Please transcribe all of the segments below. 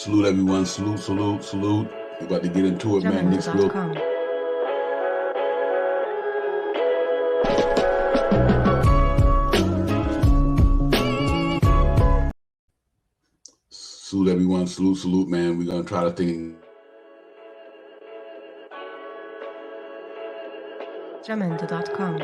Salute everyone. Salute, salute, salute. We're about to get into it, man. Knicks real. Salute everyone. Salute, salute, man. We're gonna try to think. Jamendo.com.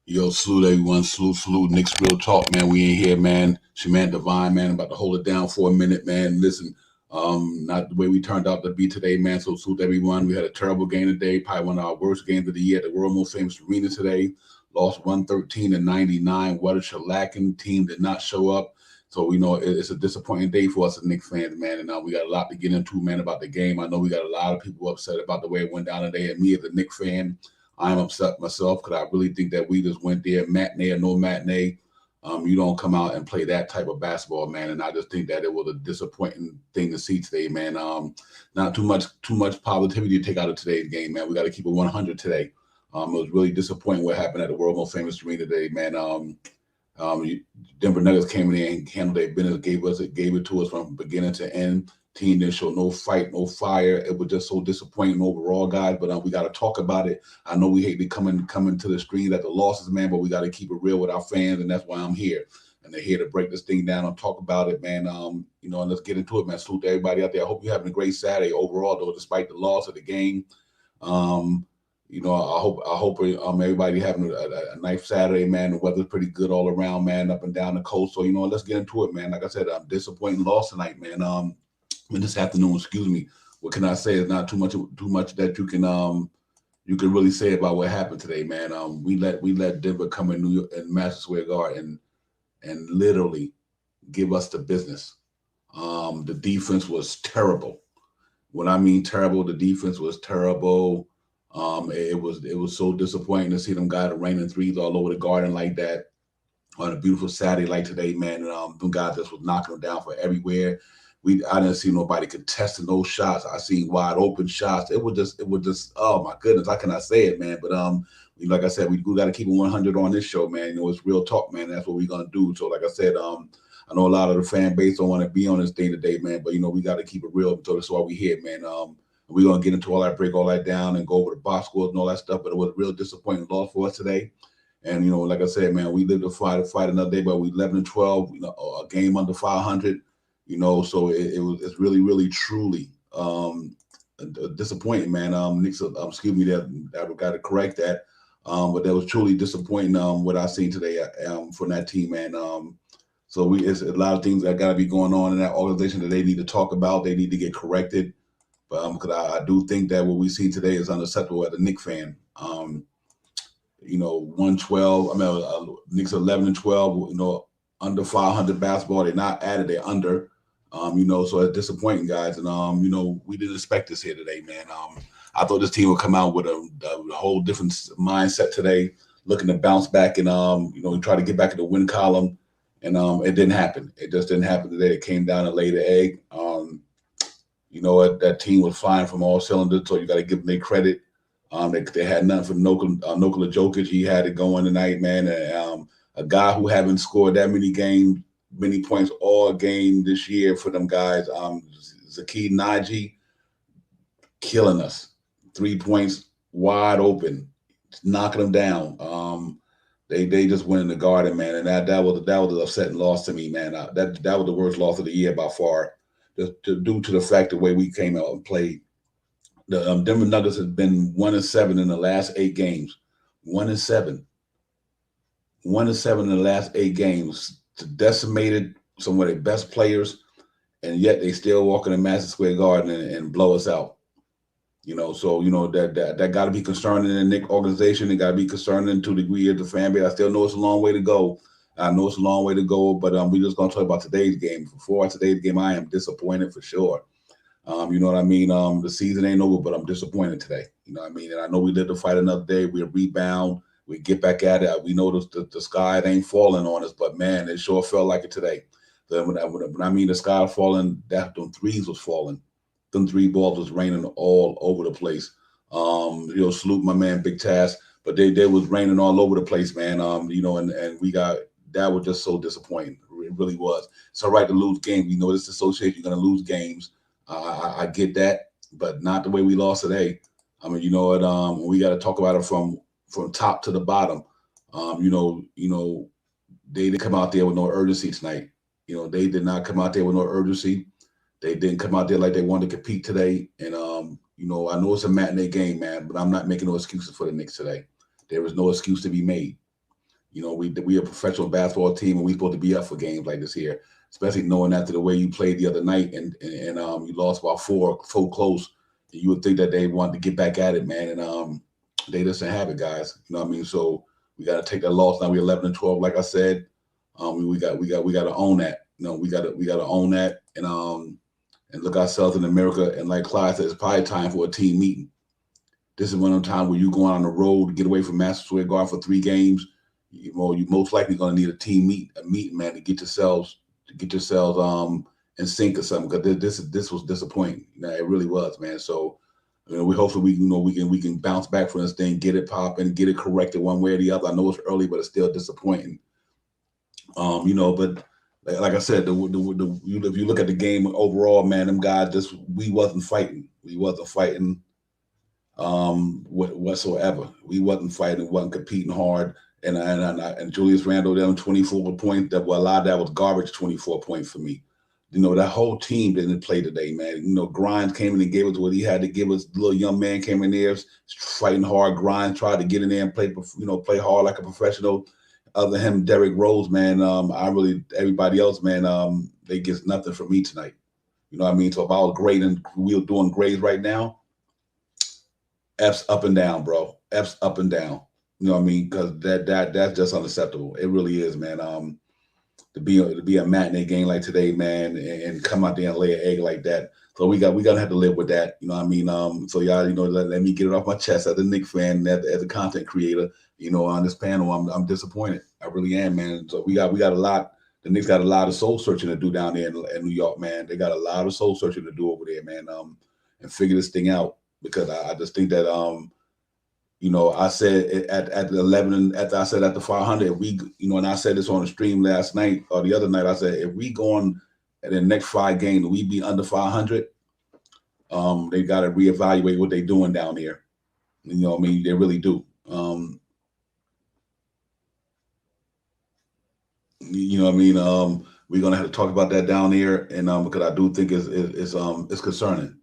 Yo, salute everyone. Salute, salute. Knicks real talk, man. We ain't here, man. Shaman Divine, man. I'm about to hold it down for a minute, man. Listen, not the way we turned out to be today, man. So salute everyone. We had a terrible game today, probably one of our worst games of the year at the world most famous arena today. Lost 113-99. What a shellacking. Team did not show up. So we know it's a disappointing day for us as Knicks fans, man. And we got a lot to get into, man, about the game. I know we got a lot of people upset about the way it went down today. And me as a Knicks fan, I'm upset myself because I really think that we just went there, matinee or no matinee. You don't come out and play that type of basketball, man. And I just think that it was a disappointing thing to see today, man. Not too much positivity to take out of today's game, man. We got to keep it 100 today. It was really disappointing what happened at the world most famous arena today, man. Denver Nuggets came in and handled their business, gave it to us from beginning to end. Team didn't show no fight, no fire. It was just so disappointing overall, guys. But we got to talk about it. I know we hate to come into the screen at the losses, man, but we got to keep it real with our fans, and that's why I'm here. And they're here to break this thing down and talk about it, man. And let's get into it, man. Salute to everybody out there. I hope you're having a great Saturday overall, though, despite the loss of the game. I hope everybody having a nice Saturday, man. The weather's pretty good all around, man, up and down the coast. So, let's get into it, man. Like I said, I'm disappointing loss tonight, man. This afternoon, excuse me. What can I say? It's not too much that you can really say about what happened today, man. We let Denver come in New York and Madison Square Garden and literally give us the business. The defense was terrible. When I mean terrible, the defense was terrible. It was so disappointing to see them guys raining threes all over the Garden like that on a beautiful Saturday like today, man. And them guys just was knocking them down for everywhere. I didn't see nobody contesting those shots. I seen wide open shots. It was just, oh my goodness, how can I say it, man? But like I said, we got to keep it 100 on this show, man. It's real talk, man. That's what we're gonna do. So, like I said, I know a lot of the fan base don't want to be on this thing today, man. But we got to keep it real. So that's why we here, man. We're gonna get into all that, break all that down, and go over the box scores and all that stuff. But it was a real disappointing loss for us today. And like I said, man, we lived to fight another day, but we 11-12, a game under 500. So it's really, really, truly disappointing, man. Knicks, excuse me, that got to correct that. But that was truly disappointing what I seen today from that team, man. So it's a lot of things that got to be going on in that organization that they need to talk about. They need to get corrected. But because I do think that what we see today is unacceptable as a Knicks fan. 112. Knicks 11-12. Under 500 basketball. They're not added. They're under. So it's disappointing, guys. And, we didn't expect this here today, man. I thought this team would come out with a whole different mindset today, looking to bounce back and, try to get back in the win column. And it didn't happen. It just didn't happen today. It came down and laid the egg. You know what? That team was flying from all cylinders, so you got to give them their credit. They had nothing for Nikola Jokic. He had it going tonight, man. A guy who haven't scored that many points all game this year for them guys. KNICKS killing us. 3 points wide open, knocking them down. They just went in the garden, man, and that was an upsetting loss to me, man. That was the worst loss of the year by far, due to the fact the way we came out and played. The Denver Nuggets have been 1-7 in the last 8 games. 1-7. 1-7 in the last 8 games. Decimated some of their best players, and yet they still walk in the Madison Square Garden and blow us out. You know, so you know that got to be concerning in the Knicks organization. It got to be concerning to the degree of the fan base. I still know it's a long way to go. I know it's a long way to go, but we're just gonna talk about today's game. Before today's game, I am disappointed for sure. You know what I mean? The season ain't over, but I'm disappointed today. You know what I mean? And I know we live to fight another day. We'll rebound. We get back at it. We know the sky ain't falling on us, but man, it sure felt like it today. So when I mean the sky falling, them threes was falling. Them 3 balls was raining all over the place. You know, salute my man Big Task, but they was raining all over the place, man. You know, and we got that was just so disappointing. It really was. It's all right to lose games. You know, this association, you're gonna lose games. I get that, but not the way we lost today. I mean, you know what? We got to talk about it from top to the bottom. You know, they didn't come out there with no urgency tonight. You know, they did not come out there with no urgency. They didn't come out there like they wanted to compete today. And you know, I know it's a matinee game, man, but I'm not making no excuses for the Knicks today. There is no excuse to be made. You know, we a professional basketball team, and we supposed to be up for games like this here, especially knowing after the way you played the other night and you lost by 4 so close. You would think that they wanted to get back at it, man, and they just didn't have it, guys. You know what I mean? So we got to take that loss. Now we're 11-12, like I said. We got to own that. You know, we got to own that and look ourselves in America. And like Clyde said, it's probably time for a team meeting. This is one of the times where you're going on the road to get away from Madison Square Garden for 3 games. You know, you're most likely going to need a team meeting, man, to get yourselves in sync or something. Because this was disappointing. You know, it really was, man. So, you know, hopefully we can bounce back from this thing, get it popping, get it corrected one way or the other. I know it's early, but it's still disappointing. You know, but like I said, if you look at the game overall, man, them guys we wasn't fighting. We wasn't fighting whatsoever. We wasn't fighting, wasn't competing hard. And Julius Randle them 24 points. That well, a lot of that was garbage. 24 points for me. You know, that whole team didn't play today, man. You know, Grimes came in and gave us what he had to give us. The little young man came in there, fighting hard. Grimes tried to get in there and play hard like a professional. Other than him, Derrick Rose, man. Everybody else, man. They get nothing from me tonight. You know what I mean? So if I was grading, we were doing grades right now. F's up and down, bro. F's up and down. You know what I mean? Because that's just unacceptable. It really is, man. To be a matinee game like today, man, and come out there and lay an egg like that. So we gonna have to live with that. You know what I mean? So y'all, you know, let me get it off my chest as a Knicks fan, as a content creator. You know, on this panel, I'm disappointed. I really am, man. So we got a lot. The Knicks got a lot of soul searching to do down there in New York, man. They got a lot of soul searching to do over there, man. And figure this thing out, because I just think that you know, I said at the 11, after I said at the 500, you know, and I said this on the stream last night or the other night, I said, if we go on in the next 5 games, we be under 500, they got to reevaluate what they're doing down there. You know what I mean? They really do. You know what I mean? We're going to have to talk about that down there. And because I do think it's concerning.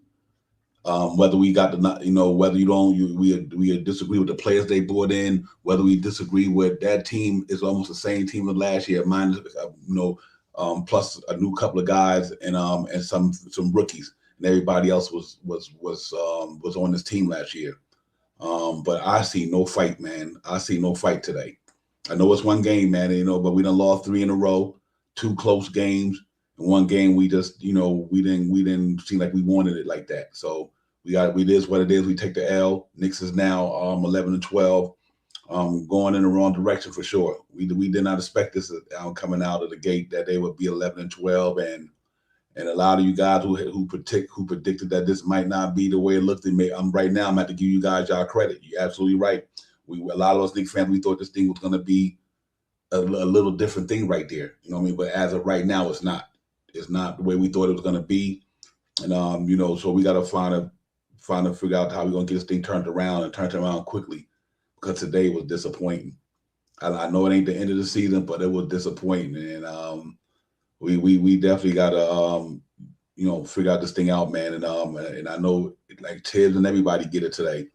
Whether we got the, you know, whether we disagree with the players they brought in, whether we disagree with that team is almost the same team as last year, minus you know, plus a new couple of guys and some rookies, and everybody else was on this team last year. But I see no fight, man. I see no fight today. I know it's 1 game, man, you know, but we done lost 3 in a row, 2 close games. In 1 game, we just, you know, we didn't seem like we wanted it like that. So we is what it is. We take the L. Knicks is now 11-12, going in the wrong direction for sure. We did not expect this coming out of the gate that they would be 11-12 And a lot of you guys who predicted that this might not be the way it looked. Right now. I'm about to give you guys y'all credit. You're absolutely right. A lot of us Knicks fans, we thought this thing was going to be a little different thing right there. You know what I mean? But as of right now, it's not. It's not the way we thought it was going to be. And so we got to figure out how we're going to get this thing turned around and turned around quickly, because today was disappointing. I know it ain't the end of the season, but it was disappointing. And we definitely got to figure out this thing out, man. And I know, like, Tibbs and everybody get it today.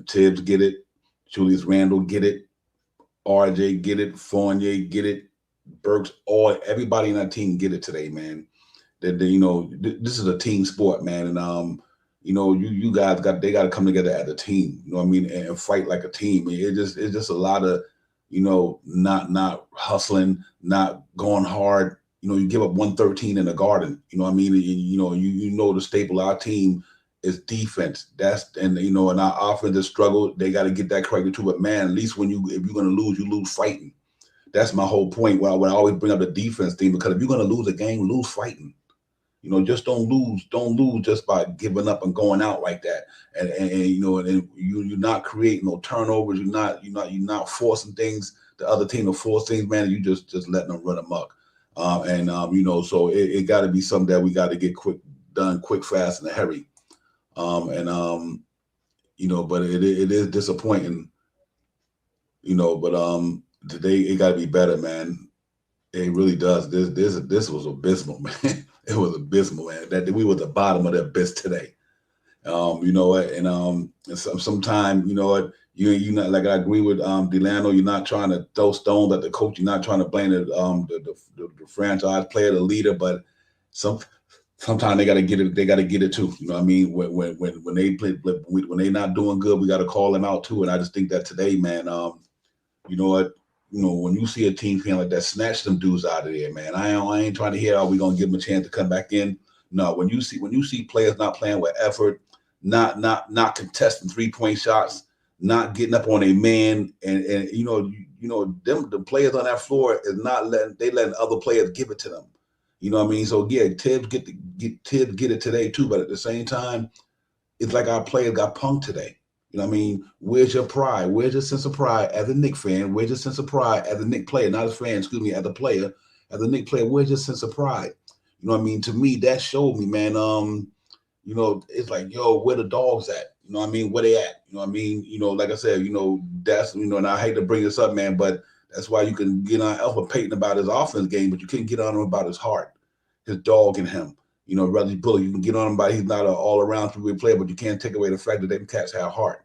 Tibbs get it, Julius Randle get it, RJ get it, Fournier get it, Burks, everybody in that team get it today, man. This is a team sport, man. And you guys got to come together as a team. You know what I mean, and fight like a team. It's just a lot of not hustling, not going hard. You give up 113 in the Garden. You know what I mean? The staple of our team is defense. And our offense has struggled. They got to get that corrected too. But man, at least if you're going to lose, you lose fighting. That's my whole point. When I always bring up the defense thing, because if you're going to lose a game, lose fighting. Just don't lose just by giving up and going out like that. And you're not creating no turnovers. You're not forcing things. The other team to force things, man. You just letting them run amok. So it got to be something that we got to get done quick, fast, in a hurry. But it is disappointing. But today it got to be better, man. It really does. This was abysmal, man. It was abysmal, man. That we were at the bottom of the abyss today. And sometimes, you not, like, I agree with Delano. You're not trying to throw stones at the coach. You're not trying to blame the franchise player, the leader. But sometimes they got to get it. They got to get it too. You know what I mean? When they play, when they not doing good, we got to call them out too. And I just think that today, man. When you see a team playing like that, snatch them dudes out of there, man. I ain't trying to hear, are we gonna give them a chance to come back in? No, when you see players not playing with effort, not contesting 3-point shots, not getting up on a man, and the players on that floor is not letting other players give it to them. You know what I mean? So yeah, Tibbs get it today too, but at the same time, it's like our players got punked today. You know what I mean? Where's your pride? Where's your sense of pride as a Knicks fan? Where's your sense of pride as a Knicks player? Not as a fan, excuse me, as a player. As a Knicks player, where's your sense of pride? You know what I mean? To me, that showed me, man, it's like, yo, where the dogs at? You know what I mean? Where they at? You know what I mean? Like I said, that's, and I hate to bring this up, man, but that's why you can get on Alpha Payton about his offense game, but you can't get on him about his heart, his dog in him. Reggie Bullock, you can get on him about he's not an all-around three-way player, but you can't take away the fact that them cats have heart.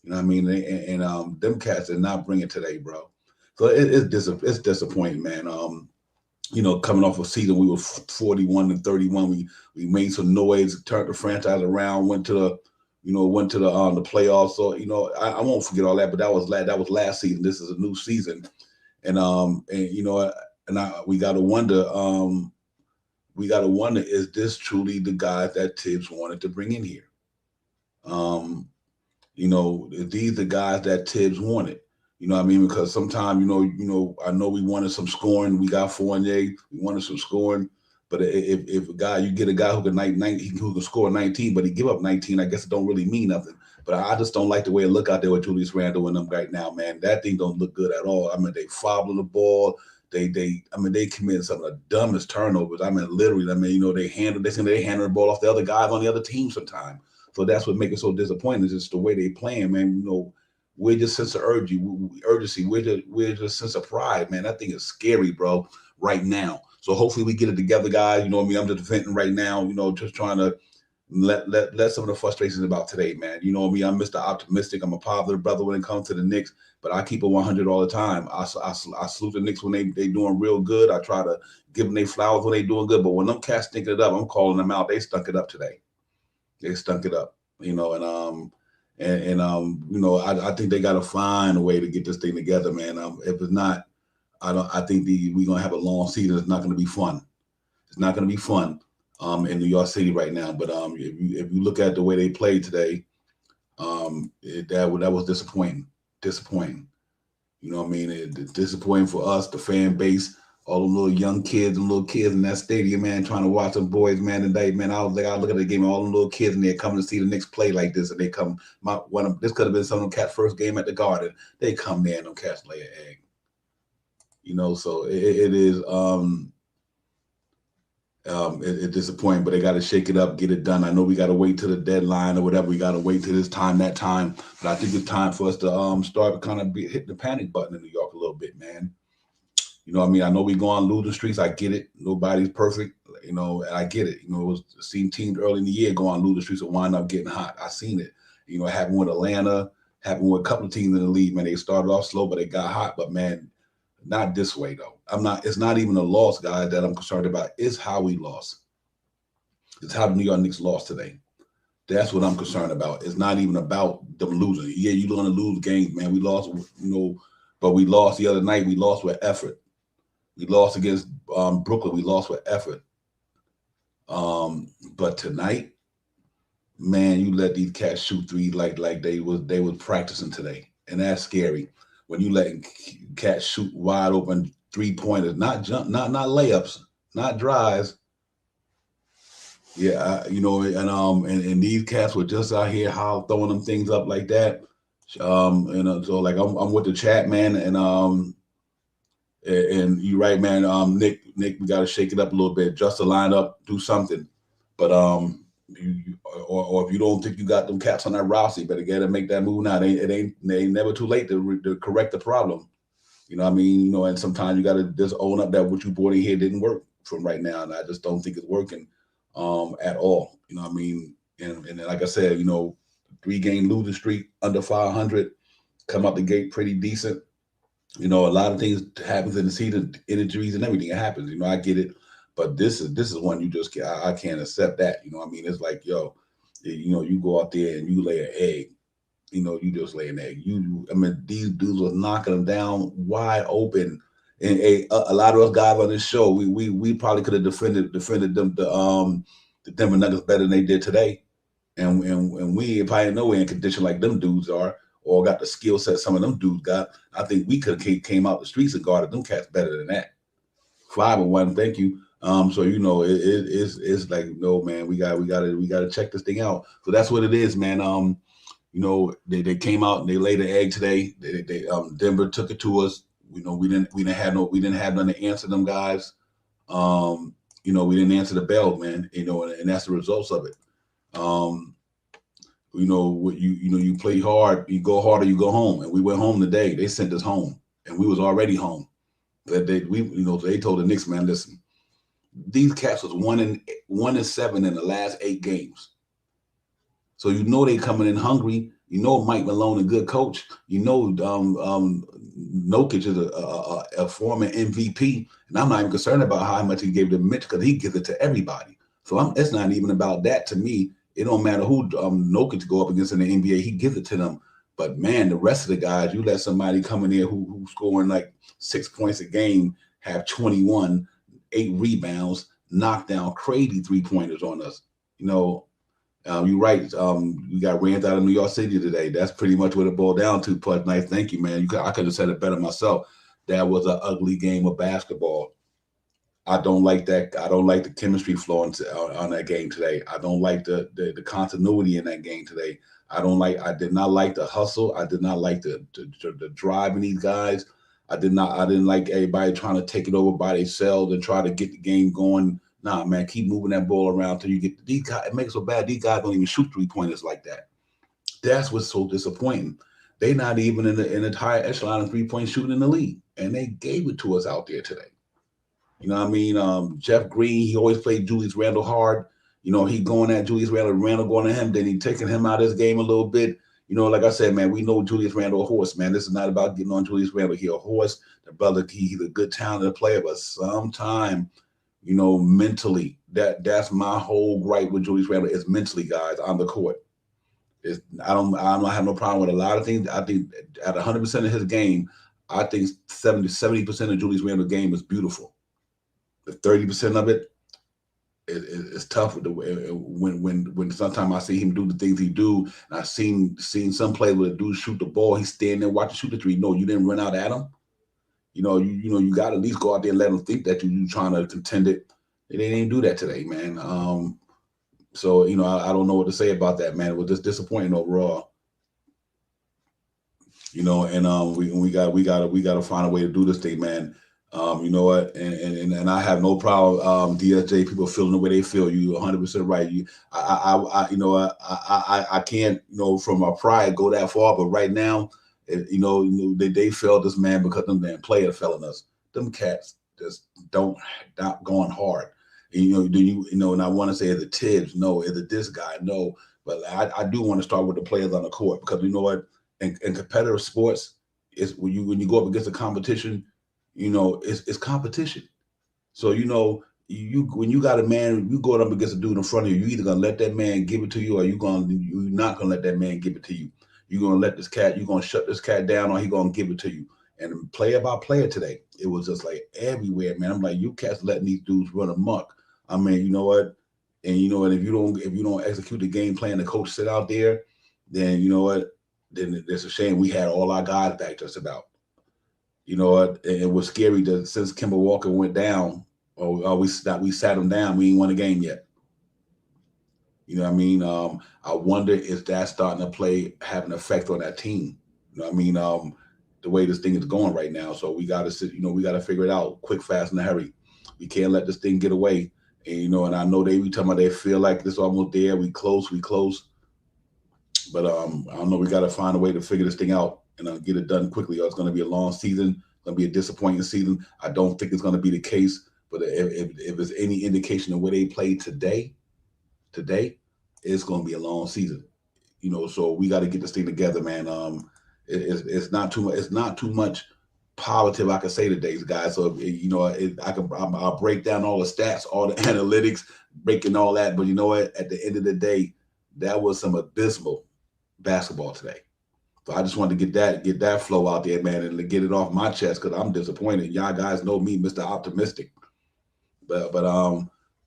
You know what I mean? And them cats did not bring it today, bro. So it's disappointing, man. Coming off a season, we were 41-31. We made some noise, turned the franchise around, went to the playoffs. So I won't forget all that. But that was last season. This is a new season, we got to wonder. Is this truly the guys that Tibbs wanted to bring in here? These the guys that Tibbs wanted. You know what I mean? Because sometimes, I know we wanted some scoring. We got Fournier. We wanted some scoring. But if you get a guy who can score 19, but he give up 19, I guess it don't really mean nothing. But I just don't like the way it look out there with Julius Randle and them right now, man. That thing don't look good at all. I mean, they fobbling the ball. They committed some of the dumbest turnovers. I mean, literally. I mean, they handle the ball off the other guys on the other team sometimes. So that's what makes it so disappointing. Is just the way they playing, man. Where's your sense of urgency? Where's your sense of pride, man? That thing is scary, bro, right now. So hopefully we get it together, guys. You know what I mean? I'm just venting right now, just trying to let some of the frustrations about today, man. You know what I mean? I'm Mr. Optimistic. I'm a positive brother when it comes to the Knicks, but I keep it 100 all the time. I salute the Knicks when they doing real good. I try to give them their flowers when they doing good, but when them cats stinking it up, I'm calling them out. They stunk it up today. They stunk it up, I think they got to find a way to get this thing together, man. If it's not, I think we're going to have a long season. It's not going to be fun. It's not going to be fun in New York City right now. But if you look at the way they played today, that was disappointing. Disappointing. You know what I mean? It's disappointing for us, the fan base, all them little young kids and little kids in that stadium, man, trying to watch them boys, man, today, man. I was like, I look at the game, all them little kids in there coming to see the Knicks play like this, and they come. This could have been some of them cats' first game at the Garden. They come there and them cats lay an egg. So it is. It's disappointing, but they got to shake it up, get it done. I know we got to wait till the deadline or whatever. We got to wait till this time, that time. But I think it's time for us to start kind of hit the panic button in New York a little bit, man. I mean, I know we go on losing streaks. I get it. Nobody's perfect, and I get it. It was seen teams early in the year go on losing streaks and wind up getting hot. I seen it. It happened with Atlanta, happened with a couple of teams in the league, man. They started off slow, but they got hot. But man, not this way though. It's not even a loss, guys, that I'm concerned about. It's how we lost. It's how the New York Knicks lost today. That's what I'm concerned about. It's not even about them losing. Yeah, you're going to lose games, man. We lost, but we lost the other night. We lost with effort. We lost against Brooklyn. We lost with effort. But tonight, man, you let these cats shoot three like they was practicing today, and that's scary. When you let cats shoot wide open 3-pointers, not layups, not drives. Yeah, and these cats were just out here throwing them things up like that. So like I'm with the chat, man, and you're right, man. Nick, we got to shake it up a little bit, just to line up, do something. But or if you don't think you got them cats on that roster, you better get to make that move now. It ain't never too late to correct the problem. What I mean? And sometimes you got to just own up that what you brought in here didn't work from right now, and I just don't think it's working at all. What I mean? And like I said, 3-game losing streak, under 500, come out the gate pretty decent. A lot of things happens in the season, injuries and everything. It happens. I get it, but this is one you just I can't accept that. I mean, it's like, yo, you go out there and you lay an egg. You just lay an egg. I mean, these dudes were knocking them down wide open. And a lot of us guys on this show, we probably could have defended them the Denver Nuggets better than they did today. And we probably nowhere in condition like them dudes are, or got the skill set some of them dudes got. I think we could have came out the streets and guarded them cats better than that. 5-1, thank you. So it's like, no, man, we got to check this thing out. So that's what it is, man. They came out and they laid an egg today. They Denver took it to us. We didn't have nothing to answer them guys. We didn't answer the bell, man. And that's the results of it. You play hard, you go hard, or you go home. And we went home today. They sent us home, and we was already home. But they told the Knicks, man, listen, these cats was 1-7 in the last 8 games. So they coming in hungry. Mike Malone, a good coach. Jokic is a former MVP, and I'm not even concerned about how much he gave to Mitch because he gives it to everybody. So it's not even about that to me. It don't matter who Jokic go up against in the NBA, he gives it to them. But man, the rest of the guys, you let somebody come in there who's scoring like 6 points a game, have 21, 8 rebounds, knock down crazy 3-pointers on us. You're right. We got ran out of New York City today. That's pretty much what it boiled down to. Pudge, nice, thank you, man. I could have said it better myself. That was an ugly game of basketball. I don't like that. I don't like the chemistry flowing on that game today. I don't like the continuity in that game today. I did not like the hustle. I did not like the drive in these guys. I didn't like everybody trying to take it over by themselves and try to get the game going. Nah, man, keep moving that ball around till you get these guys. It makes it so bad. These guys don't even shoot 3-pointers like that. That's what's so disappointing. They're not even in the higher echelon of 3-point shooting in the league, and they gave it to us out there today. What I mean? Jeff Green, he always played Julius Randle hard. He going at Julius Randle going at him. Then he taking him out of his game a little bit. Like I said, man, we know Julius Randle a horse, man. This is not about getting on Julius Randle. He a horse. The brother, he's a good talented player, but sometime, mentally, that's my whole gripe with Julius Randle is mentally, guys, on the court. I don't have no problem with a lot of things. I think at 100% of his game, I think 70% of Julius Randle's game is beautiful. The 30% of it is tough with the way when sometimes I see him do the things he do, and I've seen some players where the dude shoot the ball, he's standing there watching shoot the three. No, you didn't run out at him. you got to at least go out there and let them think that you're trying to contend it. They didn't do that today, man. So I don't know what to say about that, man. It was just disappointing overall. And we got to find a way to do this thing, man. You know what? And I have no problem. DSJ people feeling the way they feel. You 100% right. I can't from my pride go that far, but right now, they failed this man because them damn players failing us. Them cats just not going hard. And, and I want to say is it Tibbs? No. Is it this guy? No. But I do want to start with the players on the court because you know what? In competitive sports, is when you go up against a competition, it's competition. So you when you got a man, you go up against a dude in front of you, you either gonna let that man give it to you, or you're not gonna let that man give it to you. You're gonna let you're gonna shut this cat down, or he gonna give it to you. And player by player today, it was just like everywhere, man. I'm like, you cats letting these dudes run amok. I mean, you know what? And and if you don't execute the game plan the coach set out there, then you know what? Then it's a shame we had all our guys back just about. You know what? And it was scary that since Kemba Walker went down, or we sat him down, we ain't won a game yet. You know what I mean? I wonder is that starting to have an effect on that team? You know what I mean? The way this thing is going right now. So we got to we got to figure it out quick, fast, in a hurry. We can't let this thing get away. And, and I know we talking about they feel like this almost there. We close. But I don't know. We got to find a way to figure this thing out and get it done quickly. Or it's going to be a long season. It's going to be a disappointing season. I don't think it's going to be the case. But if there's any indication of where they played today, it's going to be a long season. So we got to get this thing together, man. It's not too much. It's not too much positive I can say today, guys. So I'll break down all the stats, all the analytics, breaking all that. But you know what? At the end of the day, that was some abysmal basketball today. So I just wanted to get that flow out there, man, and get it off my chest because I'm disappointed. Y'all guys know me, Mr. Optimistic, but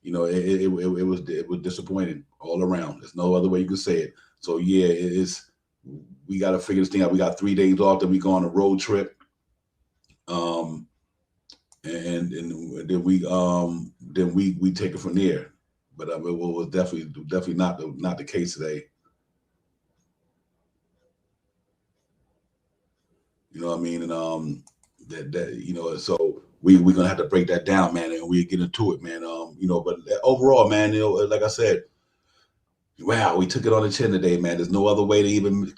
it was disappointing all around. There's no other way you can say it. So yeah, we got to figure this thing out. We got 3 days off, then we go on a road trip, and then we take it from there. But it was definitely not the case today. You know what I mean? And so we're gonna have to break that down, man, and we get into it, man. But overall, man, like I said, wow, we took it on the chin today, man. There's no other way to even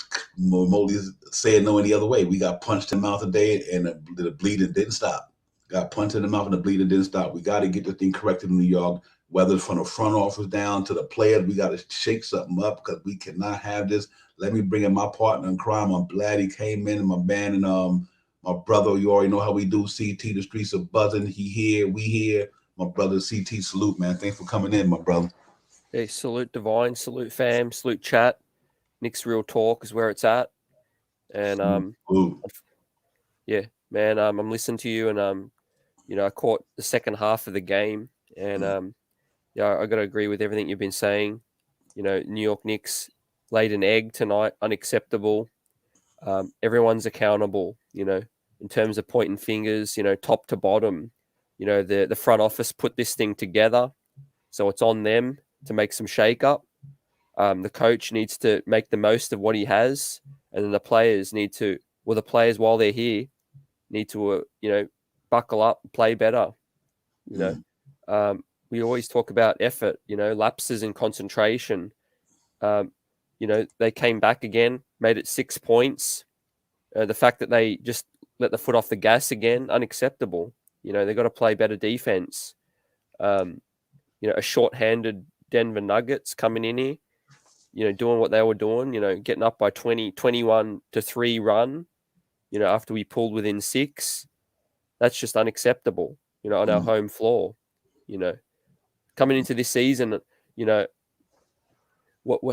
say it no any other way. We got punched in the mouth today, and the bleeding didn't stop. Got punched in the mouth, and the bleeding didn't stop. We got to get this thing corrected in New York, whether it's from the front office down to the players. We got to shake something up because we cannot have this. Let me bring in my partner in crime. I'm glad he came in, and my band, and my brother. You already know how we do. CT, the streets are buzzing. He here, we here. My brother, CT, salute, man. Thanks for coming in, my brother. Hey, salute Divine, salute fam, salute chat. KNICKS Real Talk is where it's at. And yeah, man, I'm listening to you, and I caught the second half of the game, and I got to agree with everything you've been saying. New York Knicks laid an egg tonight, unacceptable. Everyone's accountable, in terms of pointing fingers, top to bottom. The front office put this thing together, so it's on them to make some shake-up. The coach needs to make the most of what he has, and then the players while they're here, need to, buckle up, play better. We always talk about effort, lapses in concentration. They came back again, made it 6 points. The fact that they just let the foot off the gas again, unacceptable. They got to play better defense. A short-handed Denver Nuggets coming in here, doing what they were doing, getting up by 21-3 run, after we pulled within 6. That's just unacceptable, on our home floor. Coming into this season,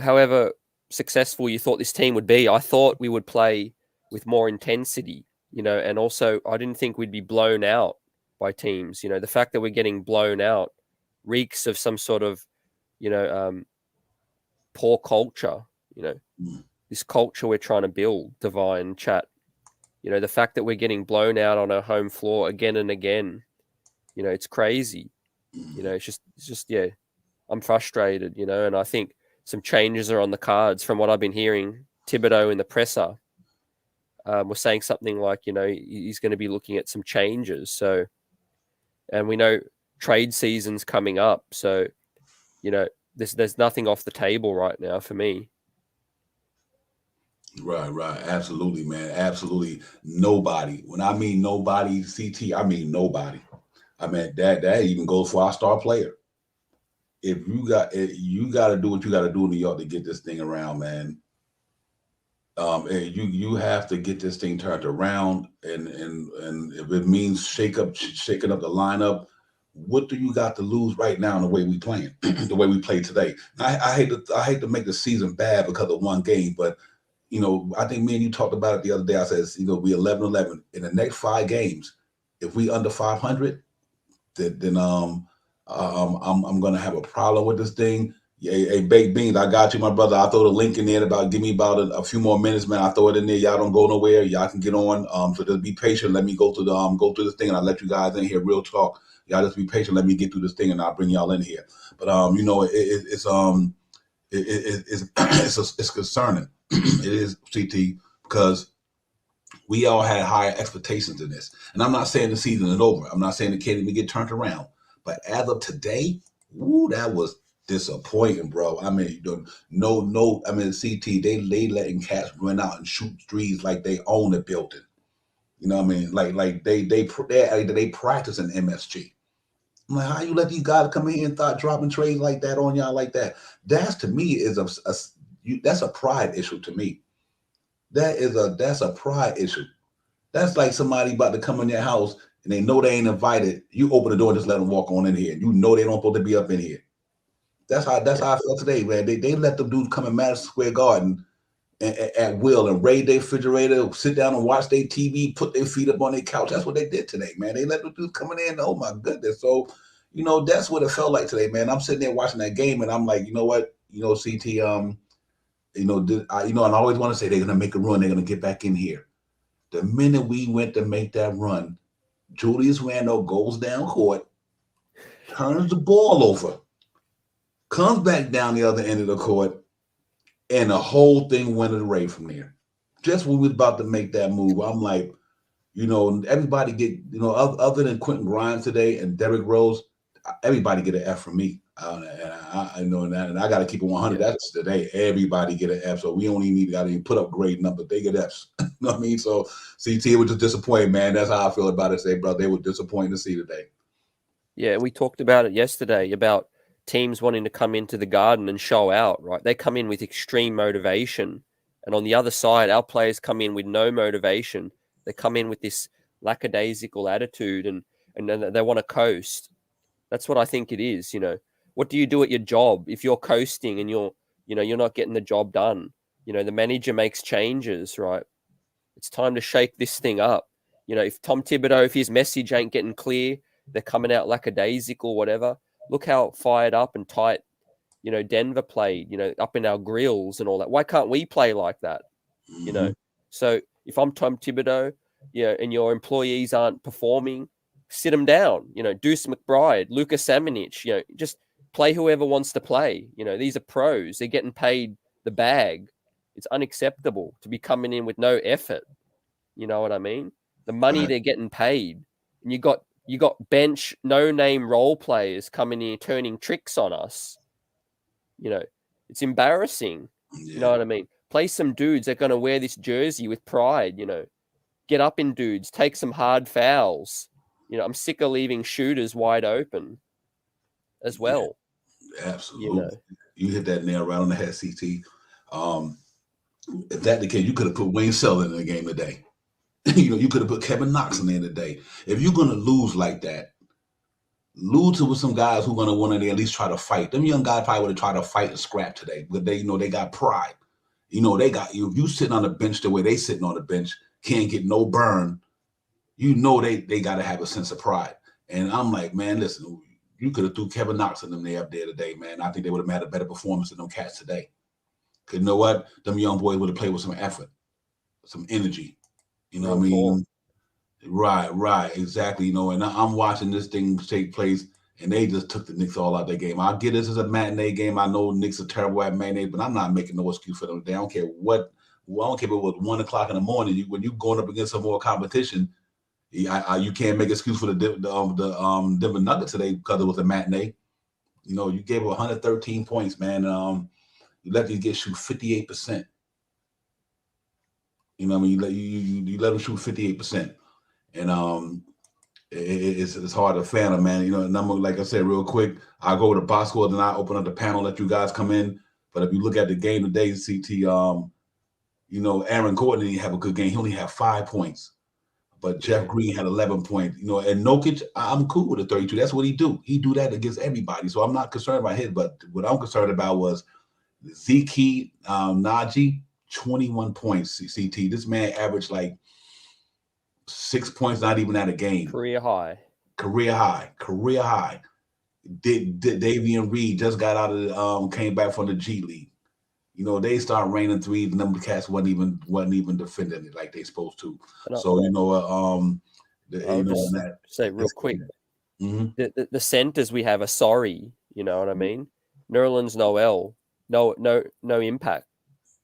however successful you thought this team would be, I thought we would play with more intensity, and also I didn't think we'd be blown out by teams. The fact that we're getting blown out reeks of some sort of, poor culture, this culture we're trying to build, Divine, chat. You know, the fact that we're getting blown out on our home floor again and again, you know, it's crazy. You know, it's just yeah, I'm frustrated, you know, and I think some changes are on the cards from what I've been hearing. Thibodeau in the presser was saying something like, you know, he's going to be looking at some changes. So, and we know trade season's coming up. So, you know, there's nothing off the table right now for me. Right. Absolutely, man. Absolutely. Nobody. When I mean nobody, CT, I mean nobody. I mean that even goes for our star player. If you got to do what you got to do in New York to get this thing around, man. You have to get this thing turned around, and if it means shaking up the lineup, what do you got to lose right now in the way we playing, the way we play today? I hate to make the season bad because of one game, but you know, I think me and you talked about it the other day. I said, you know, we 11-11 in the next 5 games. If we under 500, then I'm gonna have a problem with this thing. Yeah, hey, baked beans, I got you, my brother. I'll throw the link in there give me about a few more minutes, man. I'll throw it in there. Y'all don't go nowhere. Y'all can get on. So just be patient. Let me go through this thing, and I'll let you guys in here. Real talk. Y'all just be patient. Let me get through this thing, and I'll bring y'all in here. But you know, it's it's concerning. It is, CT, because we all had higher expectations in this. And I'm not saying the season is over. I'm not saying it can't even get turned around. But as of today, that was disappointing, bro. I mean, no. I mean, CT, they letting cats run out and shoot threes like they own the building. You know what I mean? Like they practice in MSG. I'm like, how you let these guys come in here and start dropping trades like that on y'all like that? That's, to me, is that's a pride issue to me. That's a pride issue. That's like somebody about to come in your house and they know they ain't invited. You open the door and just let them walk on in here. You know they don't supposed to be up in here. That's how I felt today, man. They let them dudes come in Madison Square Garden at will and raid their refrigerator, sit down and watch their TV, put their feet up on their couch. That's what they did today, man. They let the dudes coming in. Oh my goodness. So, you know, that's what it felt like today, man. I'm sitting there watching that game and I'm like, you know what? You know, CT, and I always want to say they're gonna make a run, they're gonna get back in here. The minute we went to make that run, Julius Randle goes down court, turns the ball over, comes back down the other end of the court, and the whole thing went away from there. Just when we was about to make that move, I'm like, you know, everybody get, you know, other than Quentin Grimes today and Derrick Rose, everybody get an F from me. I know that, and I got to keep it 100. Yeah. That's today. Everybody get an F, so we only need to put up grade numbers. They get Fs. You know what I mean? So CT was just disappointed, man. That's how I feel about it. Say, bro, they were disappointed to see today. Yeah, we talked about it yesterday about teams wanting to come into the Garden and show out, right? They come in with extreme motivation. And on the other side, our players come in with no motivation. They come in with this lackadaisical attitude and then they want to coast. That's what I think it is, you know. What do you do at your job if you're coasting and you're not getting the job done? You know, the manager makes changes, right? It's time to shake this thing up. You know, if Tom Thibodeau, if his message ain't getting clear, they're coming out lackadaisical, whatever. Look how fired up and tight, you know, Denver played, you know, up in our grills and all that. Why can't we play like that? Mm-hmm. You know, so if I'm Tom Thibodeau, you know, and your employees aren't performing, sit them down. You know, Deuce McBride, Luka Samanic, you know, just play whoever wants to play. You know, these are pros. They're getting paid the bag. It's unacceptable to be coming in with no effort. You know what I mean? The money they're getting paid, and you got bench no name role players coming in turning tricks on us. You know, it's embarrassing. Yeah. You know what I mean? Play some dudes that are going to wear this jersey with pride. You know, get up in dudes, take some hard fouls. You know, I'm sick of leaving shooters wide open as well. Yeah, absolutely. You know, you hit that nail right on the head, CT. If that the case, you could have put Wayne Selden in the game today. You know, you could have put Kevin Knox in there today. If you're gonna lose like that, lose to with some guys who are gonna want to at least try to fight. Them young guys probably would have tried to fight and scrap today, but they, you know, they got pride. You know, they got you. If you sitting on the bench the way they sitting on the bench, can't get no burn. You know they got to have a sense of pride. And I'm like, man, listen, you could have threw Kevin Knox and them there up there today, man. I think they would have had a better performance than them cats today. Because you know what? Them young boys would have played with some effort, some energy. You know what I mean? Right, exactly. You know, and I'm watching this thing take place, and they just took the Knicks all out their game. I get this as a matinee game. I know Knicks are terrible at matinee, but I'm not making no excuse for them. They don't care what. Well, I don't care if it was 1 o'clock in the morning. When you going up against some more competition, you can't make excuse for the Denver Nuggets today because it was a matinee. You know, you gave 113 points, man. You let these get shoot 58%. You know what I mean? You let them shoot 58%. And it's hard to fathom, man. You know, and I'm like I said, real quick, I go to the box score, then I open up the panel, let you guys come in. But if you look at the game today, CT, you know, Aaron Gordon didn't have a good game. He only had 5 points. But Jeff Green had 11 points. You know, and Jokic, I'm cool with the 32. That's what he do. He do that against everybody. So I'm not concerned about his. But what I'm concerned about was Zeke Naji, 21 points. CT. This man averaged like 6 points, not even at a game. Career high. Davian Reed just got out of came back from the G League. You know, they start raining threes, and them cats wasn't even defending it like they supposed to. So you know, say real quick, the centers we have are sorry. You know what I mean? Nerlens Noel, no impact.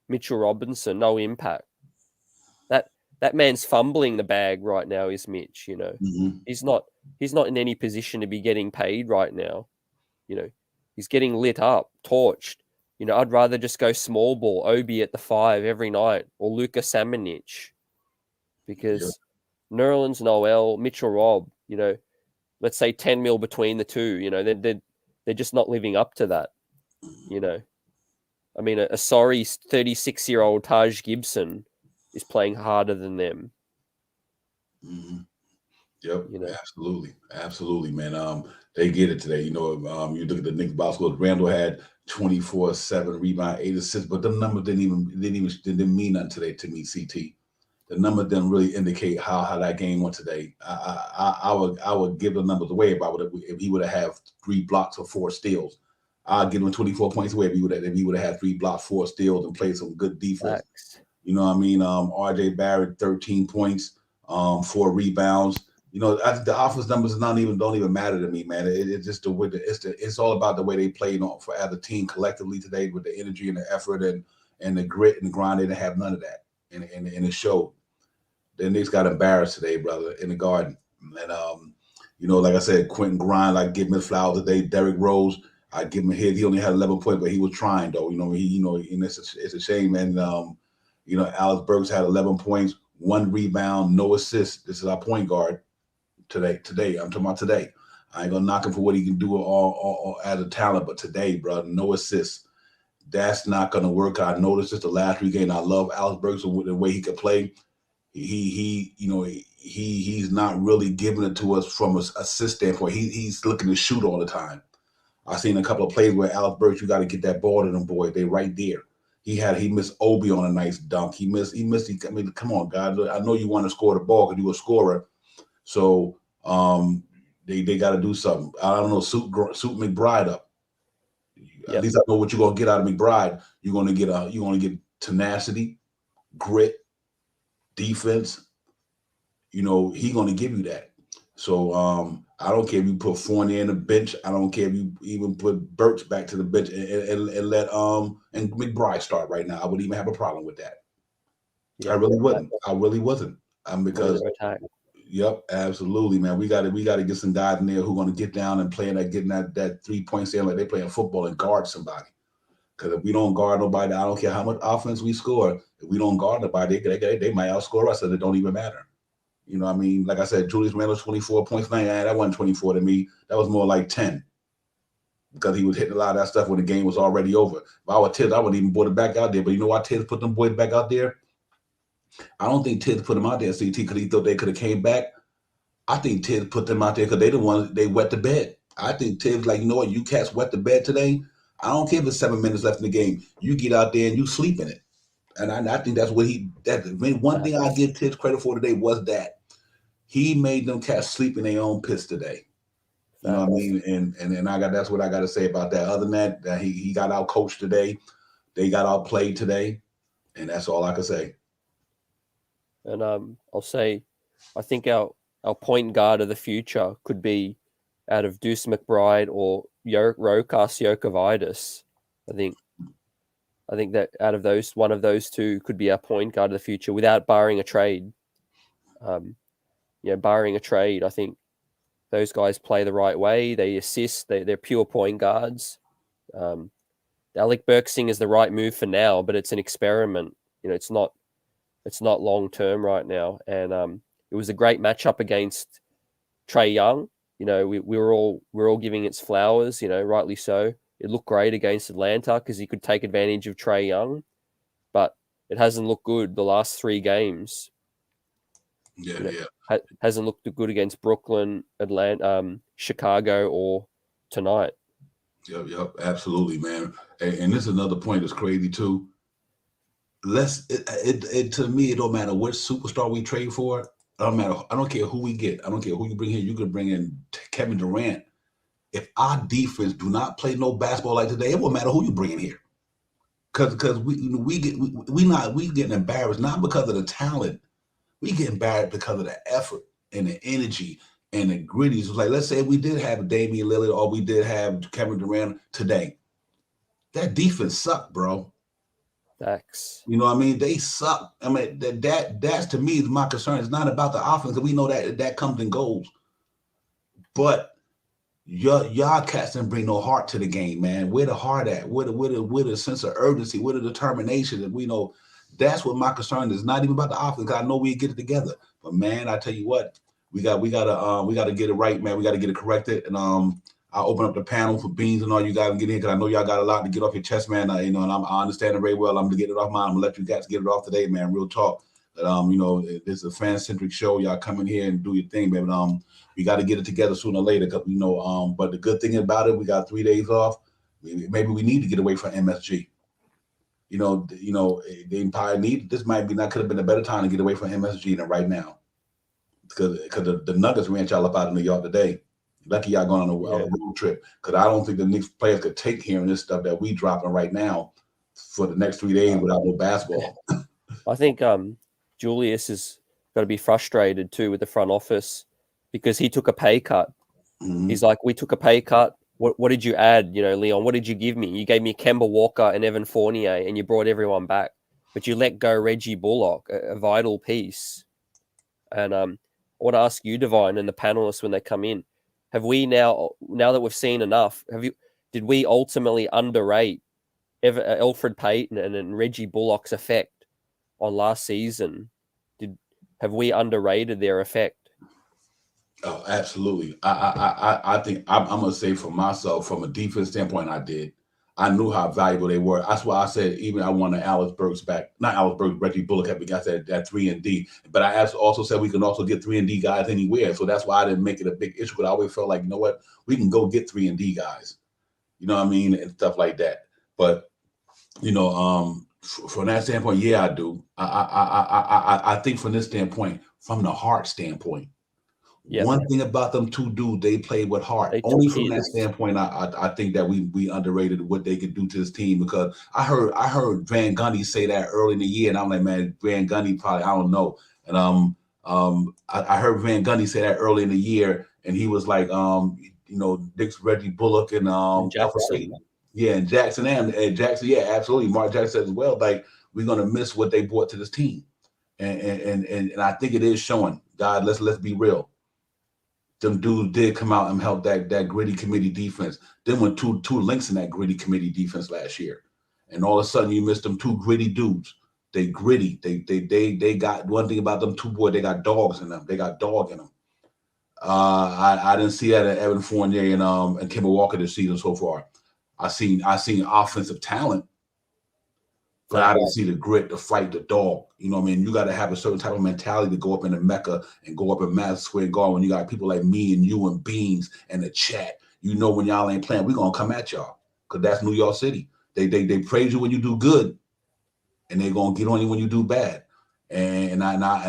Mitchell Robinson, no impact. That man's fumbling the bag right now. Is Mitch? You know, he's not in any position to be getting paid right now. You know, he's getting lit up, torched. You know, I'd rather just go small ball, Obi at the 5 every night, or Luka Samanic, because Nerlens Noel, Mitchell Robb, you know, let's say 10 mil between the two. You know, they're just not living up to that. You know, I mean, a sorry 36-year-old Taj Gibson is playing harder than them. Yep, you know? Absolutely, man. They get it today. You know, you look at the Knicks box score. Randall had 24, 7 rebound, 8 assists, but the numbers didn't mean nothing today to me. CT, the numbers didn't really indicate how that game went today. I would give the numbers away if he would have had 3 blocks or 4 steals. I'd give him 24 points away if he would have had 3 blocks, 4 steals, and played some good defense. Facts. You know what I mean? RJ Barrett, 13 points, 4 rebounds. You know, the offense numbers don't even matter to me, man. It's just the way it's all about the way they played as a team collectively today, with the energy and the effort and the grit and the grind. They didn't have none of that, and it showed. The Knicks got embarrassed today, brother, in the Garden. And you know, like I said, Quentin Grind, I give him his flowers today. Derrick Rose, I give him a hit. He only had 11 points, but he was trying though. You know, and it's a shame. And you know, Alex Burks had 11 points, 1 rebound, no assists. This is our point guard. Today, I'm talking about today. I ain't gonna knock him for what he can do all as a talent, but today, bro, no assists. That's not gonna work. I noticed this the last 3 games. I love Alex Burks and the way he could play. He's not really giving it to us from an assist standpoint. He's looking to shoot all the time. I seen a couple of plays where Alex Burks, you got to get that ball to them boys. They right there. He missed Obi on a nice dunk. He missed. I mean, come on, guys. I know you want to score the ball because you're a scorer. So they got to do something. I don't know, suit McBride up. At least I know what you're gonna get out of McBride. You're gonna get tenacity, grit, defense. You know, he's gonna give you that. So I don't care if you put Fournier in the bench. I don't care if you even put Burks back to the bench and let and McBride start right now. I wouldn't even have a problem with that. I really wasn't. Because yep, absolutely, man. We got to get some guys in there who are going to get down and play getting that 3-point stand like they playing football and guard somebody. Because if we don't guard nobody, I don't care how much offense we score. If we don't guard nobody, they might outscore us, so it don't even matter. You know what I mean? Like I said, Julius Randle, 24 points. That wasn't 24 to me. That was more like 10. Because he was hitting a lot of that stuff when the game was already over. If I were Tibbs, I wouldn't even put it back out there. But you know why Tibbs put them boys back out there? I don't think Tibbs put them out there, CT, because he thought they could have came back. I think Tibbs put them out there because they wet the bed. I think Tibbs like, you know what, you cats wet the bed today. I don't care if it's 7 minutes left in the game. You get out there and you sleep in it. And I think that's what one thing I give Tibbs credit for today was that he made them cats sleep in their own piss today. You know what I mean? And that's what I got to say about that. Other than that he got out coached today. They got out played today. And that's all I can say. And I'll say, I think our point guard of the future could be out of Deuce McBride or Rokas Jokovitis. I think that out of those, one of those two could be our point guard of the future without barring a trade. Barring a trade, I think those guys play the right way. They assist. They're pure point guards. Alec Burksing is the right move for now, but it's an experiment. It's not long term right now. And it was a great matchup against Trae Young. We're all giving its flowers. Rightly so. It looked great against Atlanta because he could take advantage of Trae Young, but it hasn't looked good the last 3 games. Hasn't looked good against Brooklyn, Atlanta, Chicago, or tonight. Yep, absolutely, man. And this is another point that's crazy too. To me, it don't matter what superstar we trade for. I don't care who we get. I don't care who you bring here. You could bring in Kevin Durant. If our defense do not play no basketball like today, it won't matter who you bring in here. Because we getting embarrassed not because of the talent. We get embarrassed because of the effort and the energy and the gritties. Like, let's say we did have Damian Lillard or we did have Kevin Durant today. That defense sucked, bro. Facts. You know what I mean? They suck. I mean, that's to me is my concern. It's not about the offense. We know that comes and goes. But y'all cats didn't bring no heart to the game, man. Where the heart at? Where the sense of urgency? Where the determination? And we know that's what my concern is. Not even about the offense. I know we get it together. But man, I tell you what, we gotta get it right, man. We gotta get it corrected. And I'll open up the panel for Beans and all you guys get in because I know y'all got a lot to get off your chest, man. And I understand it very well. I'm gonna get it off mine. I'm gonna let you guys get it off today, man. Real talk. But this is a fan-centric show. Y'all come in here and do your thing, man. But we got to get it together sooner or later. But the good thing about it, we got 3 days off. Maybe we need to get away from MSG. They probably need. This might be not could have been a better time to get away from MSG than right now, because the Nuggets ran y'all up out of New York today. Lucky y'all going on a road trip, because I don't think the Knicks players could take hearing this stuff that we dropping right now for the next 3 days without no basketball. I think Julius is got to be frustrated too with the front office because he took a pay cut. Mm-hmm. He's like, we took a pay cut. What did you add? Leon, what did you give me? You gave me Kemba Walker and Evan Fournier, and you brought everyone back, but you let go Reggie Bullock, a vital piece. And I want to ask you, Divine, and the panelists when they come in, have we now that we've seen enough, did we ultimately underrate Elfrid Payton and Reggie Bullock's effect on last season? Have we underrated their effect? Oh, absolutely. I think I'm gonna say for myself, from a defense standpoint, I did. I knew how valuable they were. That's why I said even I wanted Alex Burks back. Not Alex Burks, Reggie Bullock had got that 3-and-D. But I also said we can also get 3-and-D guys anywhere. So that's why I didn't make it a big issue. But I always felt like, you know what, we can go get 3-and-D guys. You know what I mean? And stuff like that. But from that standpoint, yeah, I do. I think from this standpoint, from the heart standpoint. Yeah. One thing about them two dudes, they played with heart. Only from that standpoint, I think that we underrated what they could do to this team, because I heard Van Gundy say that early in the year, and I'm like, man, Van Gundy probably, I don't know. And I heard Van Gundy say that early in the year, and he was like, Dick's Reggie Bullock and Jackson. Yeah, and Jackson and Jackson, yeah, absolutely. Mark Jackson said as well, like, we're gonna miss what they brought to this team, and I think it is showing. God, let's be real. Them dudes did come out and help that gritty committee defense. Then went two links in that gritty committee defense last year, and all of a sudden you missed them two gritty dudes. They gritty. They got one thing about them two boys. They got dogs in them. They got dog in them. I didn't see that at Evan Fournier and Kemba Walker this season so far. I seen offensive talent, but I didn't see the grit, the fight, the dog. You know what I mean? You got to have a certain type of mentality to go up in the Mecca and go up in Madison Square Garden when you got people like me and you and Beans and the chat. You know, when y'all ain't playing, we're going to come at y'all, because that's New York City. They praise you when you do good, and they're going to get on you when you do bad. And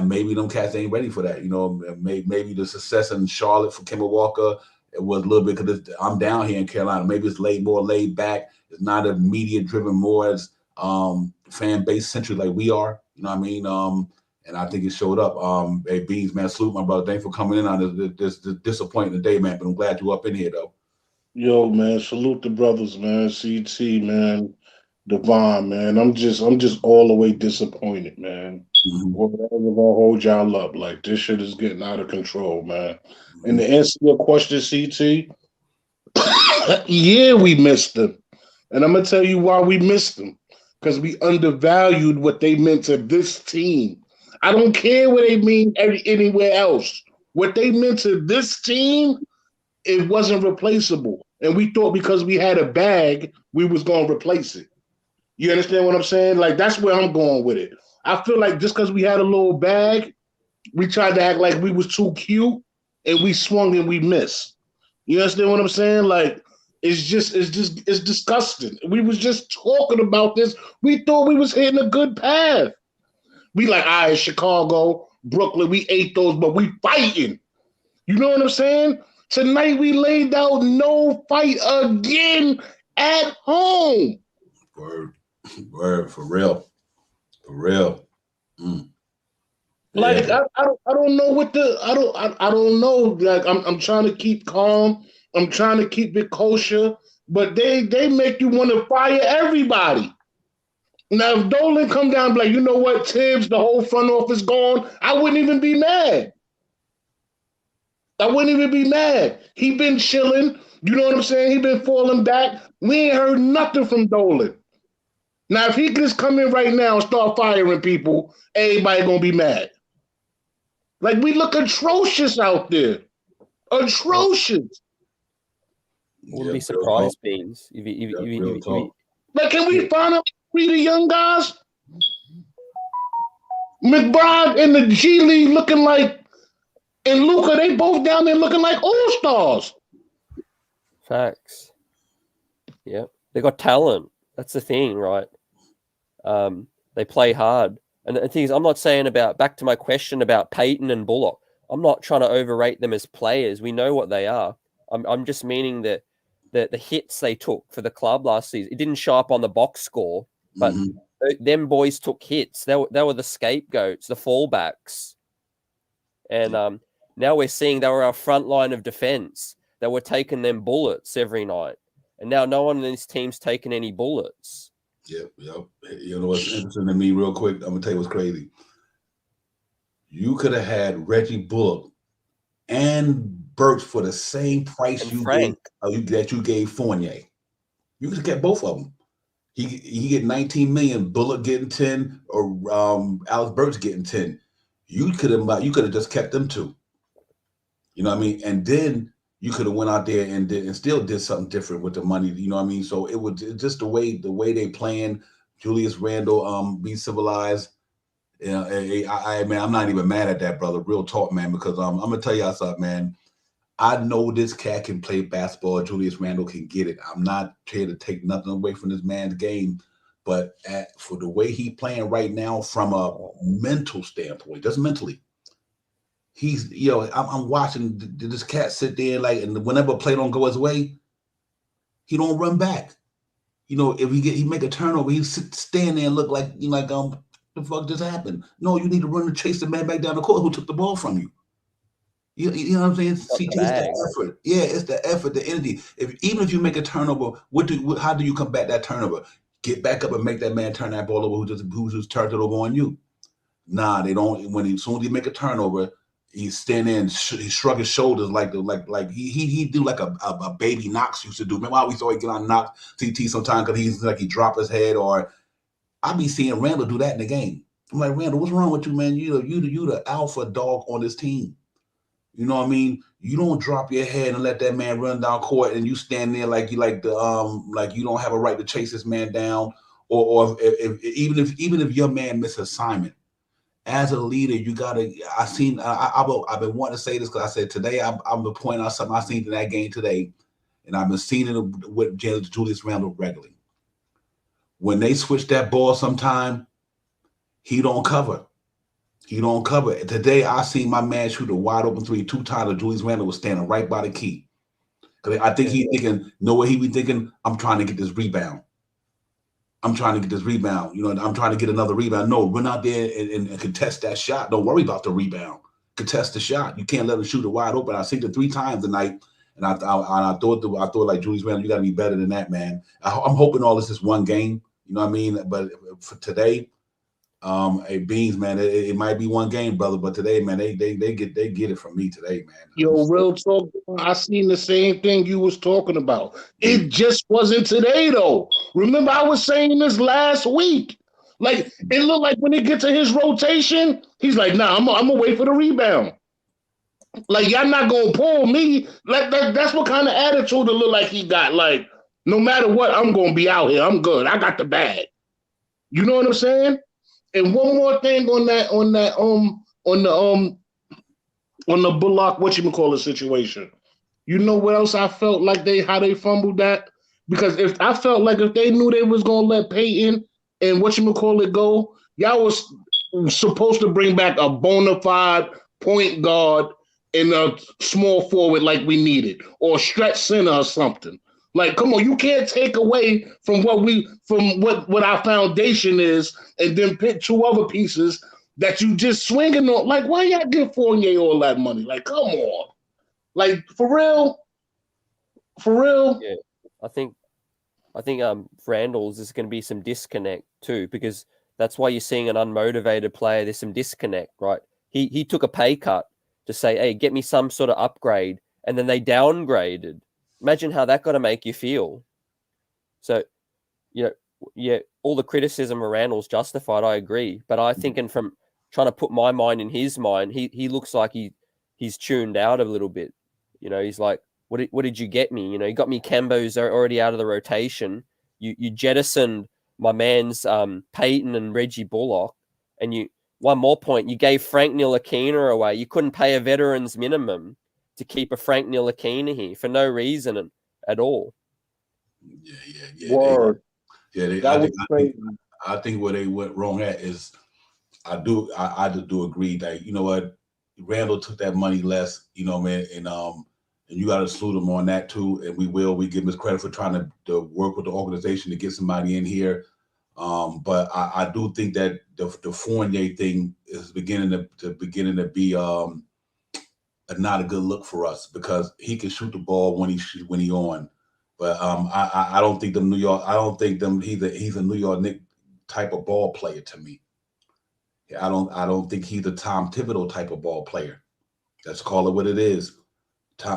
maybe them cats ain't ready for that. You know, maybe the success in Charlotte for Kemba Walker, it was a little bit because I'm down here in Carolina. Maybe it's more laid back. It's not a media driven, more as fan base centric like we are. You know what I mean? And I think it showed up. Hey, Beans, man, salute my brother. Thanks for coming in on this disappointing day, man. But I'm glad you up in here, though. Yo, man, salute the brothers, man. CT, man, Devon, man. I'm just all the way disappointed, man. Whatever gonna hold y'all up. Like, this shit is getting out of control, man. And to answer your question, CT, yeah, we missed them. And I'm gonna tell you why we missed them. Because we undervalued what they meant to this team. I don't care what they mean anywhere else. What they meant to this team, it wasn't replaceable. And we thought because we had a bag, we was going to replace it. You understand what I'm saying? Like, that's where I'm going with it. I feel like just because we had a little bag, we tried to act like we was too cute, and we swung and we missed. You understand what I'm saying? Like, it's disgusting. We was just talking about this. We thought we was hitting a good path. We like, all right, Chicago, Brooklyn, we ate those, but we fighting. You know what I'm saying? Tonight we laid out no fight again at home. Word, for real. Like, yeah. I don't know what I don't know. Like, I'm trying to keep calm. I'm trying to keep it kosher, but they make you want to fire everybody. Now, if Dolan come down and be like, you know what, Tibbs, the whole front office gone, I wouldn't even be mad. He been chilling. You know what I'm saying? He been falling back. We ain't heard nothing from Dolan. Now, if he can just come in right now and start firing people, everybody gonna be mad. Like, we look atrocious out there. Atrocious. Wouldn't be surprised, Beans. Like, can we find out three of the young guys? McBride and the G League looking like, and Luka, they both down there looking like all-stars. Facts. Yeah. They got talent. That's the thing, right? They play hard. And the thing is, I'm not saying back to my question about Peyton and Bullock. I'm not trying to overrate them as players. We know what they are. I'm just meaning that the hits they took for the club last season, it didn't show up on the box score, but them boys took hits. They were the scapegoats, the fallbacks. And now we're seeing they were our front line of defense. They were taking them bullets every night. And now no one in this team's taking any bullets. Yep. You know what's interesting to me real quick? I'm going to tell you what's crazy. You could have had Reggie Bullock and Burks for the same price that you gave Fournier. You could have kept both of them. He get 19 million, Bullock getting 10, or Alex Burks getting 10. You could have just kept them two. You know what I mean? And then you could have went out there and still did something different with the money. You know what I mean? So it was just the way they playing. Julius Randle, be civilized. Yeah, man, I'm not even mad at that, brother. Real talk, man. Because I'm gonna tell y'all something, man. I know this cat can play basketball. Julius Randle can get it. I'm not here to take nothing away from this man's game, but for the way he playing right now, from a mental standpoint, just mentally, he's I'm watching this cat sit there and whenever a play don't go his way, he don't run back. If he make a turnover, he stand there and look like the fuck just happened? No, you need to run and chase the man back down the court who took the ball from you. You know what I'm saying? It's the effort. Yeah, it's the effort, the energy. Even if you make a turnover, how do you combat that turnover? Get back up and make that man turn that ball over who just turned it over on you. Nah, they don't. As soon as he make a turnover, he's standing there and he shrug his shoulders like he do like a baby Knox used to do. Remember how we saw he get on Knox CT sometimes because he's like he drop his head, or I be seeing Randall do that in the game. I'm like, Randall, what's wrong with you, man? You the alpha dog on this team. You know what I mean? You don't drop your head and let that man run down court, and you stand there like you like you don't have a right to chase this man down, or even if your man miss assignment. As a leader, you gotta. I've been wanting to say this because I said today I'm gonna point out something I seen in that game today, and I've been seeing it with Julius Randle regularly. When they switch that ball sometime, he don't cover. Today, I seen my man shoot a wide open three 2 times, and Julius Randle was standing right by the key. Because I think he's thinking, know what he be thinking? I'm trying to get this rebound. I'm trying to get this rebound. You know, I'm trying to get another rebound. No, run out there and contest that shot. Don't worry about the rebound. Contest the shot. You can't let them shoot it wide open. I seen it 3 times tonight, and I thought like Julius Randle, you got to be better than that, man. I'm hoping all this is one game. You know what I mean? But for today, hey Beans, man, it might be one game, brother. But today, man, they get it from me today, man. Yo, real talk. I seen the same thing you was talking about. It just wasn't today, though. Remember, I was saying this last week. Like, it looked like when it gets to his rotation, he's like, nah, I'm gonna wait for the rebound. Like, y'all not gonna pull me. Like, that's what kind of attitude it looked like he got. Like, no matter what, I'm gonna be out here. I'm good. I got the bag. You know what I'm saying? And one more thing on the Bullock whatchamacallit situation. You know what else I felt like how they fumbled that? Because if they knew they was gonna let Peyton and whatchamacallit go, y'all was supposed to bring back a bona fide point guard and a small forward like we needed, or a stretch center or something. Like, come on, you can't take away from what our foundation is and then pick 2 other pieces that you just swinging on. Like, why y'all give Fournier all that money? Like, come on. Like, for real? For real? Yeah, I think Randall's is going to be some disconnect too, because that's why you're seeing an unmotivated player. There's some disconnect, right? He took a pay cut to say, hey, get me some sort of upgrade, and then they downgraded. Imagine how that got to make you feel. So, yeah, all the criticism of Randall's justified, I agree. But I think, and from trying to put my mind in his mind, he looks like he's tuned out a little bit. You know, he's like, what did you get me? You know, you got me Kembo's already out of the rotation. You jettisoned my man's Peyton and Reggie Bullock, and one more point, you gave Frank Ntilikina away. You couldn't pay a veteran's minimum to keep a Frank Ntilikina here for no reason at all. Yeah. Word. I think where they went wrong at is I just do agree that, you know what, Randall took that money less, you know, man, and you got to salute him on that too, and we give him his credit for trying to work with the organization to get somebody in here. But I do think that the Fournier thing is beginning to be not a good look for us, because he can shoot the ball when he on. But I don't think he's a New York Knicks type of ball player to me. I don't think he's a Tom Thibodeau type of ball player. Let's call it what it is.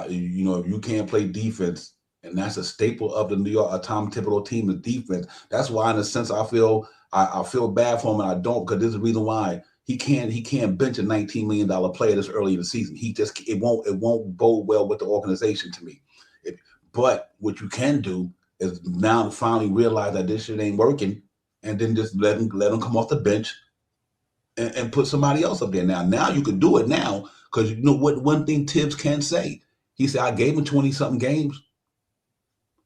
You know, if you can't play defense, and that's a staple of the New York Tom Thibodeau team, is defense. That's why, in a sense, I feel bad for him, and I don't, because there's a reason why he can't bench a $19 million player this early in the season. It won't bode well with the organization to me. But what you can do is now finally realize that this shit ain't working, and then just let him come off the bench and put somebody else up there. Now you can do it now, because you know what one thing Tibbs can say. He said, I gave him 20-something games.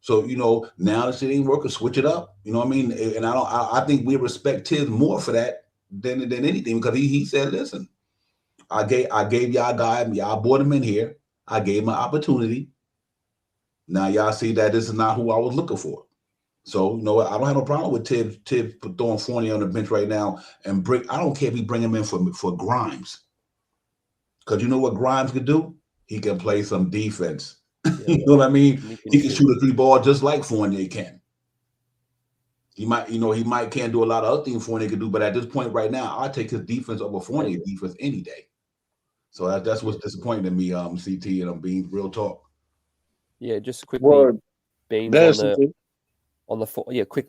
So, you know, now that shit ain't working, switch it up. You know what I mean? And I think we respect Tibbs more for that than anything, because he said, listen, I gave y'all guy, y'all brought him in here. I gave him an opportunity. Now y'all see that this is not who I was looking for. So, you know, I don't have no problem with Tibbs throwing Fournier on the bench right now, and I don't care if he bring him in for Grimes. Because you know what Grimes could do? He can play some defense. You know what I mean? He can shoot a 3 ball just like Fournier can. He might can't do a lot of other things Fournier can do, but at this point right now, I take his defense over Fournier defense any day. So that's what's disappointing to me, CT, and I'm being real talk. Yeah, just quickly, Beans quickly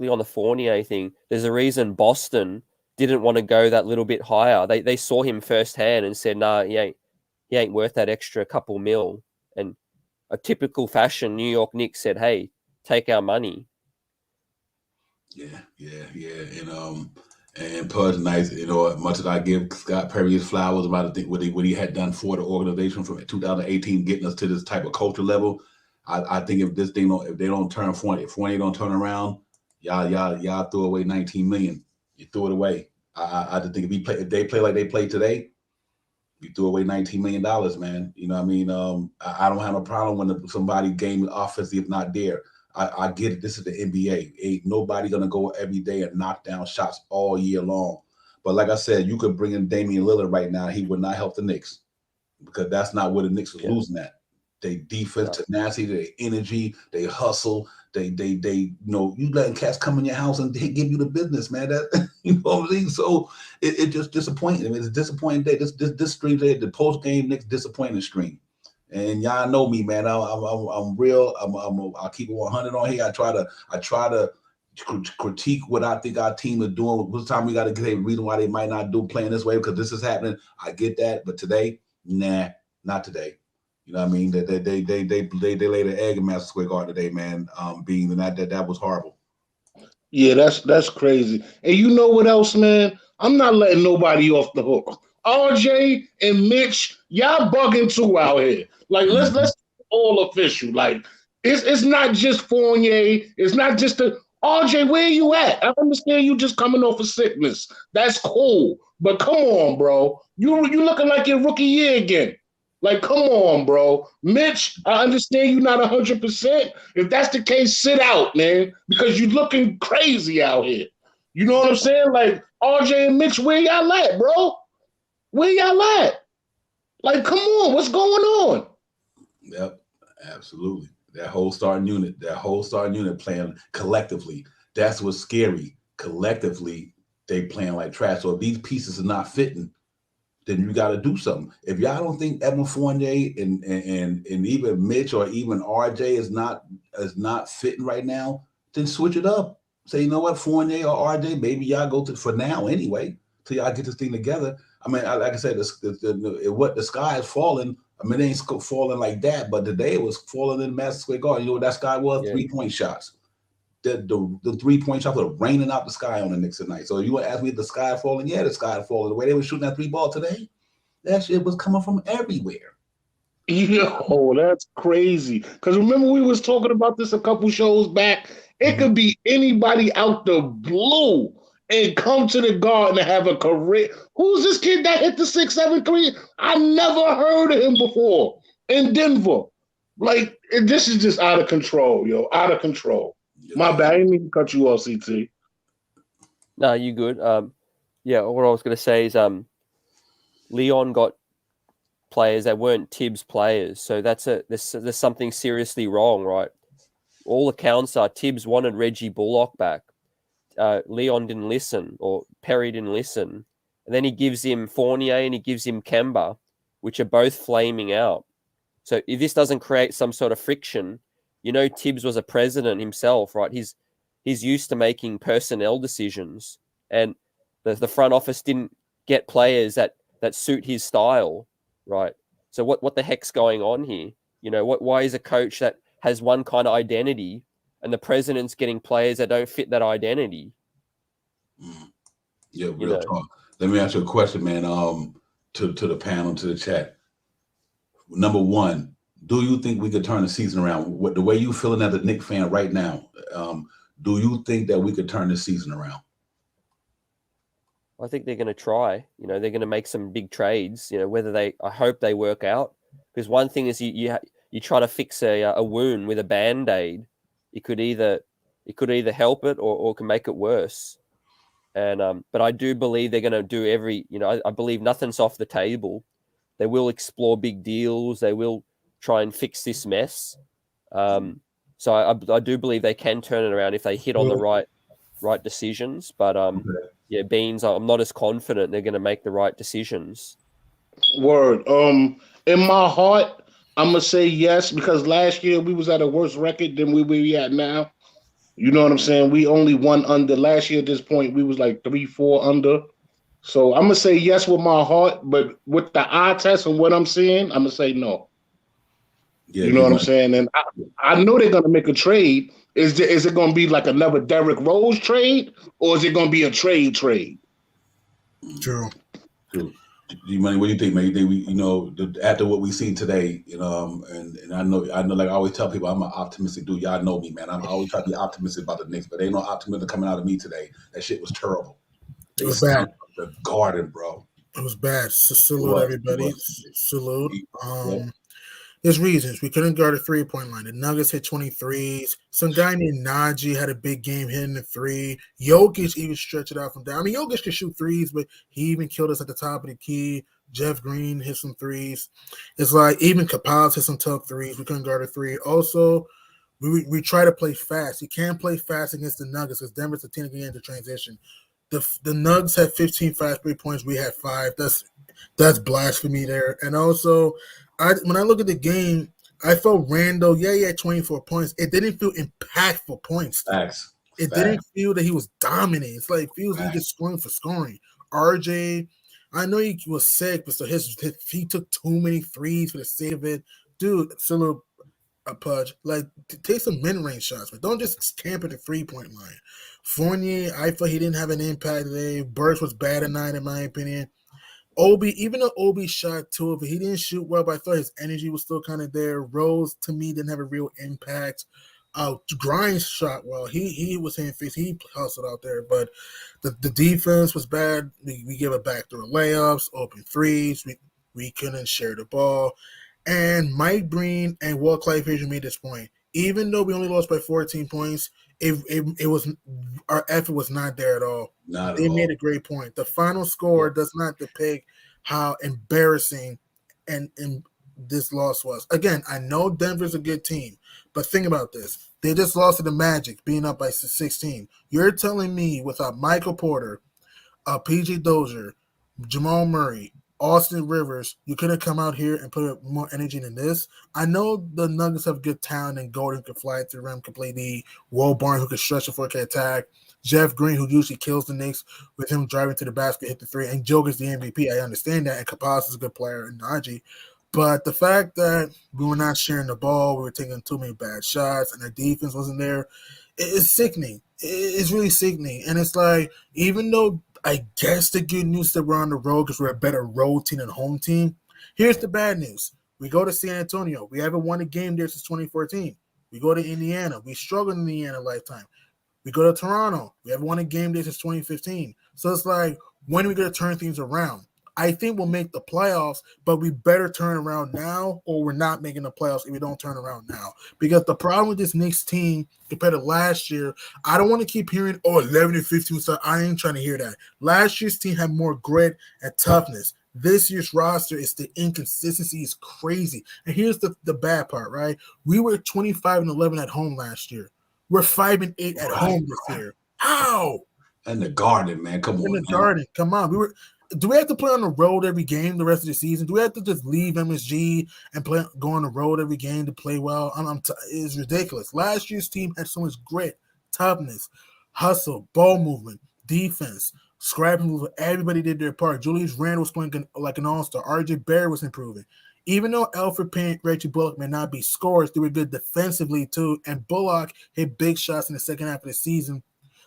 on the Fournier thing. There's a reason Boston didn't want to go that little bit higher. They saw him firsthand and said, nah, he ain't worth that extra couple mil. And a typical fashion, New York Knicks said, hey, take our money. Yeah. And Pudge, nice, you know, much as I give Scott Perry his flowers about what he had done for the organization from 2018, getting us to this type of culture level. I think if they don't turn Fournier, if Fournier don't turn around, y'all threw away $19 million. You threw it away. I just think if they play like they play today, you threw away $19 million, man. You know what I mean? I don't have a problem when somebody game offensive not there. I get it. This is the NBA. Ain't nobody gonna go every day and knock down shots all year long. But like I said, you could bring in Damian Lillard right now. He would not help the Knicks because that's not where the Knicks was losing at. They defense, tenacity, their energy, they hustle. They you letting cats come in your house and they give you the business, man. That you know what I'm saying? So it just disappointing. I mean, it's a disappointing day. This stream today, the post game Knicks disappointing stream. And y'all know me, man. I'm real. I'll keep it 100 on here. I try to critique what I think our team is doing. What time we got to get a reason why they might not do playing this way because this is happening. I get that, but today, nah, not today. You know what I mean? They laid an egg in Madison Square Garden today, man. Being that was horrible. Yeah, that's crazy. And you know what else, man? I'm not letting nobody off the hook. RJ and Mitch, y'all bugging too out here. Like let's all official. Like it's not just Fournier. It's not just the RJ. Where you at? I understand you just coming off of sickness. That's cool. But come on, bro. You looking like your rookie year again. Like, come on, bro. Mitch, I understand you're not 100%. If that's the case, sit out, man, because you're looking crazy out here. You know what I'm saying? Like, RJ and Mitch, where y'all at, bro? Where y'all at? Like, come on, what's going on? Yep, absolutely. That whole starting unit playing collectively. That's what's scary. Collectively, they playing like trash. So if these pieces are not fitting, then you got to do something. If y'all don't think Evan Fournier and even Mitch or even RJ is not fitting right now, then switch it up. Say, you know what, Fournier or RJ, maybe y'all go to for now anyway, till y'all get this thing together. I mean, like I said, the sky is falling. I mean, it ain't falling like that, but today it was falling in Madison Square Garden. You know what that sky was? 3-point shots. The 3-point shots were raining out the sky on the Knicks tonight. So you want to ask me if the sky falling? Yeah, the sky falling. The way they were shooting that 3-ball today, that shit was coming from everywhere. Yo, that's crazy. Because remember we was talking about this a couple shows back. It could be anybody out the blue and come to the Garden and have a career. Who's this kid that hit the 6-7-3? I never heard of him before in Denver. Like, this is just out of control, yo. Out of control. My bad. I didn't mean to cut you off, CT. No, you good. Yeah, what I was going to say is Leon got players that weren't Tibbs players. So there's something seriously wrong, right? All accounts are Tibbs wanted Reggie Bullock back. Leon didn't listen, or Perry didn't listen. And then he gives him Fournier and he gives him Kemba, which are both flaming out. So if this doesn't create some sort of friction, you know, Tibbs was a president himself, right? He's used to making personnel decisions, and the front office didn't get players that suit his style, right? So what the heck's going on here? You know, why is a coach that has one kind of identity and the president's getting players that don't fit that identity? Yeah, real talk. Let me ask you a question, man. To the panel, to the chat. Number one, do you think we could turn the season around? The way you feeling as a Knicks fan right now, do you think that we could turn the season around? I think they're going to try. You know, they're going to make some big trades. You know, I hope they work out. Because one thing is you try to fix a wound with a Band-Aid. It could either help it or can make it worse. And but I do believe they're going to do I believe nothing's off the table. They will explore big deals. They will try and fix this mess. So I do believe they can turn it around if they hit on the right decisions. But yeah, Beans, I'm not as confident they're going to make the right decisions. Word. In my heart, I'm gonna say yes, because last year we was at a worse record than we at now. You know what I'm saying? We only won under. Last year at this point, we was like 3-4 under. So I'm gonna say yes with my heart, but with the eye test and what I'm seeing, I'm gonna say no. Yeah, you know what I'm saying? And I know they're gonna make a trade. Is it gonna be like another Derrick Rose trade, or is it gonna be a trade? True. G-Money, what do you think, man? You think we, after what we seen today, and I know, like I always tell people, I'm an optimistic dude. Y'all know me, man. I'm always trying to be optimistic about the Knicks, but ain't no optimism coming out of me today. That shit was terrible. It was bad. The Garden, bro. It was bad. So salute everybody. Salute. There's reasons. We couldn't guard a 3-point line. The Nuggets hit 23s. Some guy named Najee had a big game hitting the 3. Jokic even stretched it out from down. I mean, Jokic could shoot 3s, but he even killed us at the top of the key. Jeff Green hit some 3s. It's like even Kapaz hit some tough 3s. We couldn't guard a 3. Also, we try to play fast. You can't play fast against the Nuggets because Denver's a team that can get into transition. The Nuggets had 15 fast 3 points. We had 5. That's blasphemy there. And also, when I look at the game, I felt Randall, he had 24 points. It didn't feel impactful points. Facts. It didn't feel that he was dominating. It's like it feels like he just scoring for scoring. RJ, I know he was sick, but so he took too many threes for the sake of it. Dude, it's a little Pudge. Like, take some mid-range shots, but don't just camp at the 3-point line. Fournier, I thought he didn't have an impact today. Burst was bad tonight, in my opinion. Obi, even though Obi shot 2 of it, he didn't shoot well, but I thought his energy was still kind of there. Rose, to me, didn't have a real impact. Grimes shot well. He was hitting face. He hustled out there, but the defense was bad. We gave it back through layups, open threes. We couldn't share the ball. And Mike Breen and Walt Clyde-Frazier made this point. Even though we only lost by 14 points, it was our effort was not there at all. They made a great point. The final score does not depict how embarrassing and this loss was. Again, I know Denver's a good team, but think about this. They just lost to the Magic, being up by 16. You're telling me without Michael Porter, PJ Dozier, Jamal Murray, Austin Rivers, you couldn't come out here and put more energy in this. I know the Nuggets have good talent, and Golden can fly to the rim, can play D. Will Barnes, who can stretch the floor, can attack. Jeff Green, who usually kills the Knicks with him driving to the basket, hit the 3. And Joker's the MVP. I understand that. And Kapaz is a good player, and Najee. But the fact that we were not sharing the ball, we were taking too many bad shots, and our defense wasn't there, it's sickening. It's really sickening. And it's like, even though I guess the good news that we're on the road because we're a better road team than home team, here's the bad news. We go to San Antonio. We haven't won a game there since 2014. We go to Indiana. We struggled in Indiana lifetime. We go to Toronto. We haven't won a game there since 2015. So it's like, when are we going to turn things around? I think we'll make the playoffs, but we better turn around now, or we're not making the playoffs if we don't turn around now. Because the problem with this Knicks team compared to last year, I don't want to keep hearing, 11-15. So I ain't trying to hear that. Last year's team had more grit and toughness. This year's roster is the inconsistency is crazy. And here's the bad part, right? We were 25-11 at home last year. We're 5-8 at home this year. How? And the Garden, man. Come on. In the Garden. Come on. Do we have to play on the road every game the rest of the season? Do we have to just leave MSG and go on the road every game to play well? It's ridiculous. Last year's team had so much grit, toughness, hustle, ball movement, defense, scrapping movement. Everybody did their part. Julius Randle was playing like an all-star. RJ Barrett was improving. Even though Alfred Payne, Reggie Bullock may not be scorers, they were good defensively too. And Bullock hit big shots in the second half of the season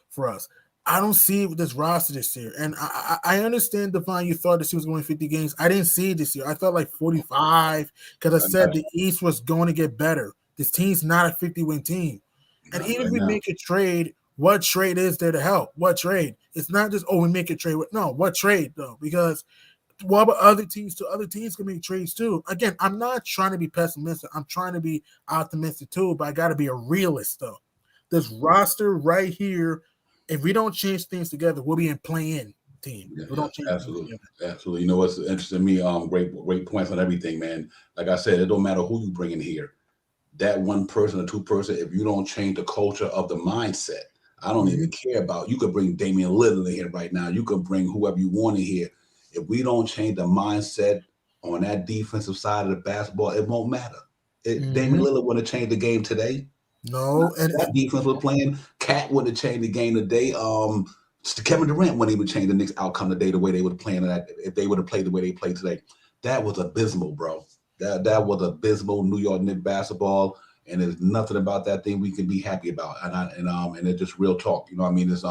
for us. I don't see it with this roster this year. And I understand, Devon, you thought this year was going 50 games. I didn't see it this year. I thought like 45 because I said the East was going to get better. This team's not a 50-win team. And even if we make a trade, what trade is there to help? What trade? It's not just, we make a trade. No, what trade, though? Because what about other teams too? Other teams can make trades too. Again, I'm not trying to be pessimistic. I'm trying to be optimistic too, but I got to be a realist, though. This roster right here, if we don't change things together, we'll be in play-in team. We don't change absolutely. You know what's interesting to me? Great points on everything, man. Like I said, it don't matter who you bring in here. That one person or two person, if you don't change the culture of the mindset, I don't even care about. You could bring Damian Lillard in here right now. You could bring whoever you want in here. If we don't change the mindset on that defensive side of the basketball, it won't matter. Damian Lillard wouldn't have changed the game today. No, and that defense was playing. Cat wouldn't have changed the game today. Kevin Durant wouldn't even change the Knicks' outcome today the way they would have played that if they would have played the way they played today. That was abysmal, bro. That was abysmal New York Knicks basketball, and there's nothing about that thing we can be happy about. And it's just real talk. You know what I mean? It's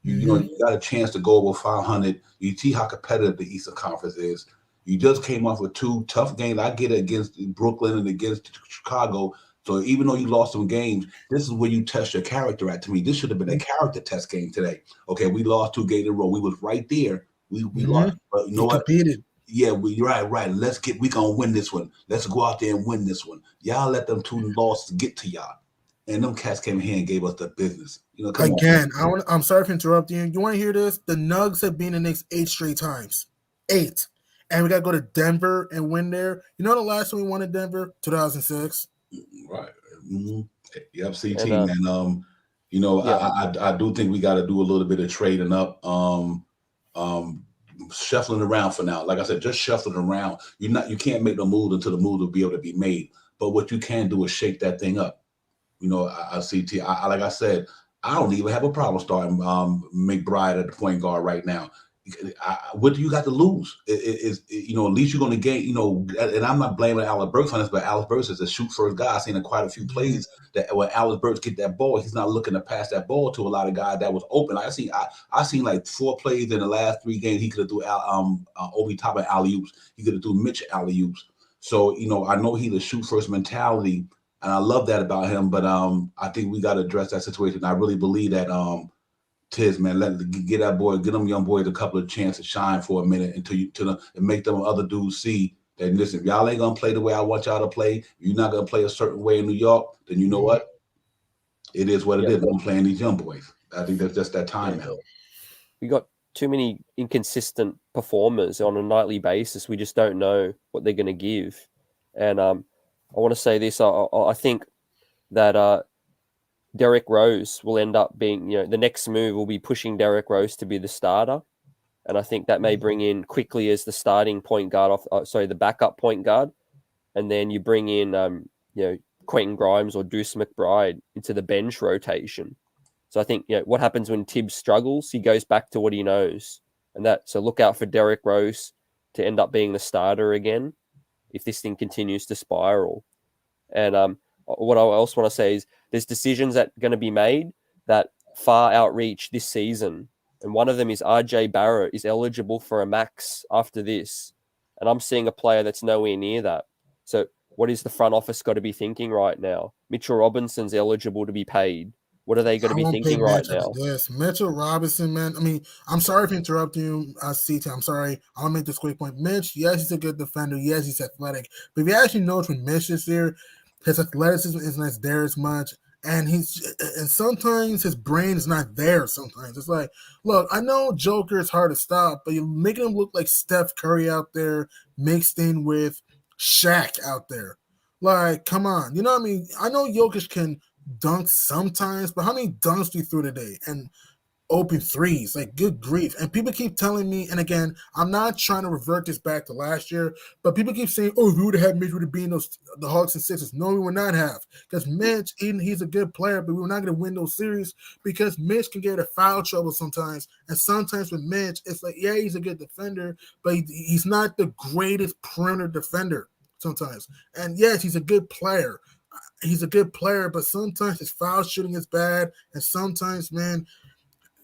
you got a chance to go over 500. You see how competitive the Eastern Conference is. You just came off with 2 tough games. I get it against Brooklyn and against Chicago. So even though you lost some games, this is where you test your character at. To me, this should have been a character test game today. Okay, we lost 2 games in a row. We was right there. We lost, but you know what? Competed. Yeah, right. We gonna win this one. Let's go out there and win this one. Y'all let them 2 losses get to y'all. And them cats came here and gave us the business. Come on. I'm sorry for interrupting you. You want to hear this? The Nugs have been in the Knicks 8 straight times. 8. And we got to go to Denver and win there. You know the last time we won in Denver? 2006. Right. Mm-hmm. Yep, CT, man. I do think we got to do a little bit of trading up. Shuffling around for now. Like I said, just shuffling around. You can't make the move until the move will be able to be made. But what you can do is shake that thing up. CT. Like I said, I don't even have a problem starting McBride at the point guard right now. What do you got to lose? At least you're going to gain. And I'm not blaming Alex Burks on this, but Alex Burks is a shoot first guy. I've seen quite a few plays that when Alex Burks get that ball, he's not looking to pass that ball to a lot of guys that was open. I seen like 4 plays in the last 3 games. He could have do Obi Toppin alley-oops. He could have do Mitch alley-oops. So I know he's a shoot first mentality, and I love that about him. But I think we got to address that situation. I really believe that. Tiz, man, get them young boys a couple of chances to shine for a minute and make them other dudes see that, listen, if y'all ain't gonna play the way I want y'all to play, you're not gonna play a certain way in New York, then you know what? It is what it is. I'm playing these young boys. I think that's just that time now. We got too many inconsistent performers on a nightly basis. We just don't know what they're gonna give. And I want to say this. I think that Derrick Rose will end up being, the next move will be pushing Derrick Rose to be the starter. And I think that may bring in quickly as the starting point guard the backup point guard. And then you bring in, Quentin Grimes or Deuce McBride into the bench rotation. So I think, what happens when Tibbs struggles, he goes back to what he knows. So look out for Derrick Rose to end up being the starter again if this thing continues to spiral. And, what I else want to say is there's decisions that are going to be made that far outreach this season. And one of them is RJ Barrett is eligible for a max after this. And I'm seeing a player that's nowhere near that. So what is the front office got to be thinking right now? Mitchell Robinson's eligible to be paid. What are they going to be thinking right now? Yes, Mitchell Robinson, man. I mean, I'm sorry for interrupting you, CT. I'm sorry. I'll make this quick point. Mitch, yes, he's a good defender. Yes, he's athletic. But if you actually notice when Mitch is there, his athleticism isn't there as much, and sometimes his brain is not there. Sometimes it's like, look, I know Joker is hard to stop, but you're making him look like Steph Curry out there mixed in with Shaq out there. Like, come on, you know what I mean? I know Jokic can dunk sometimes, but how many dunks do you through today? And open threes, like, good grief. And people keep telling me, and again, I'm not trying to revert this back to last year, but people keep saying, oh, if we would have had Mitch, we would have been the Hawks and Sixers. No, we would not have, because Mitch, he's a good player, but we were not going to win those series because Mitch can get a foul trouble sometimes. And sometimes with Mitch, it's like, yeah, he's a good defender, but he's not the greatest perimeter defender sometimes. And yes, he's a good player. He's a good player, but sometimes his foul shooting is bad, and sometimes, man,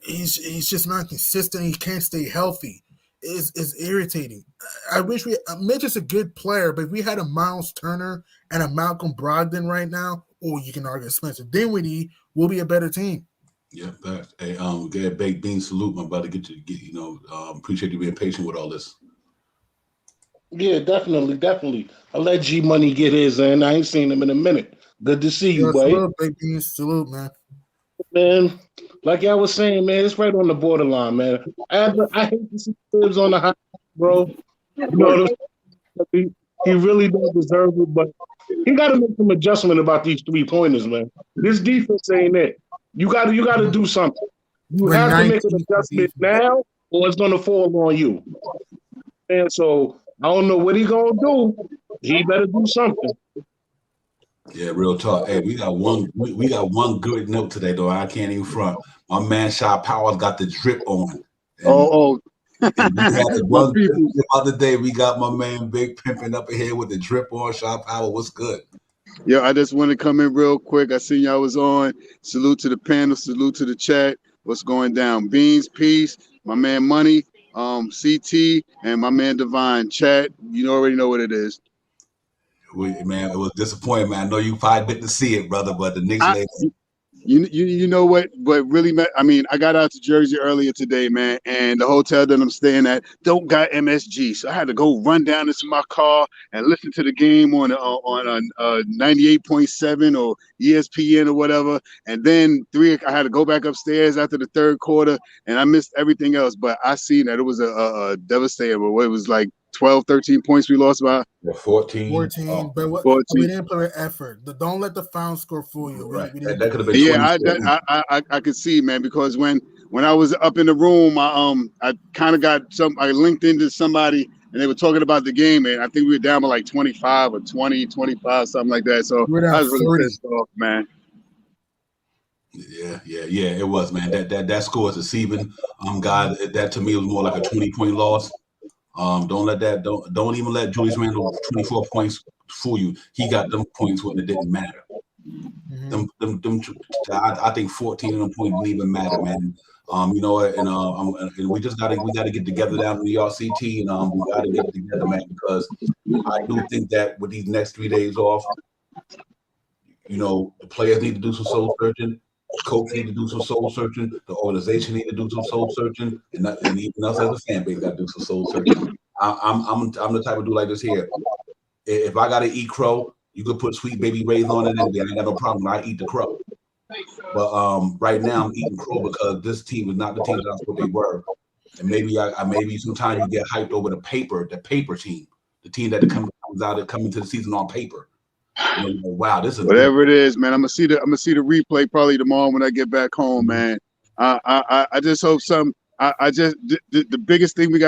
he's just not consistent. He can't stay healthy. It's irritating. I wish Mitch is a good player, but if we had a Miles Turner and a Malcolm Brogdon right now, or you can argue Spencer Dinwiddie, we'll be a better team. Yeah, that. Hey, get a baked bean salute, my brother. Appreciate you being patient with all this. Yeah, definitely. I'll let G Money get his in. I ain't seen him in a minute. Good to see you, boy. Salute, baked bean salute, man. Man, like I was saying, man, it's right on the borderline, man. I hate to see Tibbs on the high, bro. He really don't deserve it, but he got to make some adjustment about these 3-pointers, man. This defense ain't it. You got to do something. You have to make an adjustment now, or it's gonna fall on you. And so I don't know what he gonna do. He better do something. Yeah, real talk. Hey, we got one good note today, though. I can't even front. My man Shy Powers got the drip on. And we had one the other day. We got my man Big Pimpin' up in here with the drip on. Shy Power, what's good? Yeah, I just want to come in real quick. I seen y'all was on. Salute to the panel. Salute to the chat. What's going down? Beans, peace. My man Money, CT, and my man Divine. Chat. You already know what it is. Man, it was disappointing, man. I know you probably didn't see it, brother, but the Knicks You know what really I mean, I got out to Jersey earlier today, man, and the hotel that I'm staying at don't got MSG, so I had to go run down into my car and listen to the game on 98.7 or ESPN or whatever, and then I had to go back upstairs after the third quarter, and I missed everything else. But I seen that it was a devastating. But what it was like 12, 13 points we lost by. 14. But 14. we didn't put an effort. Don't let the final score fool you. Right. We That could have been. Yeah, I could see, man, because when I was up in the room, I kind of got I linked into somebody and they were talking about the game, and I think we were down by like 25 or 20, 25, something like that. So I was really pissed off, man. Yeah, it was, man. That score is deceiving. God, that to me was more like a 20-point loss. Don't even let Julius Randle 24 points fool you. He got them points when it didn't matter. I think 14 of them points didn't even matter, man. You know, and we got to get together down in the RCT, and we got to get it together, man, because I do think that with these next 3 days off, you know, the players need to do some soul searching. Coach need to do some soul searching. The organization need to do some soul searching, and even us as a fan base got to do some soul searching. I'm the type of dude like this here. If I gotta eat crow, you could put Sweet Baby Ray's on it, and I ain't got no problem. I eat the crow. But right now I'm eating crow because this team is not the team that I thought they were. And maybe sometimes you get hyped over the paper team, the team that comes out coming to the season on paper. You know, wow, this is whatever it is, man. I'm gonna see the replay probably tomorrow when I get back home, man. I just hope the biggest thing we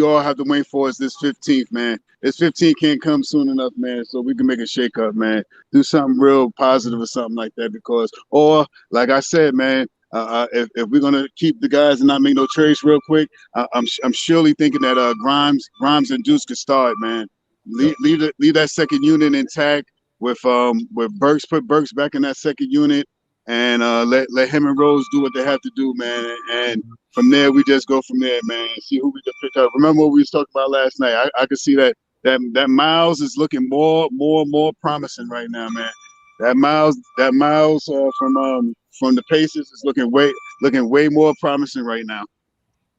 all have to wait for is this 15th, man. This 15th can't come soon enough, man. So we can make a shake up, man. Do something real positive or something like that, or like I said, man. If we're gonna keep the guys and not make no trades real quick, I'm surely thinking that Grimes and Deuce could start, man. Leave that second unit intact with Burks. Put Burks back in that second unit, and let him and Rose do what they have to do, man. And from there, we just go from there, man. See who we can pick up. Remember what we was talking about last night? I could see that Miles is looking more promising right now, man. That Miles from the Pacers is looking way more promising right now.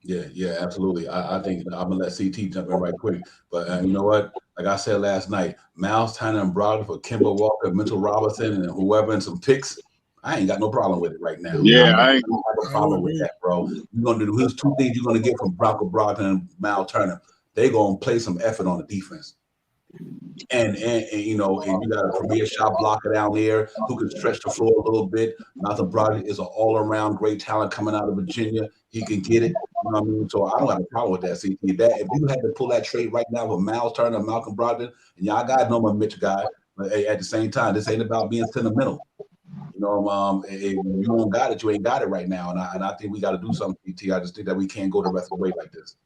Yeah, absolutely. I think I'm gonna let CT jump in right quick. But you know what? Like I said last night, Miles Turner and Brogdon for Kemba Walker, Mitchell Robinson, and whoever, and some picks. I ain't got no problem with it right now. Yeah, I ain't have a problem with that, bro. You're gonna do here's two things you're gonna get from Brogdon and Miles Turner. They're gonna play some effort on the defense. And you know, and you got a premier shot blocker down there who can stretch the floor a little bit. Malcolm Brogdon is an all-around great talent coming out of Virginia. He can get it. You know what I mean? So I don't have a problem with that. See, if you had to pull that trade right now with Miles Turner and Malcolm Brogdon, and y'all guys know my Mitch guy, but at the same time, this ain't about being sentimental. You know, if you don't got it, you ain't got it right now. And I think we got to do something, CT. I just think that we can't go the rest of the way like this.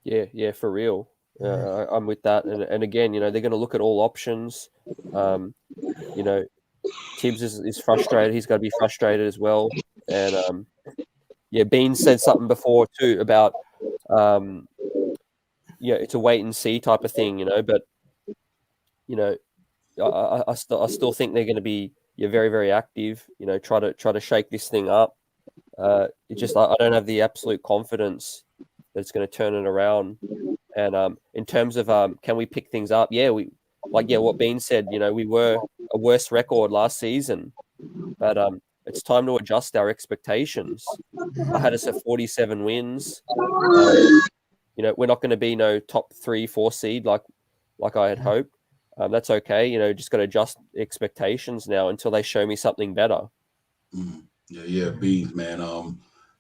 Yeah, for real. I'm with that. And again, you know, they're going to look at all options. You know, Tibbs is frustrated. He's got to be frustrated as well. And Bean said something before too about, it's a wait and see type of thing, you know. But you know, I still think they're going to be very, very active. You know, try to shake this thing up. I don't have the absolute confidence that it's going to turn it around. And in terms of can we pick things up? Yeah, what Bean said. You know, we were a worse record last season, but it's time to adjust our expectations. I had us at 47 wins. You know, we're not going to be no top 3-4 seed like I had hoped. That's okay. You know, just got to adjust expectations now until they show me something better. Yeah, Beans, man.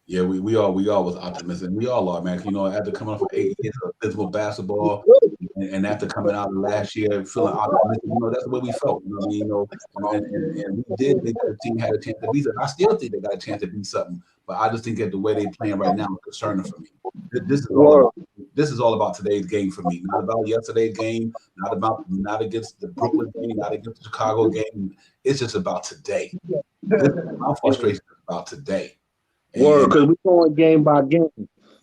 Yeah, we all was optimistic. We all are, man. You know, after coming off for 8 years of physical basketball, and after coming out of last year feeling optimistic, you know, that's the way we felt. You know what I mean? You know, and we did think that the team had a chance to be something. I still think they got a chance to be something, but I just think that the way they're playing right now is concerning for me. This is all about today's game for me. Not about yesterday's game. Not against the Brooklyn game. Not against the Chicago game. It's just about today. My frustration is about today. Because we're going game by game.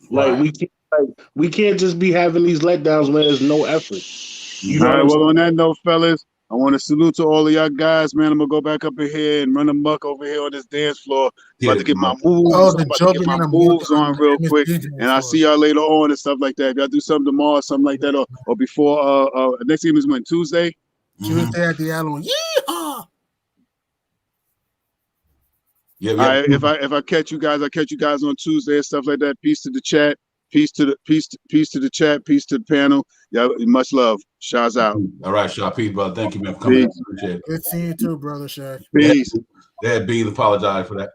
Like we can't just be having these letdowns where there's no effort. All right, well, on that note, fellas, I want to salute to all of y'all guys, man. I'm gonna go back up in here and run amok over here on this dance floor. About to get my moves. Oh, the I'm about to get my moves on real quick, and I'll see y'all later on and stuff like that. If y'all do something tomorrow, something like that, or before. Next game is when Tuesday. Tuesday at the Allen. Yeehaw! Yeah. All right, if I catch you guys, I catch you guys on Tuesday and stuff like that. Peace to the chat. Peace to the chat. Peace to the panel. Yeah, much love. Shaw's out. All right, Shaw. Peace, brother. Thank you, man, for coming. Appreciate it. Good seeing you too, brother Shaq. Peace. Dad Beans, apologize for that.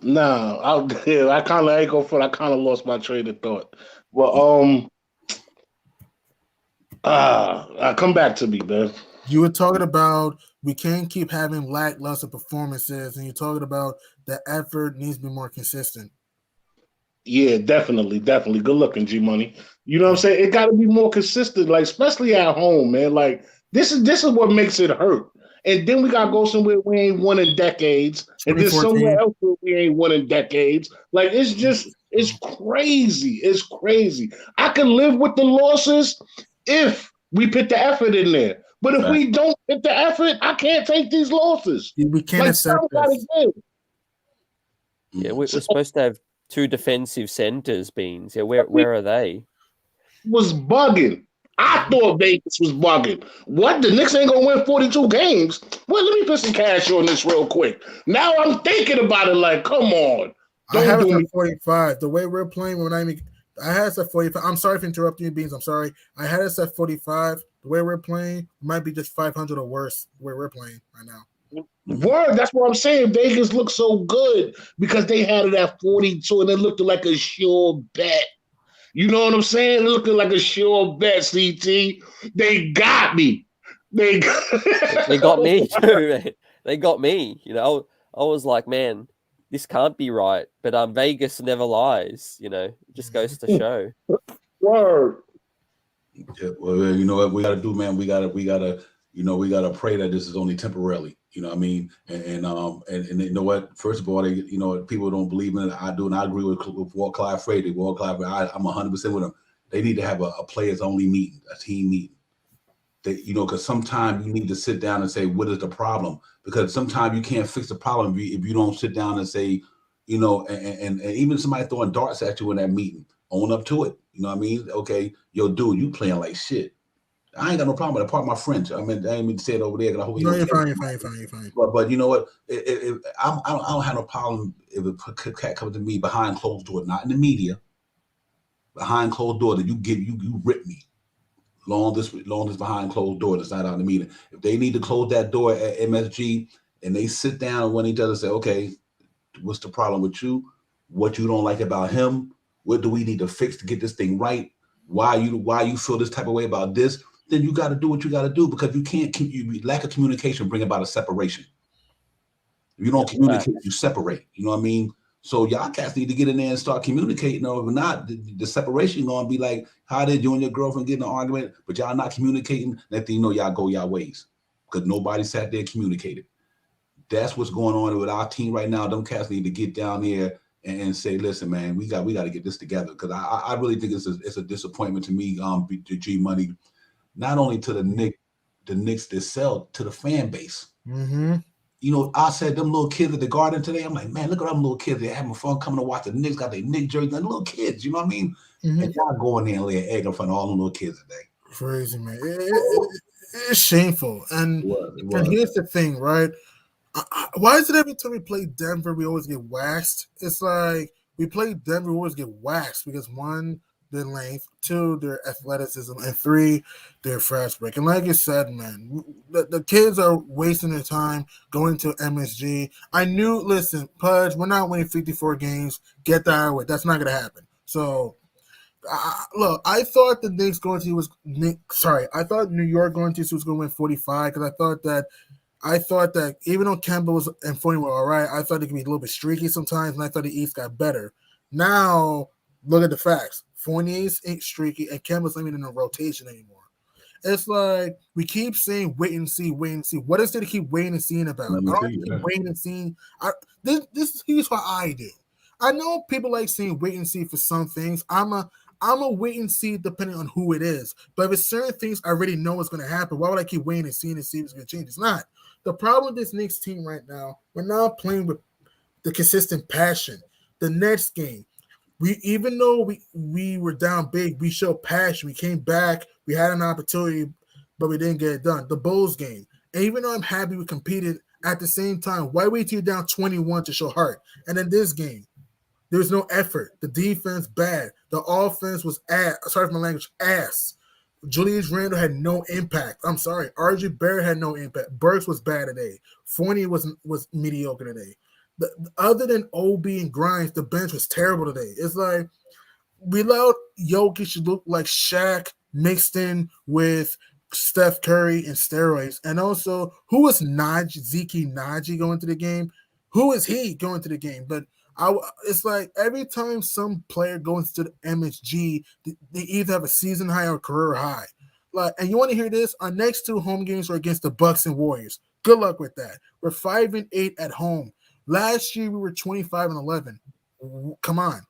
Nah, I kind of ain't go for it. I kind of lost my train of thought. Well, come back to me, man. You were talking about we can't keep having lackluster performances, and you're talking about the effort needs to be more consistent. Yeah, definitely. Good looking, G Money. You know what I'm saying? It got to be more consistent, like especially at home, man. Like this is what makes it hurt. And then we gotta go somewhere we ain't won in decades, and then somewhere else where we ain't won in decades. Like it's crazy. It's crazy. I can live with the losses if we put the effort in there. But if we don't put the effort, I can't take these losses. We can't accept this. Yeah, we're supposed to have 2 defensive centers, Beans. Yeah, where are they? Was bugging. I thought Vegas was bugging. What? The Knicks ain't gonna win 42 games? Well, let me put some cash on this real quick. Now I'm thinking about it. Like, come on. I have it at 45. The way we're playing, I had us at 45. I'm sorry for interrupting you, Beans. I'm sorry. I had us at 45. The way we're playing might be just 500 or worse. The way we're playing right now. Word, that's what I'm saying. Vegas looked so good because they had it at 42 and it looked like a sure bet. You know what I'm saying? It looked like a sure bet, CT. They got me. They got me too, man. They got me. You know, I was like, man, this can't be right. But Vegas never lies. You know, it just goes to show. Word. Yeah, well, you know what we got to do, man. We gotta pray that this is only temporarily. You know what I mean? And you know what? First of all, people don't believe in it. I do, and I agree with Walt Clyde Frazier. I'm 100% with him. They need to have a players only meeting, a team meeting. Because sometimes you need to sit down and say, what is the problem? Because sometimes you can't fix the problem if you don't sit down and say, and even somebody throwing darts at you in that meeting, own up to it. You know what I mean? Okay, yo, dude, you playing like shit. I ain't got no problem with it. Part of my French. I mean, I didn't mean to say it over there. I hope you're fine. But you know what? I don't have no problem if a cat comes to me behind closed door, not in the media. Behind closed door, that you rip me. Long this behind closed door. That's not out in the meeting. If they need to close that door at MSG and they sit down when each other say, okay, what's the problem with you? What you don't like about him? What do we need to fix to get this thing right? Why you feel this type of way about this? Then you got to do what you got to do, because you can't lack of communication bring about a separation. If you don't communicate, you separate. You know what I mean? So y'all cats need to get in there and start communicating. Or if not, the separation gonna be like, how did you and your girlfriend get in an argument, but y'all not communicating? Next thing you know, y'all go y'all ways because nobody sat there and communicated. That's what's going on with our team right now. Them cats need to get down here and say, listen, man, we got to get this together, because I really think it's a disappointment to me, to G Money. Not only to the Knicks that sell, to the fan base. Mm-hmm. I said them little kids at the Garden today. I'm like, man, look at them little kids. They're having fun coming to watch the Knicks. Got their Knicks jerseys. And little kids, you know what I mean? Mm-hmm. And y'all go in there and lay an egg in front of all them little kids today. Crazy, man. It's shameful. And here's the thing, right? Why is it every time we play Denver, we always get waxed? It's like we play Denver, we always get waxed because 1, their length, 2, their athleticism, and 3, their fast break. And like you said, man, the kids are wasting their time going to MSG. Listen, Pudge, we're not winning 54 games. Get that out of the way. That's not going to happen. So, look, I thought the Knicks I thought New York going to was going to win 45 because I thought that even though Kemba was and Fournier were all right, I thought it could be a little bit streaky sometimes, and I thought the East got better. Now, look at the facts. Fournier's ain't streaky, and Kemba's not even in a rotation anymore. It's like we keep saying wait and see. What is there to keep waiting and seeing about? I don't keep waiting and seeing. Here's what I do. I know people like saying wait and see for some things. I'm I'm a wait and see depending on who it is. But if it's certain things I already know what's going to happen, why would I keep waiting and seeing if it's going to change? It's not. The problem with this Knicks team right now, we're not playing with the consistent passion. The next game, even though we were down big, we showed passion. We came back. We had an opportunity, but we didn't get it done. The Bulls game, and even though I'm happy we competed, at the same time, why wait till you're down 21 to show heart? And in this game, there was no effort. The defense bad. The offense was ass. Sorry for my language, ass. Julius Randle had no impact. I'm sorry. RJ Barrett had no impact. Burks was bad today. Fournier was mediocre today. Other than OB and Grimes, the bench was terrible today. It's like we allowed Jokic to look like Shaq mixed in with Steph Curry and steroids. And also, who is Zeke Naji going to the game? Who is he going to the game? But it's like every time some player goes to the MSG, they either have a season high or career high. Like, and you want to hear this? Our next 2 home games are against the Bucks and Warriors. Good luck with that. We're 5-8 at home. Last year we were 25-11. Come on.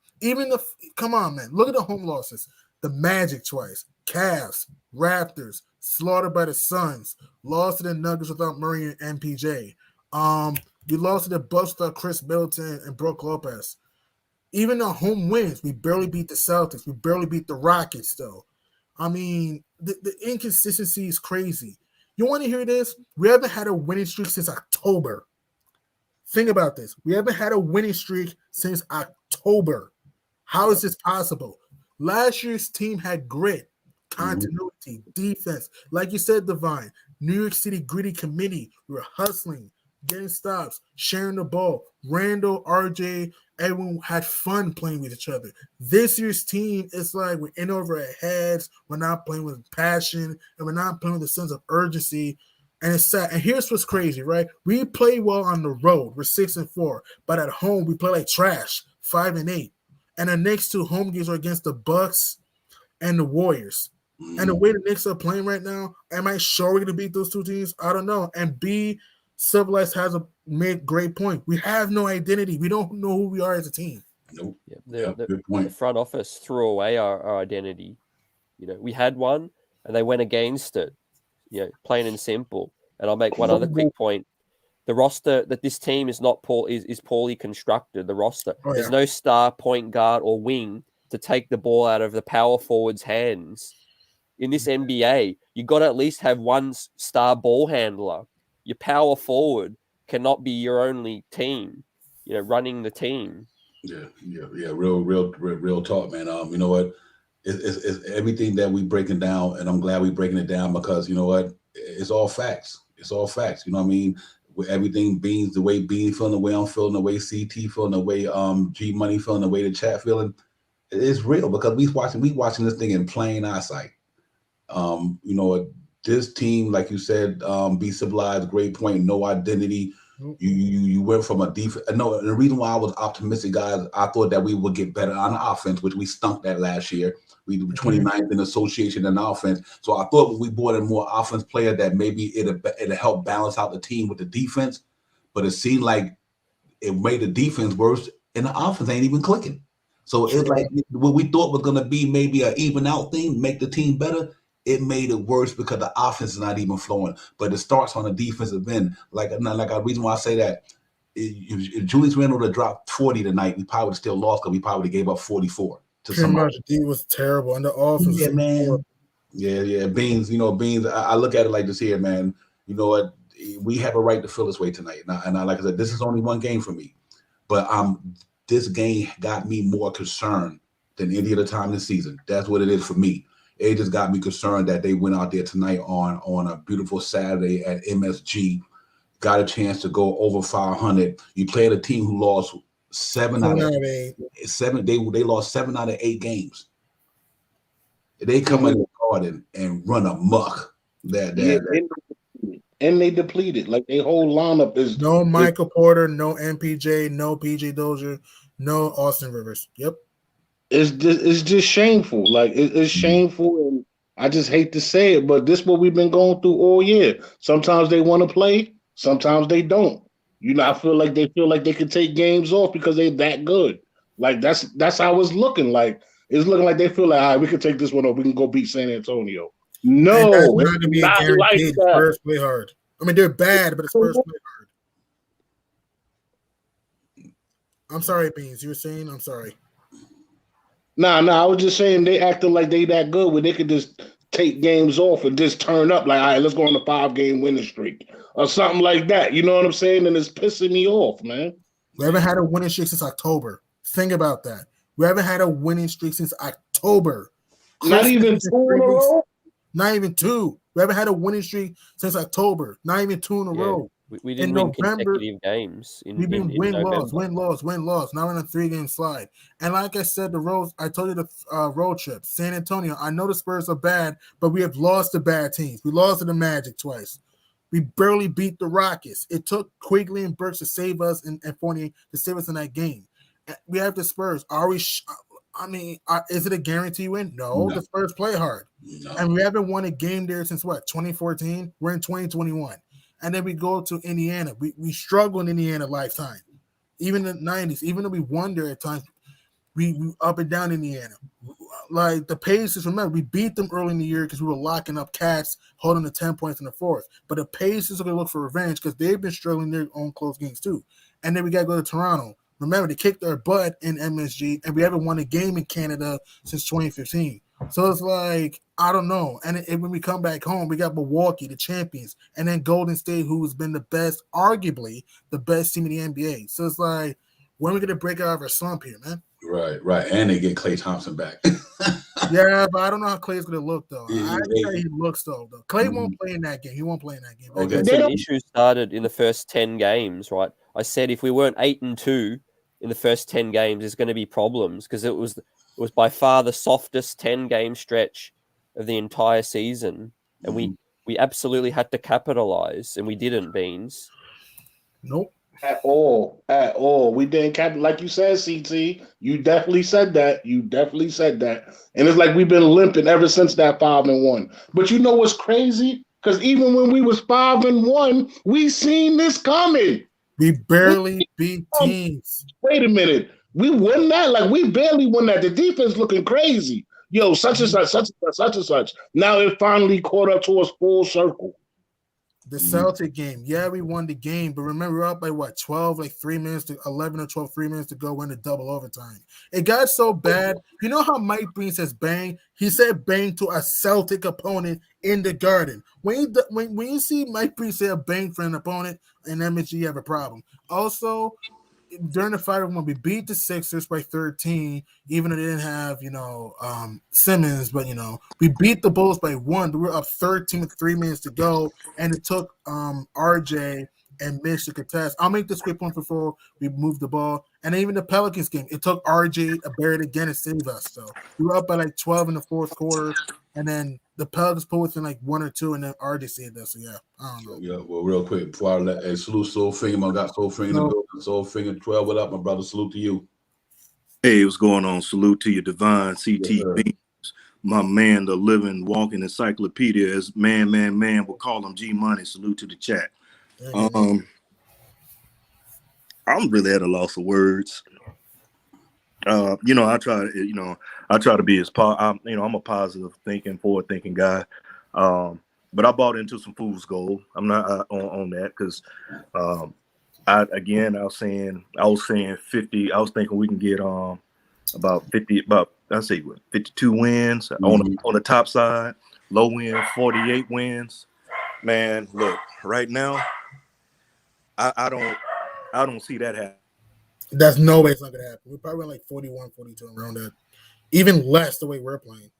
Come on, man. Look at the home losses. The Magic twice, Cavs, Raptors, slaughtered by the Suns, lost to the Nuggets without Murray and MPJ. We lost to the Bucks without Chris Middleton and Brook Lopez. Even the home wins, we barely beat the Celtics. We barely beat the Rockets, though. I mean, the inconsistency is crazy. You want to hear this? We haven't had a winning streak since October. Think about this. We haven't had a winning streak since October. How is this possible? Last year's team had grit, continuity, defense. Like you said, Divine, New York City gritty committee. We were hustling, getting stops, sharing the ball. Randall, RJ, everyone had fun playing with each other. This year's team, it's like we're in over our heads. We're not playing with passion, and we're not playing with a sense of urgency. And it's sad. And here's what's crazy, right? We play well on the road. We're 6-4, but at home we play like trash, 5-8. And the next 2 home games are against the Bucks and the Warriors. And the way the Knicks are playing right now, am I sure we're going to beat those 2 teams? I don't know. And B, Civilized has made great point. We have no identity. We don't know who we are as a team. Nope. Yeah, the front office threw away our identity. You know, we had one, and they went against it. You know, plain and simple. And I'll make one other quick point. The roster that this team is poorly constructed. The roster. There's no star point guard or wing to take the ball out of the power forward's hands. In this NBA, you got to at least have one star ball handler. Your power forward cannot be your only team, you know, running the team. Yeah. Real talk, man. You know what? It's everything that we breaking down, and I'm glad we breaking it down because you know what? It's all facts. It's all facts. You know what I mean? With everything, Beans, the way Beans feeling, the way I'm feeling, the way CT feeling, the way G Money feeling, the way the chat feeling, it's real because we watching this thing in plain eyesight. You know, this team, like you said, be civilized, great point, no identity. You went from a defense. No, the reason why I was optimistic, guys, I thought that we would get better on offense, which we stunk that last year. We were 29th in association and offense. So I thought we brought in more offense player that maybe it'll help balance out the team with the defense. But it seemed like it made the defense worse and the offense ain't even clicking. So it's like what we thought was going to be maybe an even out thing, make the team better. It made it worse because the offense is not even flowing. But it starts on the defensive end. Like a reason why I say that, if Julius Randle would have dropped 40 tonight, we probably would have still lost because we probably would have gave up 44. Pretty much, D was terrible, and the offense. Yeah, man. Yeah. Beans, you know, Beans. I look at it like this here, man. You know what? We have a right to feel this way tonight. And I like I said, this is only one game for me, but this game got me more concerned than any other time this season. That's what it is for me. It just got me concerned that they went out there tonight on a beautiful Saturday at MSG, got a chance to go over 500. You played a team who lost 7 out of 8. They lost 7 out of 8 games. They come in the garden and run amok. And they depleted. Like their whole lineup is no Michael Porter, no MPJ, no PJ Dozier, no Austin Rivers. Yep. It's just shameful. Like it's shameful, and I just hate to say it, but this is what we've been going through all year. Sometimes they want to play, sometimes they don't. You know, I feel like they can take games off because they're that good. Like that's how it's looking. Like It's looking like they feel like, all right, we can take this one off. We can go beat San Antonio. And No, that's not it's going to be a not like guaranteed. that. Spurs play hard. I mean, they're bad, but the Spurs play hard. I'm sorry, Beans. You were saying? I'm sorry. Nah, I was just saying they acting like they that good where they could just take games off and just turn up like, all right, let's go on a 5-game winning streak or something like that. You know what I'm saying? And it's pissing me off, man. We haven't had a winning streak since October. Think about that. We haven't had a winning streak since October. Not even 2 in a row? Not even 2. We haven't had a winning streak since October. Not even 2 in a row. We didn't win consecutive games. We've been win, loss. Now we're in a 3-game slide. And like I said, I told you the road trip, San Antonio. I know the Spurs are bad, but we have lost to bad teams. We lost to the Magic twice. We barely beat the Rockets. It took Quigley and Burks to save us and Fournier to save us in that game. We have the Spurs. Is it a guarantee win? No. The Spurs play hard. No. And we haven't won a game there since 2014? We're in 2021. And then we go to Indiana. We struggle in Indiana lifetime. Even in the 90s, even though we won there at times, we up and down Indiana. Like the Pacers, remember, we beat them early in the year because we were locking up cats, holding the 10 points in the fourth. But the Pacers are going to look for revenge because they've been struggling their own close games too. And then we got to go to Toronto. Remember, they kicked our butt in MSG, and we haven't won a game in Canada since 2015. So it's like, I don't know. And when we come back home, we got Milwaukee, the champions, and then Golden State, who has been the best, arguably the best team in the NBA. So it's like, when are we going to break out of our slump here, man? Right. And they get Klay Thompson back. Yeah, but I don't know how Klay's going to look, though. I think he looks, though. Klay won't play in that game. He won't play in that game. Okay. Some issues started in the first 10 games, right? I said if we weren't 8-2 in the first 10 games, there's going to be problems because it was by far the softest 10-game stretch of the entire season. And we absolutely had to capitalize, and we didn't, Beans. Nope. At all. We didn't capitalize. Like you said, CT, you definitely said that. And it's like we've been limping ever since that 5-1. But you know what's crazy? Because even when we was 5-1, we seen this coming. We barely beat teams. Wait a minute. We won that? Like, we barely won that. The defense looking crazy. Yo, such and such. Now it finally caught up to us full circle. The Celtic game. Yeah, we won the game, but remember, we're up by 12, 3 minutes to 11 or 12, 3 minutes to go into double overtime. It got so bad. You know how Mike Breen says bang? He said bang to a Celtic opponent in the Garden. When you see Mike Breen say a bang for an opponent in MSG, you have a problem. Also, during the 5-1, we beat the Sixers by 13, even though they didn't have, Simmons, but, we beat the Bulls by 1. We were up 13 with 3 minutes to go, and it took RJ and Mitch to contest. I'll make this quick point before we move the ball. And even the Pelicans game, it took RJ to bear it again and save us. So we were up by 12 in the fourth quarter, and then the Pelicans put within 1 or 2, and then RJ saved us. So yeah, I don't know. Yeah, well, real quick before I let salute Soul Finger, I got Soul Finger in the building. Soul Finger 12, what up, my brother? Salute to you. Hey, what's going on? Salute to you, Divine CT Beans, my man, the living, walking encyclopedia, as man will call him G Money. Salute to the chat. I'm really at a loss of words. I try to be I'm a positive thinking, forward thinking guy. But I bought into some fool's gold. I'm not on that because I was saying 50. I was thinking we can get about 52 wins on the top side, low end 48 wins. Man, look, right now, I don't see that happen. There's no way it's not gonna happen. We're probably 41, 42 around that. Even less the way we're playing.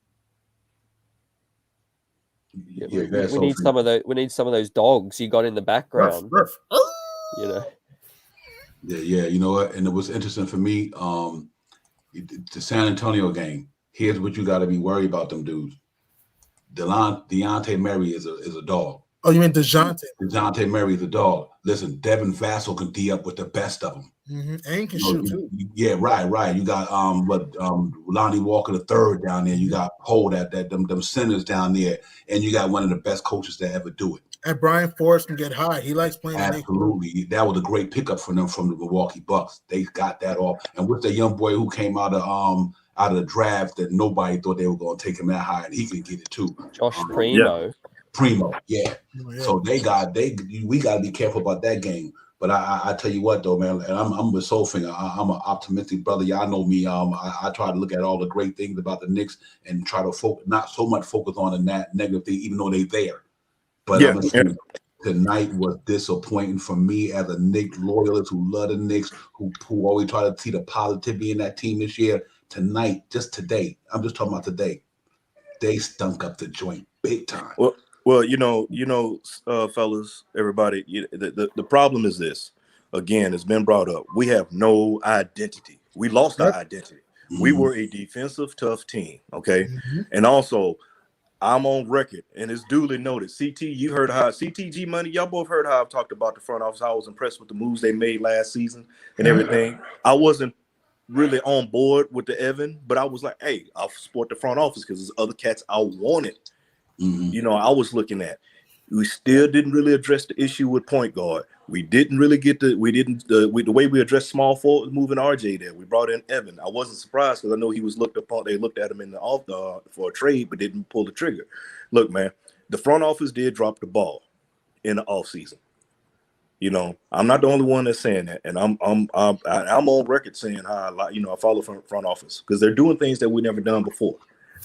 Yeah, we need some of those. We need some of those dogs you got in the background. Ruff. Yeah. You know what? And it was interesting for me. The San Antonio game. Here's what you got to be worried about. Them dudes. Dejounte Murray is a dog. Oh, you mean DeJounte? DeJounte Murray is a dog. Listen, Devin Vassell can D up with the best of them. Mm-hmm. And can shoot too. Yeah, right. You got Lonnie Walker the third down there. You got Poe them centers down there, and you got one of the best coaches to ever do it. And Brian Forrest can get high. He likes playing. Absolutely, that was a great pickup for them from the Milwaukee Bucks. They got that off, and with the young boy who came out out of the draft that nobody thought they were going to take him that high, and he can get it too. Josh Primo. Primo, yeah. So we got to be careful about that game. But I tell you what though, man, and I'm with Soulfinger. I'm an optimistic brother. Y'all know me. I try to look at all the great things about the Knicks and try to not so much focus on the negative thing, even though they're there. But tonight was disappointing for me as a Knicks loyalist who love the Knicks, who always try to see the positivity in that team this year. Tonight, just today, I'm just talking about today, they stunk up the joint big time. Well, fellas, everybody, the problem is this. Again, it's been brought up. We have no identity. We lost our identity. Mm-hmm. We were a defensive, tough team, okay? Mm-hmm. And also, I'm on record, and it's duly noted. CT, you heard how CTG Money, y'all both heard how I've talked about the front office. I was impressed with the moves they made last season and everything. I wasn't really on board with the Evan, but I was like, hey, I'll support the front office because there's other cats I wanted. Mm-hmm. I was looking at. We still didn't really address the issue with point guard. We didn't really get the way we addressed small forward, moving RJ there. We brought in Evan. I wasn't surprised because I know he was looked upon. They looked at him in the for a trade, but didn't pull the trigger. Look, man, the front office did drop the ball in the offseason. I'm not the only one that's saying that, and I'm on record saying how I follow front office because they're doing things that we never done before.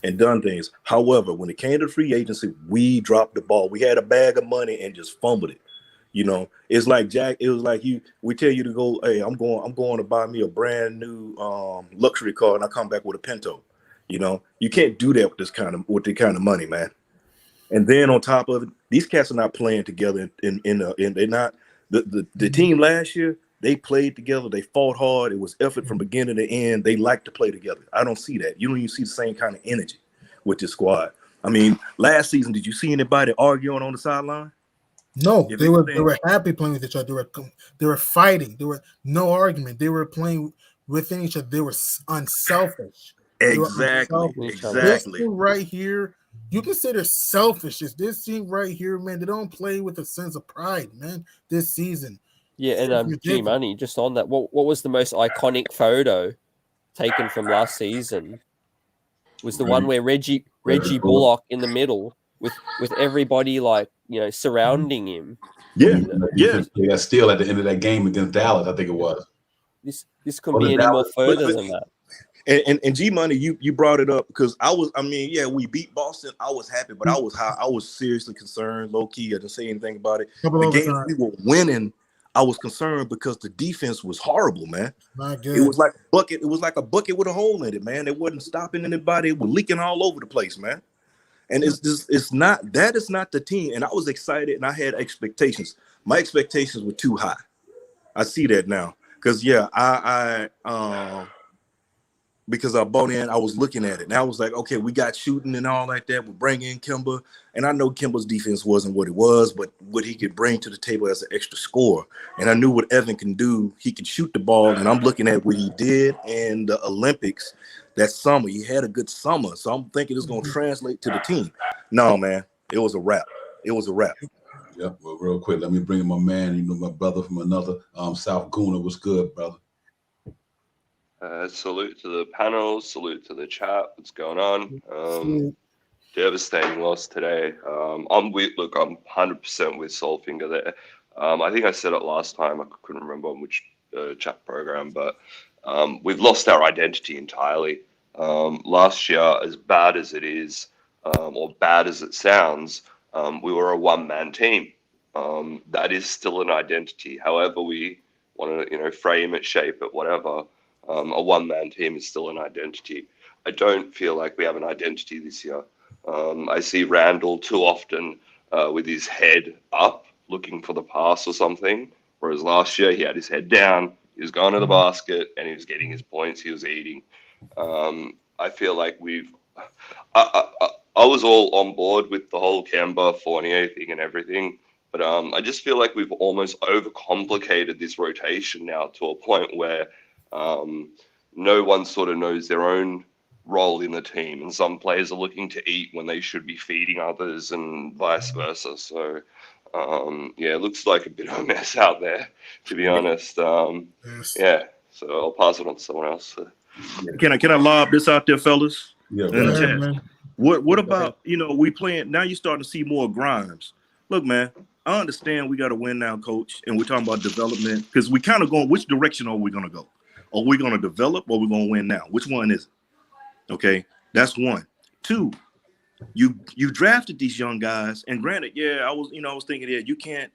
And done things. However, when it came to free agency, we dropped the ball. We had a bag of money and just fumbled it. It's like Jack. It was like we tell you to go. Hey, I'm going to buy me a brand new luxury car, and I come back with a Pinto. You can't do that with the kind of money, man. And then on top of it, these cats are not playing together. They're not the team last year. They played together. They fought hard. It was effort from beginning to end. They like to play together. I don't see that. You don't even see the same kind of energy with this squad. I mean, last season, did you see anybody arguing on the sideline? No, they were happy playing with each other. They were fighting. There were no argument. They were playing within each other. They were unselfish. Exactly. This team right here, you can say they're selfish. This team right here, man, they don't play with a sense of pride, man, this season. Yeah, and G Money, just on that, what was the most iconic photo taken from last season? Was the one where Reggie Bullock in the middle with everybody surrounding him. Yeah, They got steal at the end of that game against Dallas, I think it was. This couldn't be any more further than that. And G Money, you brought it up because we beat Boston. I was happy, but I was seriously concerned, low key. I didn't say anything about it. The games we were winning, I was concerned because the defense was horrible, man. Not good. It was like a bucket. It was like a bucket with a hole in it, man. It wasn't stopping anybody. It was leaking all over the place, man. And it's not the team. And I was excited and I had expectations. My expectations were too high. I see that now. Because because I bought in, I was looking at it. And I was like, okay, we got shooting and all like that. We bring in Kemba. And I know Kemba's defense wasn't what it was, but what he could bring to the table as an extra scorer. And I knew what Evan can do. He can shoot the ball. And I'm looking at what he did in the Olympics that summer. He had a good summer. So I'm thinking it's going to translate to the team. No, man, it was a wrap. It was a wrap. Yeah, well, real quick, let me bring in my man, my brother from another South Gooner. What's good, brother? Salute to the panel, salute to the chat. What's going on? Devastating loss today. I'm 100% with Soulfinger there. I think I said it last time. I couldn't remember on which chat program, but we've lost our identity entirely. Last year, as bad as it is, or bad as it sounds, we were a one-man team. That is still an identity. However we want to, frame it, shape it, whatever. A one-man team is still an identity. I don't feel like we have an identity this year. I see Randall too often with his head up, looking for the pass or something, whereas last year he had his head down, he was going to the basket, and he was getting his points, he was eating. I feel like I was all on board with the whole Kemba, Fournier thing and everything, but I just feel like we've almost overcomplicated this rotation now to a point where no one sort of knows their own role in the team, and some players are looking to eat when they should be feeding others and vice versa. So it looks like a bit of a mess out there, to be honest. Yeah, so I'll pass it on to someone else. Can I lob this out there, fellas? Yeah, In the chat. man. What about, we playing now? You starting to see more Grimes. Look, man, I understand we got to win now, coach, and we're talking about development because we kind of going. Which direction are we going to go? Are we going to develop or are we going to win now? Which one is it? Okay, that's one. Two, you drafted these young guys, and granted, I was thinking, you can't,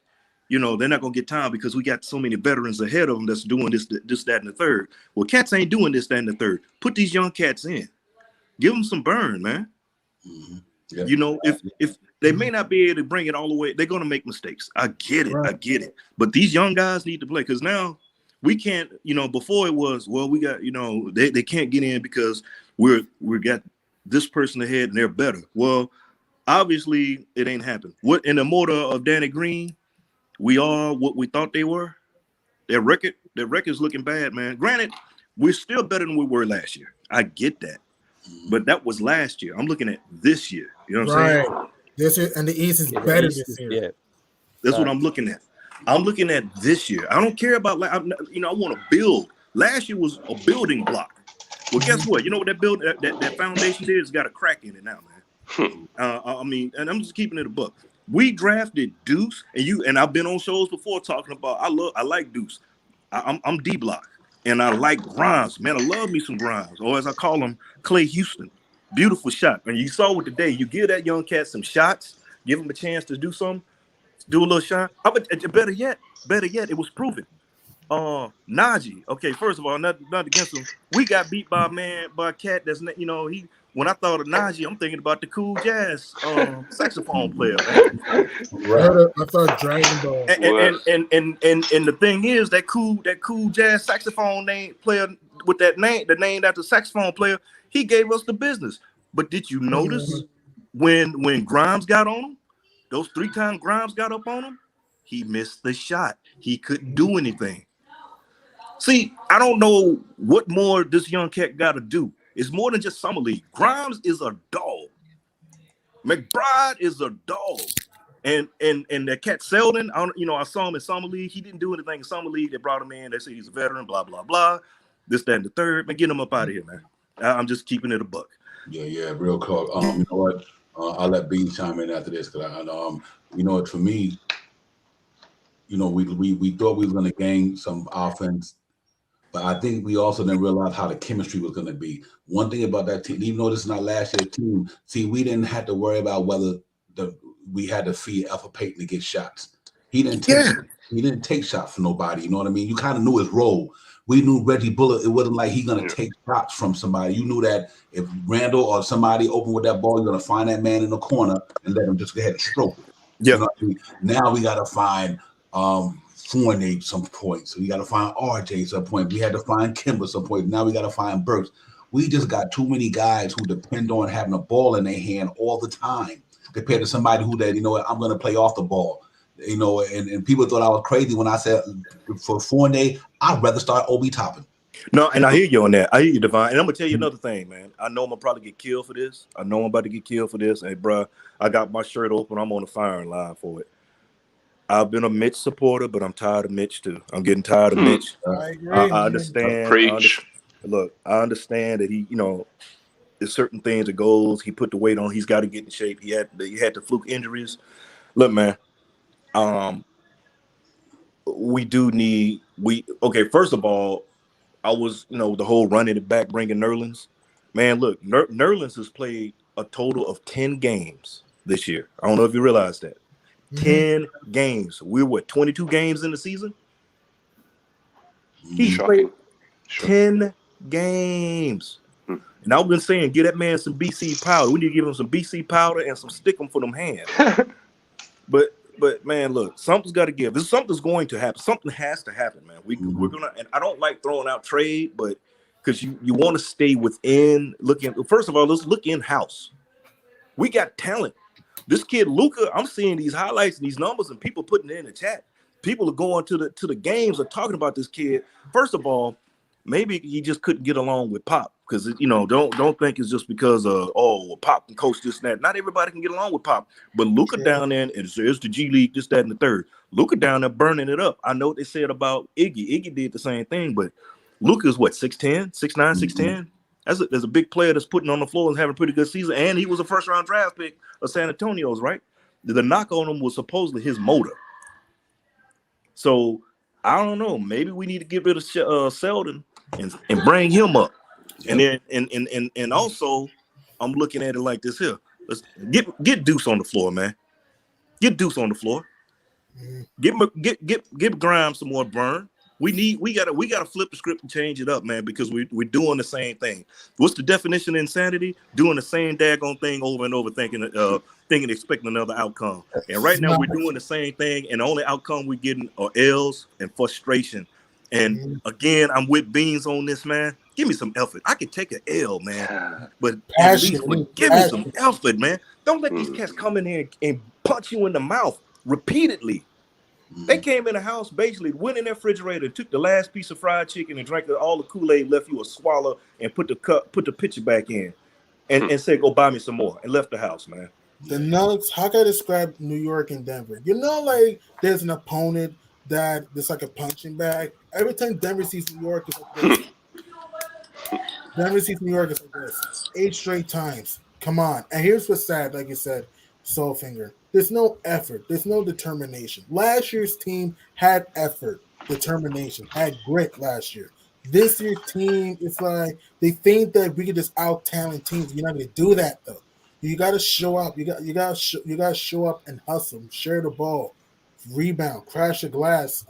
they're not going to get time because we got so many veterans ahead of them that's doing this, that, and the third. Well, cats ain't doing this, that, and the third. Put these young cats in. Give them some burn, man. Mm-hmm. Yep. If they may not be able to bring it all the way, they're going to make mistakes. I get it. But these young guys need to play because now we can't, before it was, well, we got, they can't get in because we got this person ahead and they're better. Well, obviously it ain't happened. What in the motto of Danny Green, we are what we thought they were. Their record's looking bad, man. Granted, we're still better than we were last year. I get that. But that was last year. I'm looking at this year. You know what I'm saying? This year, and the East is better this year. Yeah. That's what I'm looking at. I'm looking at this year. I don't care about, I want to build. Last year was a building block. Well, guess what? You know what that foundation did? It's got a crack in it now, man. And I'm just keeping it a buck. We drafted Deuce, and I've been on shows before talking about I like Deuce. I'm D Block. And I like Grimes, man. I love me some Grimes, or as I call him, Clay Houston. Beautiful shot. And you saw it today. You give that young cat some shots, give him a chance to do something, do a little shot. Better yet, it was proven. Najee. Okay, first of all, not against him. We got beat by a cat that's when I thought of Najee, I'm thinking about the cool jazz saxophone player. Right. I thought Dragon Ball. And the thing is that cool jazz saxophone name player with that name, the name after saxophone player, he gave us the business. But did you notice when Grimes got on him, those 3 times Grimes got up on him, he missed the shot. He couldn't do anything. See, I don't know what more this young cat got to do. It's more than just summer league. Grimes is a dog. McBride is a dog. And that cat Selden, I saw him in summer league. He didn't do anything in summer league. They brought him in. They said he's a veteran, blah, blah, blah. This, that, and the third. Man, get him up out of here, man. I'm just keeping it a buck. Yeah, real talk. You know what? I'll let Bean chime in after this because you know what, for me, we thought we were going to gain some offense. But I think we also didn't realize how the chemistry was going to be. One thing about that team, even though this is not last year's team, we didn't have to worry about whether we had to feed Alpha Payton to get shots. He didn't take shots from nobody. You know what I mean? You kind of knew his role. We knew Reggie Bullock. It wasn't like he's going to take shots from somebody. You knew that if Randall or somebody opened with that ball, you're going to find that man in the corner and let him just go ahead and stroke it. Yeah. You know what I mean? Now we got to find Fournier some points. We got to find RJ some point. We had to find Kimber some point. Now we got to find Burks. We just got too many guys who depend on having a ball in their hand all the time compared to somebody who that, I'm going to play off the ball. And people thought I was crazy when I said for Fournier, I'd rather start Obi Toppin. No, and I hear you on that. I hear you, Divine. And I'm going to tell you another thing, man. I know I'm going to probably get killed for this. I know I'm about to get killed for this. Hey, bro, I got my shirt open. I'm on the firing line for it. I've been a Mitch supporter, but I'm tired of Mitch too. I'm getting tired of Mitch. I understand. I understand that he, there's certain things that goes. He put the weight on. He's got to get in shape. He had the fluke injuries. Look, man. We do need. First of all, I was, the whole running it back, bringing Nerlens. Man, look, Nerlens has played a total of 10 games this year. I don't know if you realize that. 10 games. We're 22 games in the season? He's played 10 games. And I've been saying, give that man some BC powder. We need to give him some BC powder and some stick him for them hands. But man, look, something's got to give. Something's going to happen. Something has to happen, man. We're gonna, and I don't like throwing out trade, but because you want to stay within first of all, let's look in-house. We got talent. This kid Luka, I'm seeing these highlights and these numbers, and people putting it in the chat. People are going to the games and talking about this kid. First of all, maybe he just couldn't get along with Pop because don't think it's just because Pop can coach this and that. Not everybody can get along with Pop, but Luka down there, and it's the G League, this, that, and the third. Luka down there burning it up. I know what they said about Iggy. Iggy did the same thing, but Luka's what, 6'10", 6'9", 6'10"? There's a big player that's putting on the floor and having a pretty good season, and he was a first-round draft pick of San Antonio's, right? The knock on him was supposedly his motor. So I don't know. Maybe we need to get rid of Selden and bring him up. Yep. And then also I'm looking at it like this here. Let's get Deuce on the floor, man. Get Deuce on the floor. Give Grimes some more burn. We gotta flip the script and change it up, man, because we're doing the same thing. What's the definition of insanity? Doing the same daggone thing over and over, thinking, expecting another outcome. And right now we're doing the same thing, and the only outcome we're getting are L's and frustration. And again, I'm with Beans on this, man. Give me some effort. I can take an L, man, but at least give me some effort, man. Don't let these cats come in here and punch you in the mouth repeatedly. They came in the house, basically went in their refrigerator, took the last piece of fried chicken and drank all the Kool-Aid, left you a swallow, and put the pitcher back in, and said, "Go buy me some more," and left the house, man. The Nuggets. How can I describe New York and Denver? You know, like there's an opponent that it's like a punching bag. Every time Denver sees New York, it's like this. Denver sees New York, it's like this. 8 straight times. Come on. And here's what's sad, like you said, Soulfinger. There's no effort. There's no determination. Last year's team had effort, determination, had grit last year. This year's team, it's like they think that we could just out-talent teams. You're not going to do that, though. You got to show up. You got to show up and hustle, share the ball, rebound, crash the glass,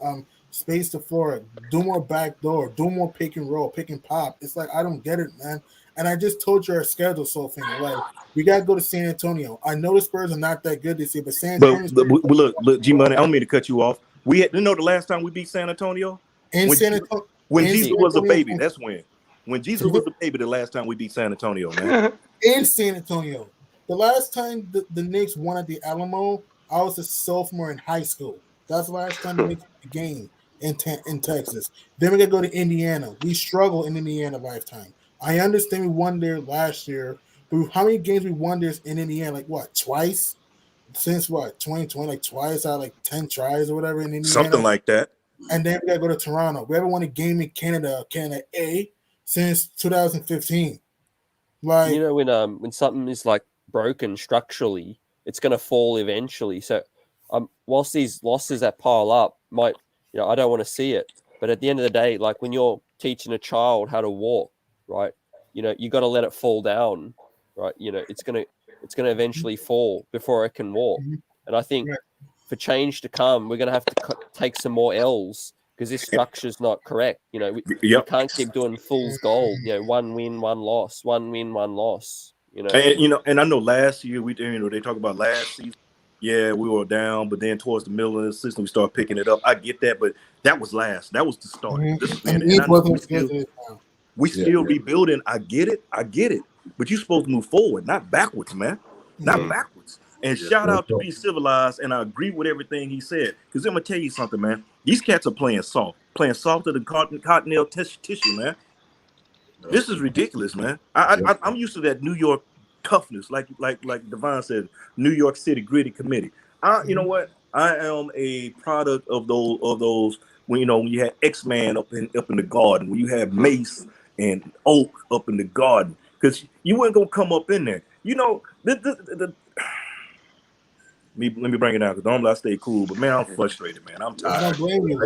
space the floor, do more backdoor, do more pick and roll, pick and pop. It's like I don't get it, man. And I just told you our schedule, Soulfinger. Like we got to go to San Antonio. I know the Spurs are not that good this year, but San Antonio. But look, G Money. I don't mean to cut you off. You know the last time we beat San Antonio when Jesus was a baby. That's when Jesus was a baby. The last time we beat San Antonio, man. In San Antonio, the last time the Knicks won at the Alamo, I was a sophomore in high school. That's the last time the Knicks won the game in Texas. Then we got to go to Indiana. We struggle in Indiana lifetime. I understand we won there last year, but how many games we won there in Indiana? Like what, twice? Since what, 2020? Like twice out of like 10 tries or whatever in Indiana? Something like that. And then we got to go to Toronto. We haven't won a game in Canada A, since 2015. Like, you know, when something is like broken structurally, it's going to fall eventually. So whilst these losses that pile up might, I don't want to see it. But at the end of the day, like when you're teaching a child how to walk, right? You got to let it fall down, right? It's gonna eventually fall before it can walk. And I think for change to come, we're gonna have to take some more L's because this structure's not correct. We can't keep doing fool's gold. 1 win, 1 loss, 1 win, 1 loss. And I know last year they talk about last season. Yeah, we were down, but then towards the middle of the season, we started picking it up. I get that, but that was last. That was the start. We still rebuilding. I get it. But you're supposed to move forward, not backwards, man. Not backwards. And shout out to Be Civilized, and I agree with everything he said. Because I'm going to tell you something, man. These cats are playing softer than cottonelle tissue, man. This is ridiculous, man. I'm used to that New York toughness, like Devon said, New York City gritty committee. You know what? I am a product of those when you had X-Man up in the Garden, when you had Mace and Oak up in the Garden, because you weren't gonna come up in there. Let me bring it out because normally I stay cool, but man, I'm frustrated, man. I'm tired. I don't blame you.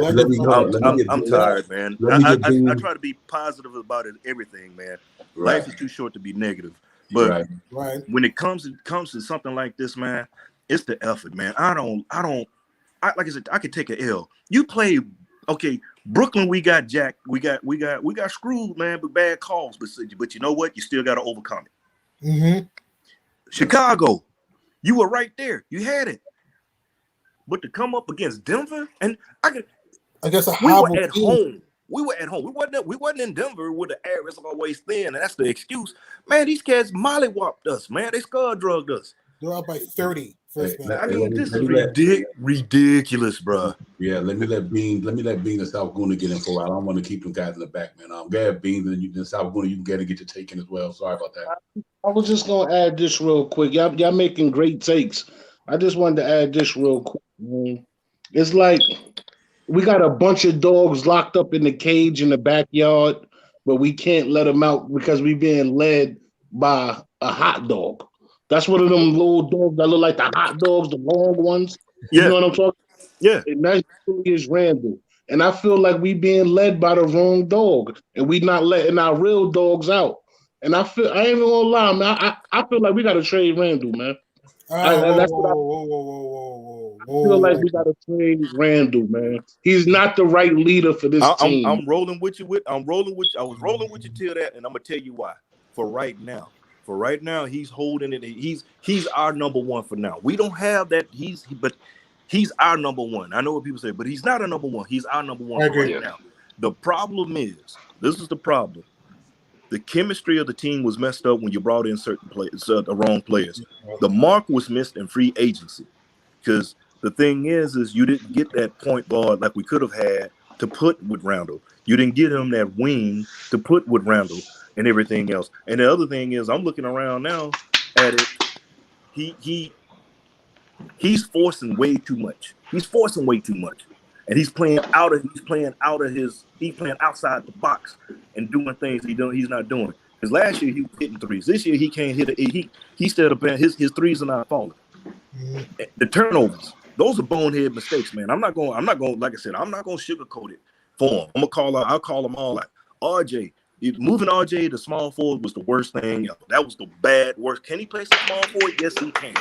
I'm tired, man. I try to be positive about everything, man. Right. Life is too short to be negative. But when it comes to something like this, man, it's the effort, man. Like I said, I could take an L. You play, okay, Brooklyn, we got jacked. We got screwed, man, with bad calls. But you know what? You still got to overcome it. Mm-hmm. Chicago, you were right there. You had it. But to come up against Denver, and we were at home. We were at home. We wasn't in Denver with the air is always thin, and that's the excuse. Man, these cats mollywopped us, man. They skull drugged us. They're out by 30. This is ridiculous, bro. Yeah, let me let Beans and South Guna get in for. I don't want to keep them guys in the back, man. I'm glad Beans and South Guna, you can get your take in as well. Sorry about that. I was just gonna add this real quick. Y'all making great takes. I just wanted to add this real quick. It's like we got a bunch of dogs locked up in the cage in the backyard, but we can't let them out because we being led by a hot dog. That's one of them little dogs that look like the hot dogs, the long ones. You know what I'm talking? Yeah. And that really is Randall. And I feel like we being led by the wrong dog, and we not letting our real dogs out. And I ain't even gonna lie, man. I feel like we gotta trade Randall, man. That's what I feel like. We gotta trade Randall, man. He's not the right leader for this team. I'm rolling with you. I was rolling with you till that, and I'm gonna tell you why. For right now, he's holding it. He's our number one for now. We don't have that. But he's our number one. I know what people say, but he's not a number one. He's our number one for right now. The problem is, this is the problem. The chemistry of the team was messed up when you brought in certain players, the wrong players. The mark was missed in free agency, because the thing is you didn't get that point guard like we could have had to put with Randall. You didn't get him that wing to put with Randall and everything else. And the other thing is, I'm looking around now at it. He's forcing way too much. And he's playing outside the box and doing things he's not doing. Because last year he was hitting threes. This year he can't hit it. He still his threes are not falling. The turnovers, those are bonehead mistakes, man. I'm not going, like I said, I'm not gonna sugarcoat it for him. I'll call them all out. RJ, moving RJ to small forward was the worst thing ever. That was the worst. Can he play some small forward? Yes, he can.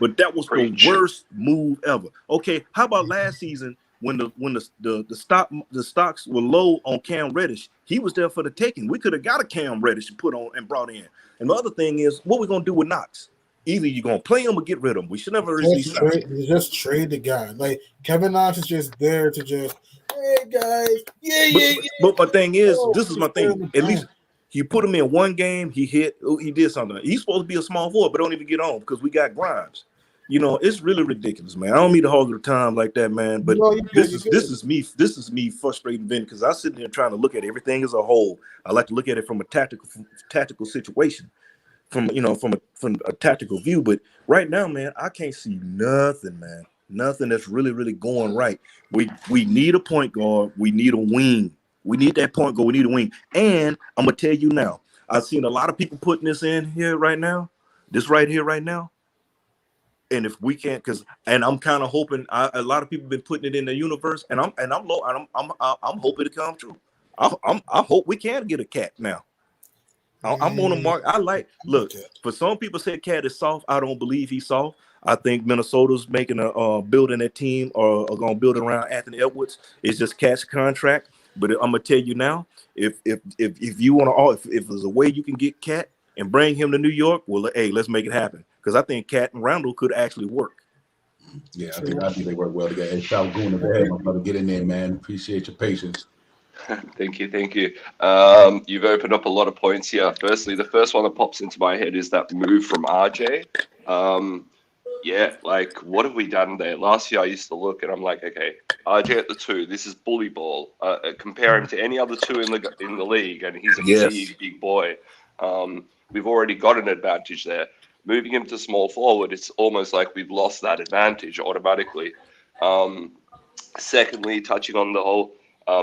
But that was the worst move ever. Okay, how about last season when the stocks were low on Cam Reddish? He was there for the taking. We could have got a Cam Reddish put on and brought in. And the other thing is, what we gonna do with Knox? Either you're gonna play him or get rid of him. We should never just trade the guy. Like Kevin Knox is just there to just, hey guys, But my thing is, this is my thing. At least you put him in one game, he did something. He's supposed to be a small forward, but don't even get on because we got Grimes. It's really ridiculous, man. I don't mean to hog the time like that, man. But this is me frustrating Vin, because I sit there trying to look at everything as a whole. I like to look at it from a tactical situation, from a tactical view. But right now, man, I can't see nothing, man. Nothing that's really, really going right. We need a point guard. We need a wing. We need that point guard. We need a wing. And I'm gonna tell you now, I've seen a lot of people putting this in here right now. This right here right now. And if we can't, and I'm kind of hoping, a lot of people have been putting it in the universe, and I'm hoping it come true. I hope we can get a Cat now. I'm on a mark. For some people say Cat is soft. I don't believe he's soft. I think Minnesota's making building that team or going to build around Anthony Edwards. It's just Cat's contract. But I'm gonna tell you now, if you want to, if there's a way you can get Cat and bring him to New York, well, hey, let's make it happen. Because I think Cat and Randall could actually work. Yeah, I think they work well together. Hey, Sal Goon, my brother, get in there, man. Appreciate your patience. Thank you. You've opened up a lot of points here. Firstly, the first one that pops into my head is that move from RJ. What have we done there? Last year I used to look and I'm like, okay, RJ at the 2, this is bully ball. Compare him to any other 2 in the league, and he's a big boy. We've already got an advantage there. Moving him to small forward, it's almost like we've lost that advantage automatically. Secondly, touching on the whole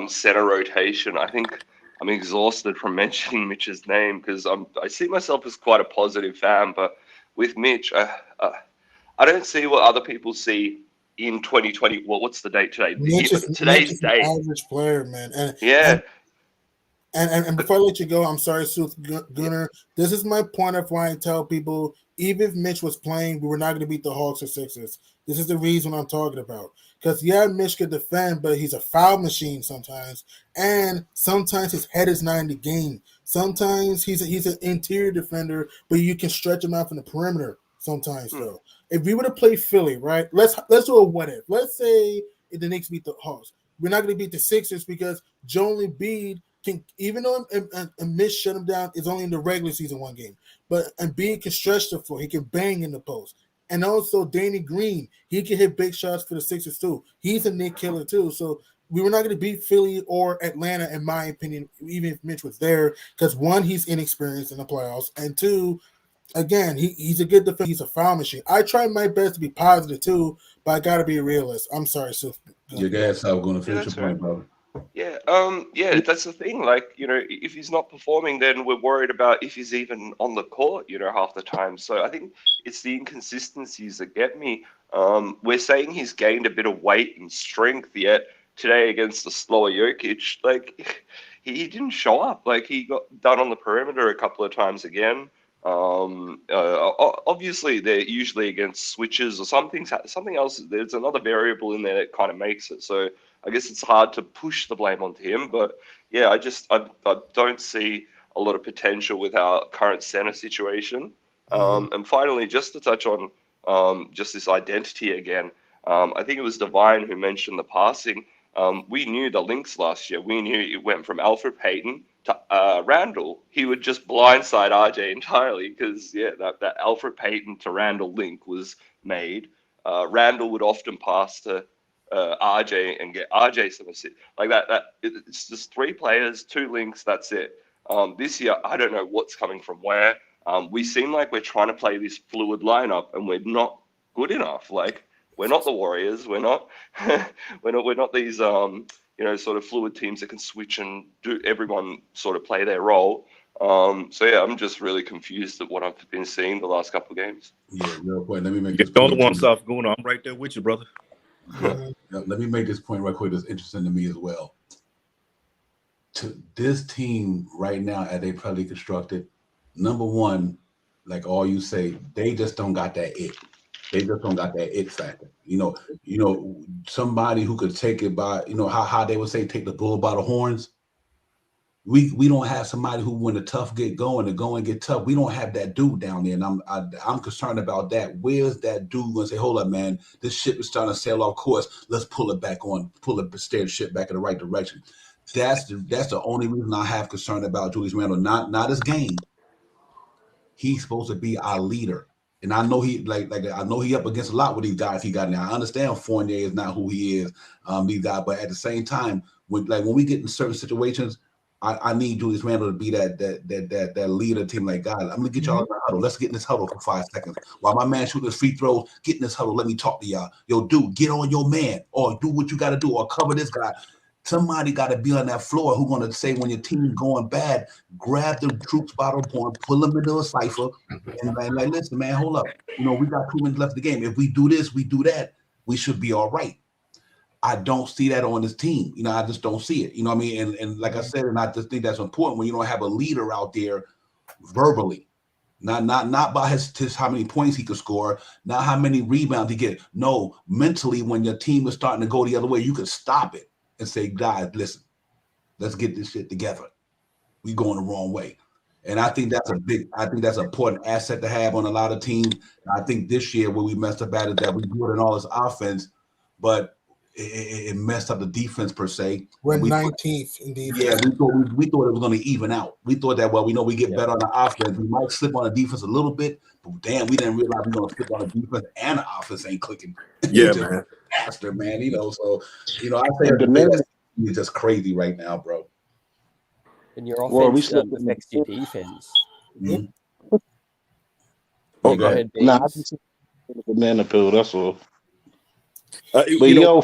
center rotation, I think I'm exhausted from mentioning Mitch's name because I see myself as quite a positive fan, but with Mitch, I don't see what other people see in 2020. Well, what's the date today? Today's date. Average player, man. And before I let you go, I'm sorry, Sooth Gunner. This is my point of why I tell people, even if Mitch was playing, we were not going to beat the Hawks or Sixers. This is the reason I'm talking about. Because, Mitch could defend, but he's a foul machine sometimes. And sometimes his head is not in the game. Sometimes he's an interior defender, but you can stretch him out from the perimeter sometimes, though. If we were to play Philly, right, let's do a what if. Let's say if the Knicks beat the Hawks. We're not going to beat the Sixers because Joel Embiid can, even though Mitch shut him down, is only in the regular season one game. But Embiid can stretch the floor. He can bang in the post. And also Danny Green, he can hit big shots for the Sixers too. He's a Nick killer too. So we were not going to beat Philly or Atlanta, in my opinion, even if Mitch was there, because one, he's inexperienced in the playoffs, and two, again, he's a good defender. He's a foul machine. I try my best to be positive too, but I gotta be a realist. I'm sorry, Sue. Your dad's how going to finish that's your point, brother. Yeah, that's the thing. Like, if he's not performing, then we're worried about if he's even on the court, half the time. So I think it's the inconsistencies that get me. We're saying he's gained a bit of weight and strength, yet today against the slower Jokic, like he didn't show up. Like he got done on the perimeter a couple of times again. Obviously they're usually against switches or something else. There's another variable in there that kind of makes it. So I guess it's hard to push the blame onto him, but yeah, I don't see a lot of potential with our current center situation. And finally, just to touch on just this identity again, I think it was Divine who mentioned the passing. We knew the links last year. We knew it went from Alfred Payton to Randall. He would just blindside RJ entirely because, that Alfred Payton to Randall link was made. Randall would often pass to RJ and get RJ some assist. Like that. It's just 3 players, 2 links. That's it. This year, I don't know what's coming from where. We seem like we're trying to play this fluid lineup, and we're not good enough. Like we're not the Warriors. We're not. we're not these sort of fluid teams that can switch and do everyone sort of play their role. So yeah, I'm just really confused at what I've been seeing the last couple of games. Yeah, real quick. Let me make this this point. point. South going on. I'm right there with you, brother. Let me make this point right quick. That's interesting to me as well. To this team right now, as they probably constructed, number one, like all you say, they just don't got that it. They just don't got that it factor. Somebody who could take it by, how they would say, take the bull by the horns. We don't have somebody who, when the tough get going, the going get tough. We don't have that dude down there, and I'm concerned about that. Where's that dude going to say, hold up, man, this ship is starting to sail off course. Let's pull it back on, steer the ship back in the right direction. That's the only reason I have concern about Julius Randle. Not his game. He's supposed to be our leader. And I know he I know he up against a lot with these guys he got now. I understand Fournier is not who he is, these guys, but at the same time, when we get in certain situations, I need Julius Randle to be that leader team. Like, God, I'm gonna get y'all in the huddle. Let's get in this huddle for 5 seconds. While my man shooting his free throws, get in this huddle. Let me talk to y'all. Yo, dude, get on your man, or do what you gotta do, or cover this guy. Somebody got to be on that floor who's going to say, when your team is going bad, grab the troops by the point, pull them into a cipher, and like, listen, man, hold up. We got 2 minutes left of the game. If we do this, we do that, we should be all right. I don't see that on this team. I just don't see it. You know what I mean? And like I said, and I just think that's important when you don't have a leader out there verbally. Not by his how many points he could score, not how many rebounds he get. No, mentally, when your team is starting to go the other way, you can stop it and say, guys, listen, let's get this shit together. We going the wrong way. And I think that's an important asset to have on a lot of teams. I think this year where we messed up at is that we good in all this offense, but it messed up the defense per se. We're 19th in defense. Yeah, we thought it was going to even out. We thought that, well, we know we get better on the offense. We might slip on the defense a little bit, but damn, we didn't realize we were going to slip on the defense and the offense ain't clicking. Yeah, man. Faster, man. So, I say the is just crazy right now, bro. And your offense affects your defense. Mm-hmm. Oh, go ahead, Nah, I just the banana pill. That's all. But yo,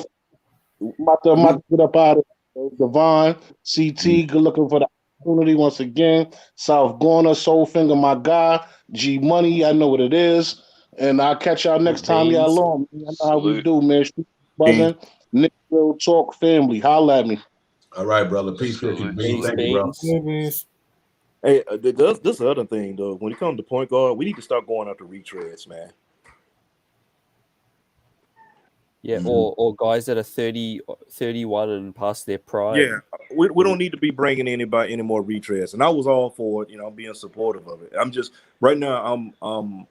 I'm about to get up out of here. Devon, CT, good looking for the opportunity once again. South Gorner, Soulfinger, my guy. G Money, I know what it is. And I'll catch y'all next time y'all on. I know how we do, man. Buzzing. Nick Real Talk family. Holla at me. All right, brother. Peace. Thank you, bro. Hey, this is the other thing, though. When it comes to point guard, we need to start going after retreads, man. Yeah, or guys that are 30, 31 and past their prime. Yeah, we don't need to be bringing anybody any more retreads. And I was all for it, I'm being supportive of it. I'm just right now. I'm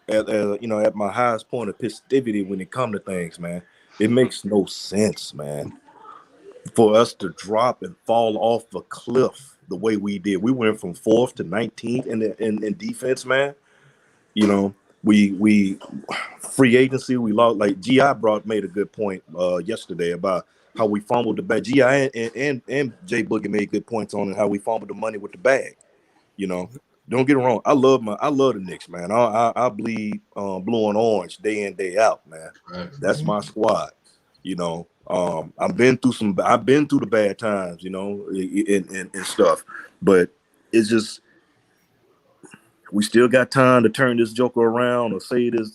at my highest point of festivity when it comes to things, man. It makes no sense, man, for us to drop and fall off a cliff the way we did. We went from 4th to 19th in defense, man. We free agency, we lost. Like G.I. made a good point yesterday about how we fumbled the bag. G.I. and Jay Boogie made good points on how we fumbled the money with the bag. don't get it wrong. I love the Knicks, man. I bleed blue and orange day in, day out, man. Right. That's my squad. You know, I've been through the bad times, you know, and stuff. But it's just, we still got time to turn this joker around or save this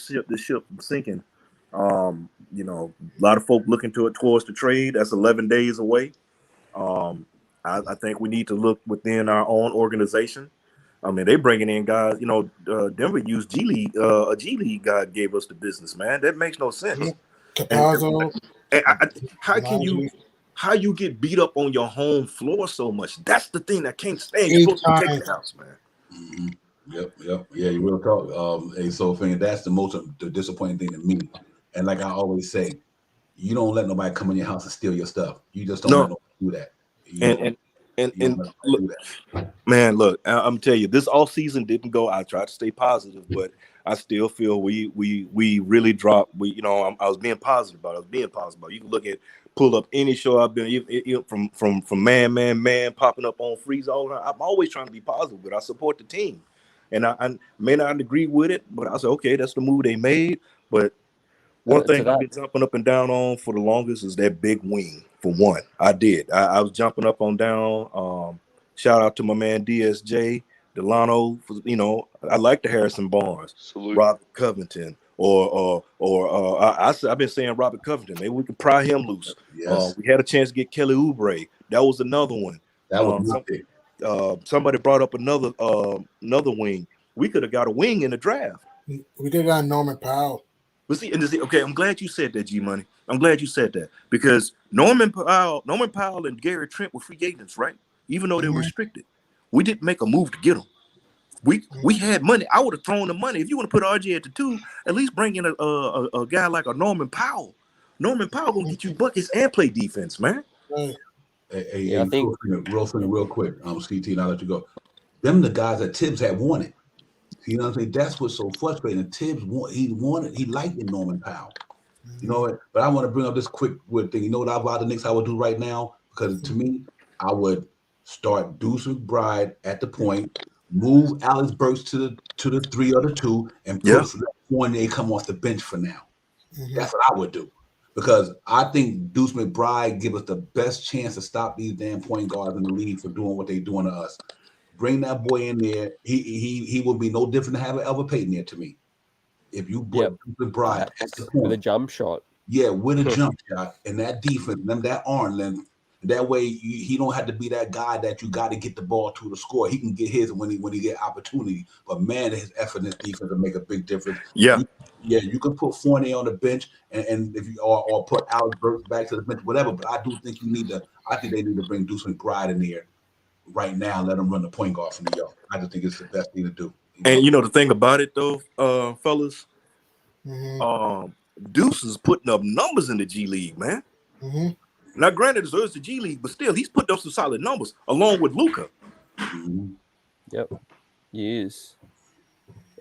ship from sinking. You know, a lot of folk looking towards the trade. That's 11 days away. I think we need to look within our own organization. I mean, they bringing in guys. You know, Denver used G League. A G League guy gave us the business, man. That makes no sense. Capazzo. How you get beat up on your home floor so much? That's the thing that can't stand. You're supposed to protect the house, man. Mm-hmm. Yep. Yeah, you will talk. Hey, so that's the disappointing thing to me. And like I always say, you don't let nobody come in your house and steal your stuff. You just don't let nobody do that. And look, man, look, I'm telling you, this off season didn't go. I tried to stay positive, but I still feel we really dropped. I was being positive about it. You can pull up any show I've been from man popping up on Freeze all the time. I'm always trying to be positive, but I support the team, and I may not agree with it, but I said, okay, that's the move they made. But one thing I've been jumping up and down on for the longest is that big wing. For one, I was jumping up on down. Shout out to my man DSJ Delano. I like the Harrison Barnes, Robert Covington, I've been saying Robert Covington. Maybe we can pry him loose. Yes. We had a chance to get Kelly Oubre. That was another one. That was somebody brought up another wing. We could have got a wing in the draft. We could have got Norman Powell. But okay, I'm glad you said that, G Money. I'm glad you said that, because Norman Powell and Gary Trent were free agents, right? Even though they were restricted. We didn't make a move to get them. We had money. I would have thrown the money. If you want to put RJ at the 2, at least bring in a guy like a Norman Powell. Norman Powell gonna get you buckets and play defense, man. Hey, I think real quick, CT, and I'll let you go. Them the guys that Tibbs had wanted. You know what I'm saying? That's what's so frustrating. Tibbs he liked Norman Powell. You know what? But I want to bring up this quick thing. You know what about the Knicks I would do right now? Because to me, I would start Deuce McBride at the point, move Alex Burks to the 3 or the 2, and put Fournier come off the bench for now. That's what I would do. Because I think Deuce McBride give us the best chance to stop these damn point guards in the league for doing what they doing to us. Bring that boy in there. He will be no different than having Elva Payton there to me. If you put McBride at the point, with a jump shot. Yeah, with a jump shot and that defense, them that arm length. That way he don't have to be that guy that you got to get the ball to score. He can get his when he get opportunity. But man, his effort in his defense will make a big difference. Yeah. You can put Fournier on the bench and if you or put Alex Burks back to the bench, whatever. But I do think I think they need to bring Deuce McBride in there right now, let him run the point guard from New York. I just think it's the best thing to do. And you know the thing about it though, fellas, Deuce is putting up numbers in the G League, man. Now, granted, it's the G League, but still, he's putting up some solid numbers along with Luka. Yep, he is.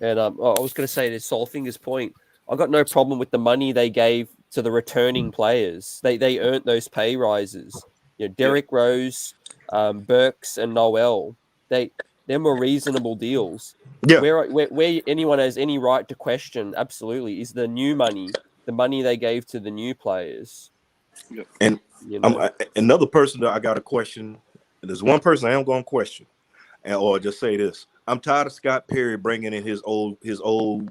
And I was going to say to Solfinger's point, I got no problem with the money they gave to the returning players. They earned those pay rises. Derrick Rose, Burks, and Noel. They're more reasonable deals. Yeah. Where anyone has any right to question, absolutely, is the new money, the money they gave to the new players. And another person that I got to question. There's one person I am going to question, or just say this: I'm tired of Scott Perry bringing in his old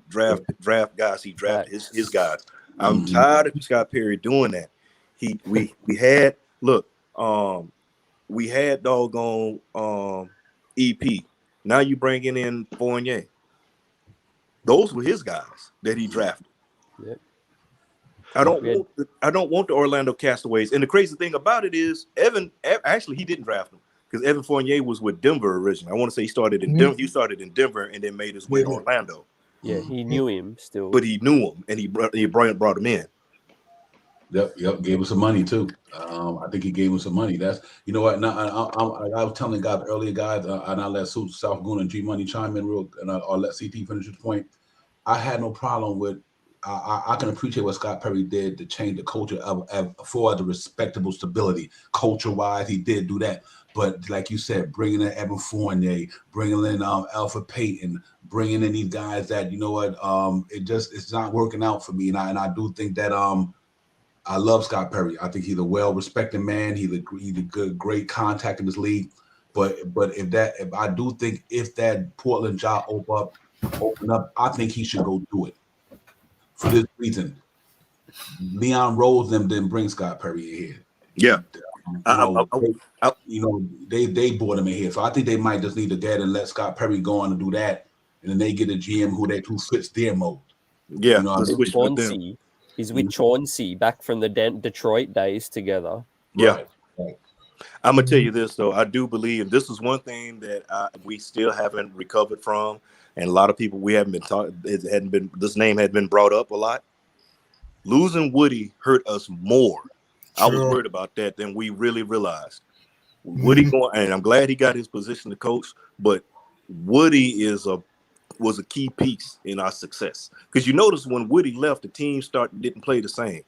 draft guys. He drafted his guys. I'm tired of Scott Perry doing that. We had doggone EP. Now you bringing in Fournier. Those were his guys that he drafted. Yep. I don't want the Orlando Castaways. And the crazy thing about it is Evan actually he didn't draft him because Evan Fournier was with Denver originally. I want to say he started in Denver. He started in Denver and then made his way to Orlando. Yeah, he knew him still, but he knew him and he brought him in. Yep. Gave us some money too. I think he gave us some money. That's what. Now I was telling guys earlier, guys, and I'll let South Goon and G Money chime in real, and I'll let CT finish his point. I had no problem with I can appreciate what Scott Perry did to change the culture for the respectable stability. Culture-wise, he did do that. But like you said, bringing in Evan Fournier, bringing in Alfred Payton, bringing in these guys that, you know what, it's not working out for me. And I do think that I love Scott Perry. I think he's a well-respected man. He's a great contact in this league. But if I do think if that Portland job open up, I think he should go do it. For this reason, Leon Rose them didn't bring Scott Perry in here. Yeah, they brought him in here, so I think they might just need to get and let Scott Perry go on and do that, and then they get a GM who fits their mold. Yeah, he's with Chauncey back from the Detroit days together. Yeah. Right. I'm gonna tell you this though. I do believe this is one thing that we still haven't recovered from, and a lot of people we haven't been talking. This name had been brought up a lot. Losing Woody hurt us more. Sure. I was worried about that than we really realized. Woody going, and I'm glad he got his position to coach, but Woody was a key piece in our success. Because you notice when Woody left, the team didn't play the same.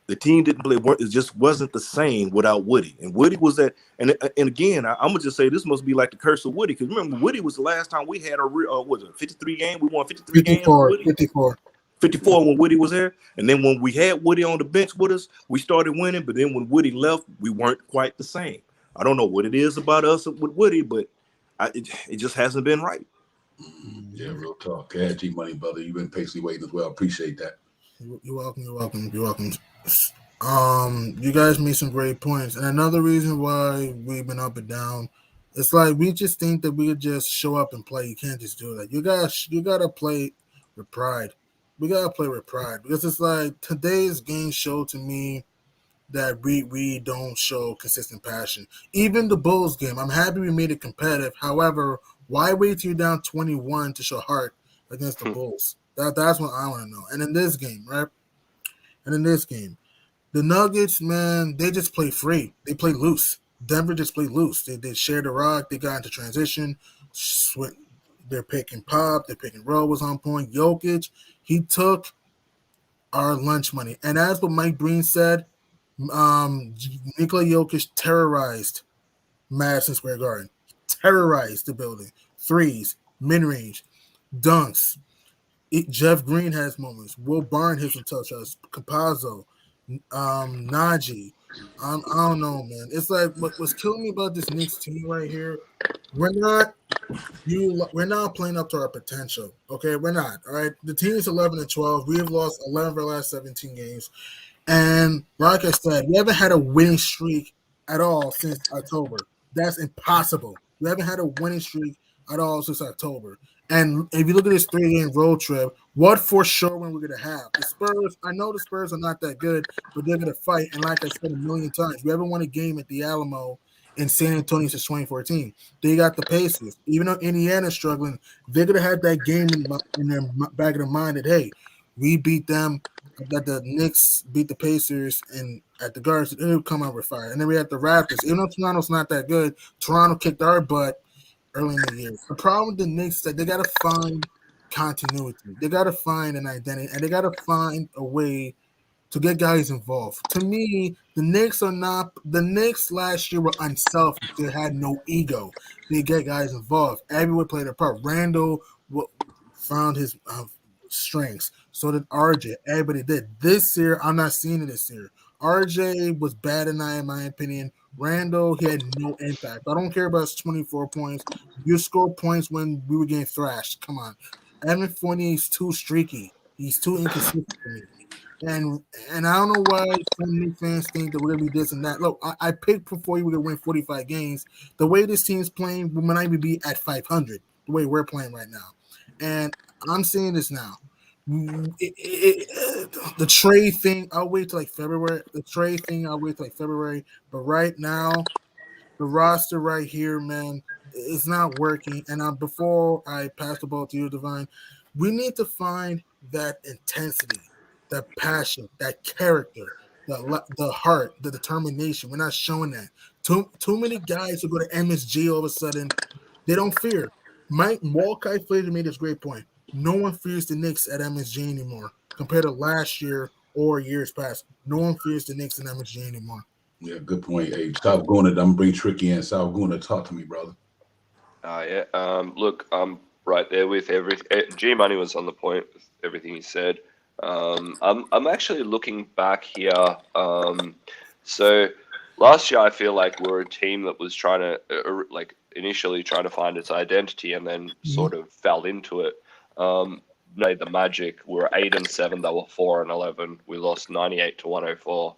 The team didn't play. It just wasn't the same without Woody. And Woody was that. And again, I'm gonna just say this must be like the curse of Woody. Because remember, Woody was the last time we had was it 53 game? We won 53 games. 54 when Woody was there. And then when we had Woody on the bench with us, we started winning. But then when Woody left, we weren't quite the same. I don't know what it is about us with Woody, but it just hasn't been right. Yeah, real talk. Yeah, G Money, brother. You've been patiently waiting as well. Appreciate that. You're welcome. You guys made some great points. And another reason why we've been up and down, it's like we just think that we could just show up and play. You can't just do that. You gotta play with pride. We gotta play with pride because it's like today's game showed to me that we don't show consistent passion. Even the Bulls game, I'm happy we made it competitive. However, why wait till you're down 21 to show heart against the Bulls? That's what I want to know. And in this game, right? The Nuggets, man, they just play free. They play loose. Denver just played loose. They shared the rock. They got into transition. Their pick and pop, their pick and roll was on point. Jokic, he took our lunch money. And as what Mike Breen said, Nikola Jokic terrorized Madison Square Garden. Terrorized the building. Threes, mid-range, dunks. Jeff Green has moments. Will Barn hits some touch shots. Campazzo, Najee. I don't know, man. It's like what's killing me about this Knicks team right here. We're not playing up to our potential. Okay, we're not. All right. The team is 11-12. We have lost 11 of our last 17 games, and like I said, we haven't had a winning streak at all since October. That's impossible. We haven't had a winning streak at all since October. And if you look at this 3-game road trip, what for sure when we're going to have? The Spurs, I know the Spurs are not that good, but they're going to fight. And like I said a million times, we haven't won a game at the Alamo in San Antonio since 2014. They got the Pacers. Even though Indiana's struggling, they're going to have that game in their back of their mind that, hey, we beat them, that the Knicks beat the Pacers and at the Garden, it'll come out with fire. And then we have the Raptors. Even though Toronto's not that good, Toronto kicked our butt early in the year. The problem with the Knicks is that they got to find continuity. They got to find an identity, and they got to find a way to get guys involved. To me, the Knicks last year were unselfish. They had no ego. They get guys involved. Everyone played a part. Randall found his strengths. So did RJ. Everybody did. This year, I'm not seeing it this year. RJ was bad in my opinion. Randall, he had no impact. I don't care about his 24 points. You scored points when we were getting thrashed. Come on. Evan Fournier is too streaky. He's too inconsistent for me. And I don't know why some new fans think that we're going to be this and that. Look, I picked before you were going to win 45 games. The way this team's playing, we might even be at 500, the way we're playing right now. And I'm saying this now. The trade thing, I'll wait till like February. But right now, the roster right here, man, it's not working. And before I pass the ball to you, Divine, we need to find that intensity, that passion, that character, the heart, the determination. We're not showing that. Too many guys who go to MSG all of a sudden, they don't fear. Mike Frazier made this great point. no one fears the Knicks at MSG anymore compared to last year or years past. No one fears the Knicks at MSG anymore. Yeah, good point. Hey, South Guna, I'm gonna bring Tricky in. South Guna, talk to me, brother. Yeah. Look, I'm right there with G Money was on the point with everything he said. I'm actually looking back here. So last year I feel like we're a team that was trying to like initially trying to find its identity and then sort of fell into it. Made the Magic. We were 8-7. They were 4-11. We lost 98 to 104.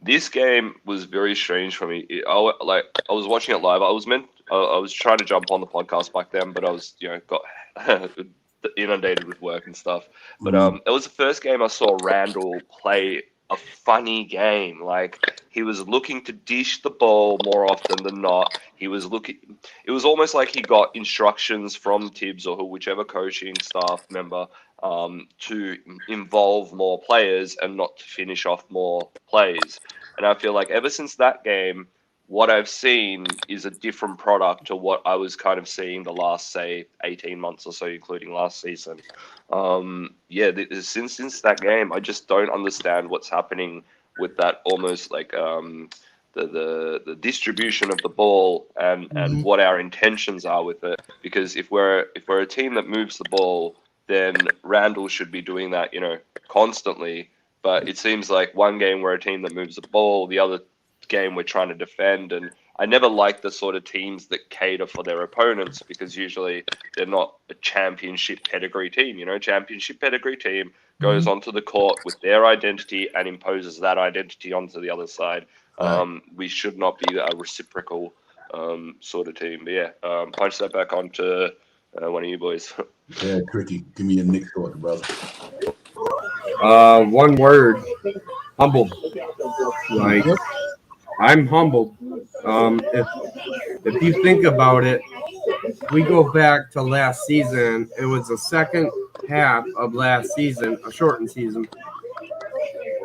This game was very strange for me. I was watching it live. I was trying to jump on the podcast back then, but I was got inundated with work and stuff. But it was the first game I saw Randall play a funny game. Like he was looking to dish the ball more often than not. He was looking. It was almost like he got instructions from Tibbs or whichever coaching staff member to involve more players and not to finish off more plays. And I feel like ever since that game, what I've seen is a different product to what I was kind of seeing the last, say, 18 months or so, including last season. Since that game, I just don't understand what's happening with that almost like the distribution of the ball and what our intentions are with it. Because if we're a team that moves the ball, then Randall should be doing that, constantly. But it seems like one game we're a team that moves the ball, the other game we're trying to defend. And I never like the sort of teams that cater for their opponents because usually they're not a championship pedigree team. Championship pedigree team goes onto the court with their identity and imposes that identity onto the other side. We should not be a reciprocal sort of team. But yeah, punch that back onto one of you boys. Yeah, Tricky, give me a Knicks thought, brother. One word, humbled. Like, I'm humbled. If you think about it, we go back to last season. It was the second half of last season, a shortened season,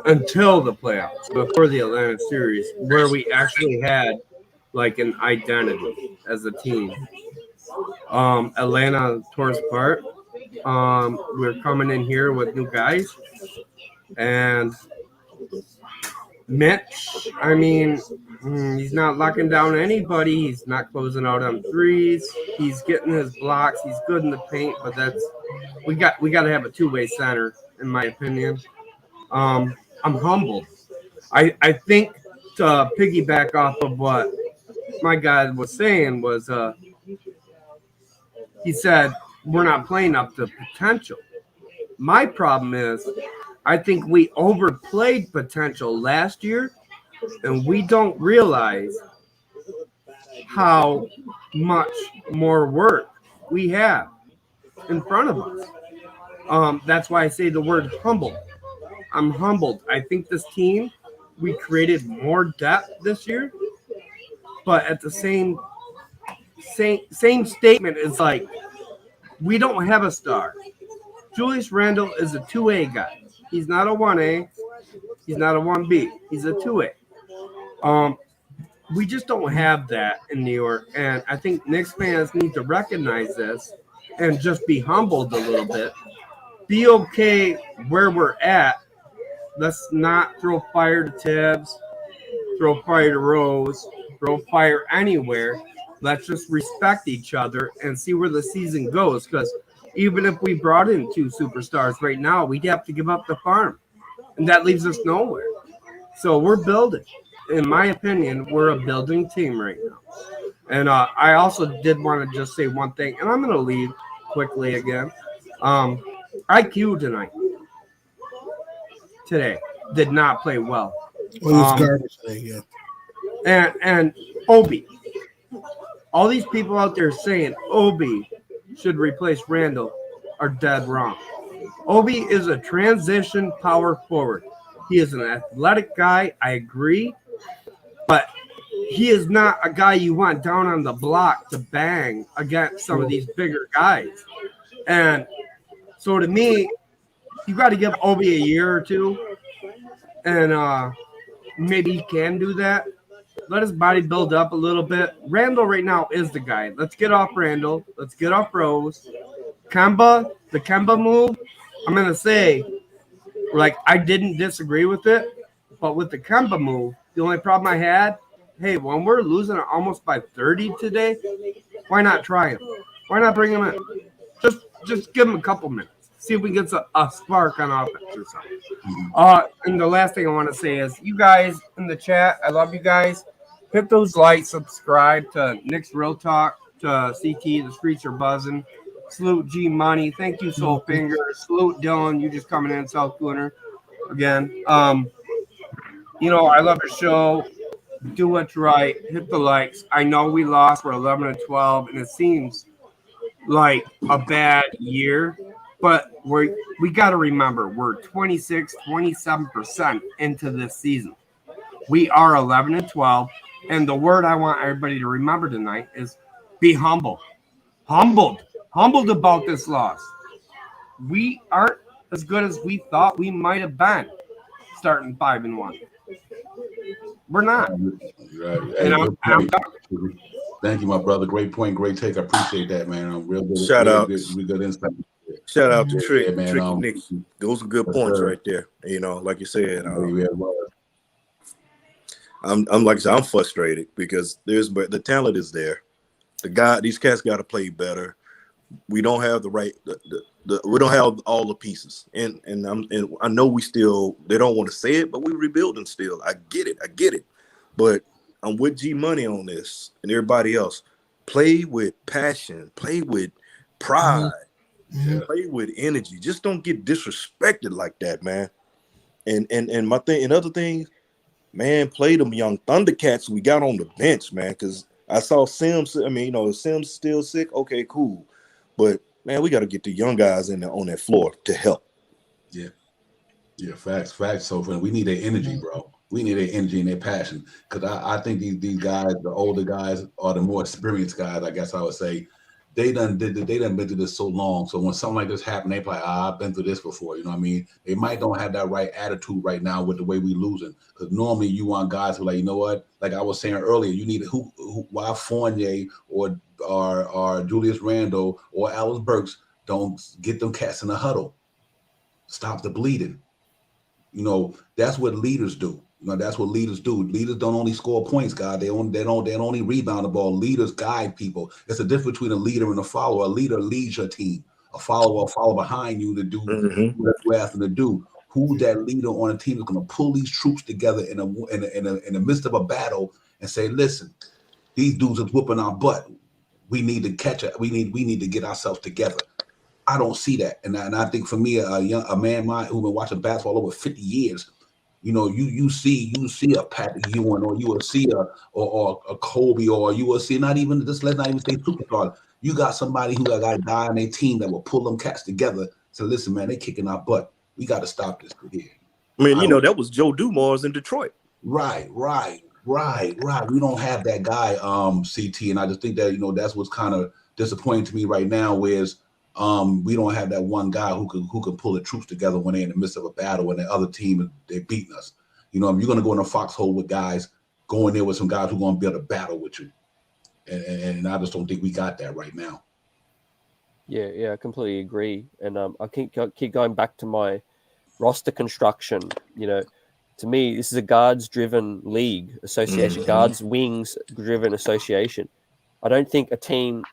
until the playoffs, before the Atlanta series, where we actually had like an identity as a team. Atlanta tore us apart. We're coming in here with new guys, and Mitch, I mean, he's not locking down anybody. He's not closing out on threes. He's getting his blocks. He's good in the paint, but we got to have a two-way center, in my opinion. I'm humbled. I think to piggyback off of what my guy was saying was he said we're not playing up to potential. My problem is I think we overplayed potential last year, and we don't realize how much more work we have in front of us. That's why I say the word humble. I'm humbled. I think this team, we created more depth this year, but at the same statement is like we don't have a star. Julius Randle is a 2A guy. He's not a 1A. He's not a 1B. He's a 2A. We just don't have that in New York, and I think Knicks fans need to recognize this and just be humbled a little bit. Be okay where we're at. Let's not throw fire to Tibbs, throw fire to Rose, throw fire anywhere. Let's just respect each other and see where the season goes, because even if we brought in two superstars right now, we'd have to give up the farm, and that leaves us nowhere. So we're building. In my opinion, we're a building team right now. And I also did want to just say one thing, and I'm going to leave quickly again. IQ today did not play well. Well, it's garbage today, yeah. And Obi, all these people out there saying Obi should replace Randall are dead wrong. Obi is a transition power forward. He is an athletic guy, I agree, but he is not a guy you want down on the block to bang against some of these bigger guys. And so to me, you got to give Obi a year or two, and maybe he can do that. Let his body build up a little bit. Randall right now is the guy. Let's get off Randall. Let's get off Rose. Kemba, the Kemba move, I'm going to say, like, I didn't disagree with it, but with the Kemba move, the only problem I had, hey, when we're losing almost by 30 today, why not try him? Why not bring him in? Just give him a couple minutes. See if we get a spark on offense or something. And the last thing I want to say is, you guys in the chat, I love you guys. Hit those likes, subscribe to Nick's Real Talk, to CT, the streets are buzzing. Salute G Money. Thank you, Soul Finger. Salute Dylan. You just coming in, South Gooner again. You know, I love your show. Do what's right. Hit the likes. I know we lost. We're 11-12, and it seems like a bad year, but we got to remember we're 27% into this season. We are 11-12, and the word I want everybody to remember tonight is be humble. Humbled about this loss. We aren't as good as we thought we might have been starting 5-1. We're not. Right. And Thank you, my brother. Great point, great take. I appreciate that, man. I'm real good. Shout out. Good insight. Shout out to Trick, man. Tricky Nick. Those are good points right there. You know, like you said. I'm like I said, I'm frustrated because the talent is there. These cats got to play better. We don't have the right. We don't have all the pieces, and I know they don't want to say it, but we're rebuilding still. I get it, but I'm with G Money on this and everybody else. Play with passion, play with pride, play with energy. Just don't get disrespected like that, man. And my thing and other things, man, play them young Thundercats we got on the bench, man. Because I saw Sims. I mean, Sims still sick. Okay, cool, but man, we got to get the young guys in there on that floor to help. Yeah, facts. So we need their energy, bro. We need their energy and their passion, because I think these guys, the older guys, are the more experienced guys. I guess I would say they done been through this so long. So when something like this happen, they like, I've been through this before. You know what I mean? They might don't have that right attitude right now with the way we losing. Because normally you want guys who are like, you know what? Like I was saying earlier, you need why Fournier or Julius Randle or Alice Burks don't get them cats in the huddle. Stop the bleeding. You know, that's what leaders do. You know, that's what leaders do. Leaders don't only score points, guys. They don't only rebound the ball. Leaders guide people. It's a difference between a leader and a follower. A leader leads your team. A follower will follow behind you to do what you ask them to do. Who's that leader on a team that's going to pull these troops together in the midst of a battle and say, listen, these dudes are whooping our butt. We need to catch it. We need to get ourselves together. I don't see that, and I think for me, a man who's been watching basketball over 50 years, you know, you see a Patrick Ewing, or you will see a Kobe, or you will see let's not even say superstar. You got somebody who got a guy on their team that will pull them cats together. So listen, man, they kicking our butt. We got to stop this here. I mean, that was Joe Dumars in Detroit. Right. We don't have that guy, CT, and I just think that that's what's kind of disappointing to me right now. Whereas we don't have that one guy who can pull the troops together when they're in the midst of a battle and the other team they're beating us. You know, you're going to go in a foxhole with guys, go in there with some guys who are going to be able to battle with you, and I just don't think we got that right now. Yeah, I completely agree, and I keep going back to my roster construction. You know, to me, this is a guards-driven league association, guards wings-driven association. I don't think a team,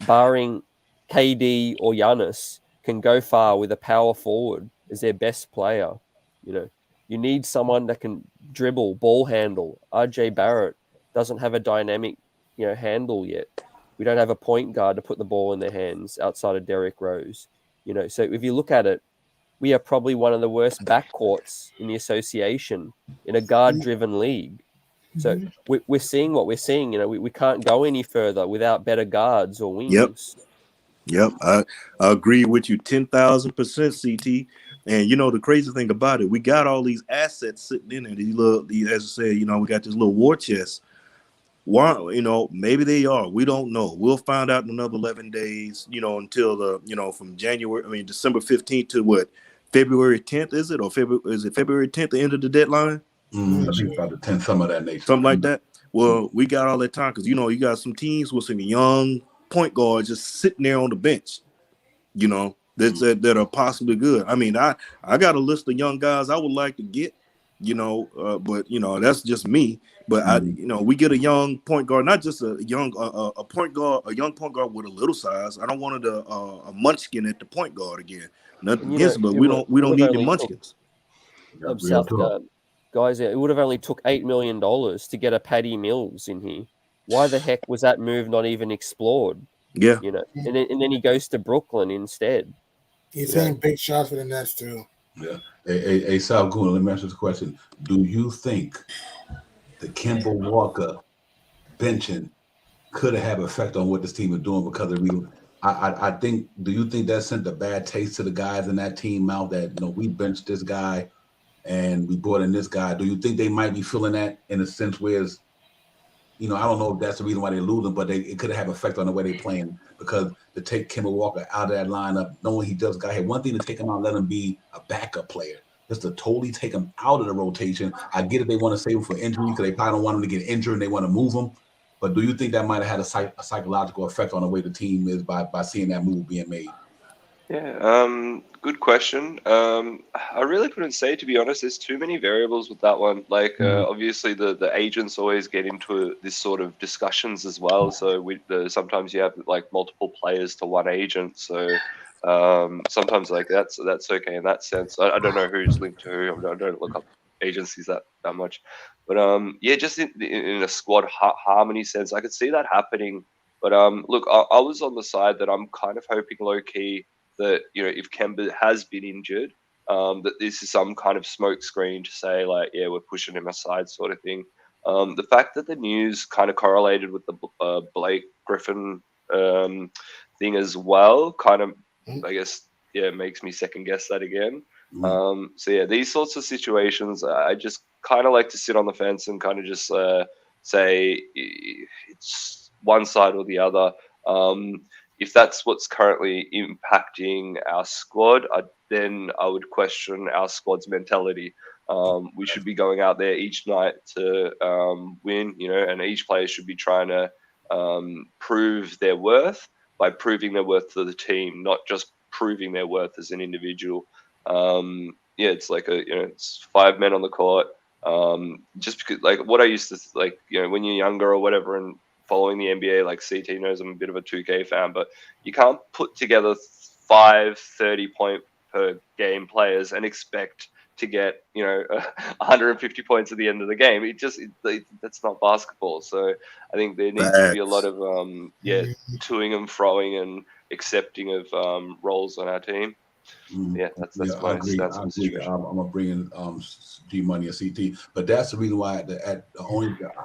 barring KD or Giannis, can go far with a power forward as their best player. You know, you need someone that can dribble, ball handle. RJ Barrett doesn't have a dynamic, handle yet. We don't have a point guard to put the ball in their hands outside of Derrick Rose. You know, so if you look at it, we are probably one of the worst backcourts in the association in a guard-driven league. So we're seeing what we're seeing. You know, we can't go any further without better guards or wings. Yep, I agree with you 10,000%, CT. And the crazy thing about it, we got all these assets sitting in there. As I said, we got this little war chest. Why? Maybe they are. We don't know. We'll find out in another 11 days. Until from December 15th to what? February 10th, is it? Or is it February 10th, the end of the deadline? I think about the 10th, some of that nature. Something like that. Well, we got all that time because you got some teams with some young point guards just sitting there on the bench. you know, that are possibly good. I mean, I got a list of young guys I would like to get, you know, but you know, that's just me. But I, you know, we get a young point guard, not just a young a point guard, a young point guard with a little size. I don't want a munchkin at the point guard again. Nothing against it, but we don't need any munchkins. Guys, it would have only took $8 million to get a Patty Mills in here. Why the heck was that move not even explored? Yeah, you know, and then he goes to Brooklyn instead. He's hitting big shots for the Nets too. Yeah. Hey, Sal Goon, let me ask you this question. Do you think the Kemba Walker benching could have effect on what this team is doing? Because I think, do you think that sent a bad taste to the guys in that team mouth that, you know, we benched this guy and we brought in this guy? Do you think they might be feeling that in a sense where, you know, I don't know if that's the reason why they're losing, but it could have effect on the way they're playing, because to take Kemba Walker out of that lineup, knowing he just got here, one thing to take him out, let him be a backup player. Just to totally take him out of the rotation. I get it, they want to save him for injury because they probably don't want him to get injured and they want to move him. But do you think that might have had a psychological effect on the way the team is by seeing that move being made? Yeah, good question. I really couldn't say, to be honest. There's too many variables with that one. Like, obviously, the agents always get into this sort of discussions as well. So sometimes you have like multiple players to one agent. So sometimes like that's okay in that sense. I don't know who's linked to who. I don't look up agencies that much. But yeah, just in a squad harmony sense, I could see that happening. But look, I was on the side that I'm kind of hoping low key that, you know, if Kemba has been injured, that this is some kind of smoke screen to say like, yeah, we're pushing him aside sort of thing. The fact that the news kind of correlated with the Blake Griffin thing as well, kind of, I guess, yeah, makes me second guess that again. So yeah, these sorts of situations, I just kind of like to sit on the fence and kind of just say it's one side or the other. If that's what's currently impacting our squad, then I would question our squad's mentality. We should be going out there each night to win, you know, and each player should be trying to prove their worth by proving their worth to the team, not just proving their worth as an individual. Yeah, it's like it's 5 men on the court. Just because, like, what I used to like, you know, when you're younger or whatever, and following the NBA, like CT knows I'm a bit of a 2K fan, but you can't put together 5 30-point per game players and expect to get, you know, 150 points at the end of the game. That's not basketball. So I think there needs to be a lot of toing and froing and accepting of roles on our team. Yeah, that's my stance on the situation. I'm gonna bring in G Money and CT, but that's the reason why the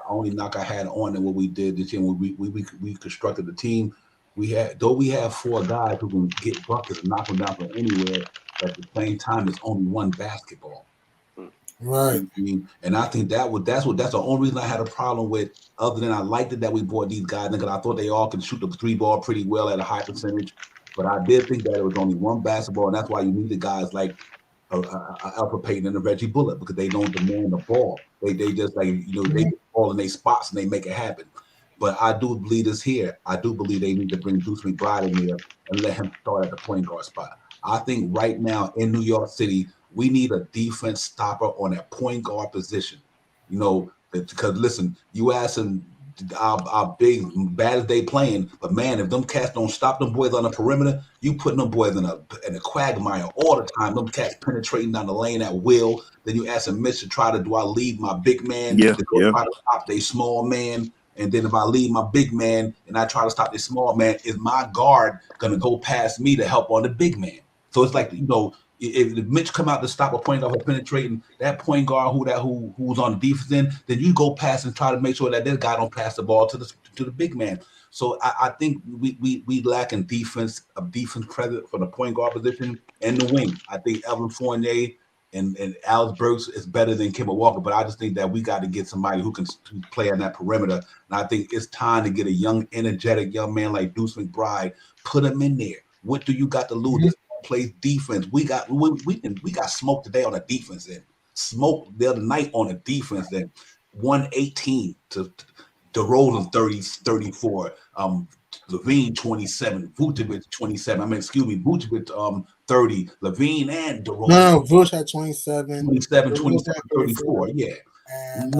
only knock I had on what we did this year when we constructed the team. We have 4 guys who can get buckets and knock them down from anywhere. But at the same time, it's only one basketball. Right. You know I mean? And I think that's the only reason I had a problem with, other than I liked it that we brought these guys in, because I thought they all can shoot the 3 ball pretty well at a high percentage. But I did think that it was only one basketball, and that's why you need the guys like Alpha Payton and the Reggie Bullock, because they don't demand the ball. They just, like, you know, they get the ball in their spots and they make it happen. But I do believe this here. I do believe they need to bring Deuce McBride in there and let him start at the point guard spot. I think right now in New York City, we need a defense stopper on that point guard position. You know, because listen, you asking our big bad as they playing, but man, if them cats don't stop them boys on the perimeter, you putting them boys in a quagmire all the time. Them cats penetrating down the lane at will. Then you asking Mitch to try to, do I leave my big man to go try to stop their small man? And then if I leave my big man and I try to stop this small man, is my guard gonna go past me to help on the big man? So it's like, you know, if Mitch come out to stop a point guard for penetrating, that point guard who's on the defense end, then you go past and try to make sure that this guy don't pass the ball to the big man. So I think we lack in defense credit for the point guard position and the wing. I think Evan Fournier and Alex Burks is better than Kemba Walker, but I just think that we got to get somebody who can play on that perimeter. And I think it's time to get a young, energetic young man like Deuce McBride. Put him in there. What do you got to lose? This plays defense. We got smoked today on a defense end. Smoked the other night on a defense end. 118 to DeRozan 34. Levine 27, Vucevic 27. I mean, excuse me, Vucevic 30, Levine and DeRozan. No, Vuce had 27, 27, 34. Yeah. And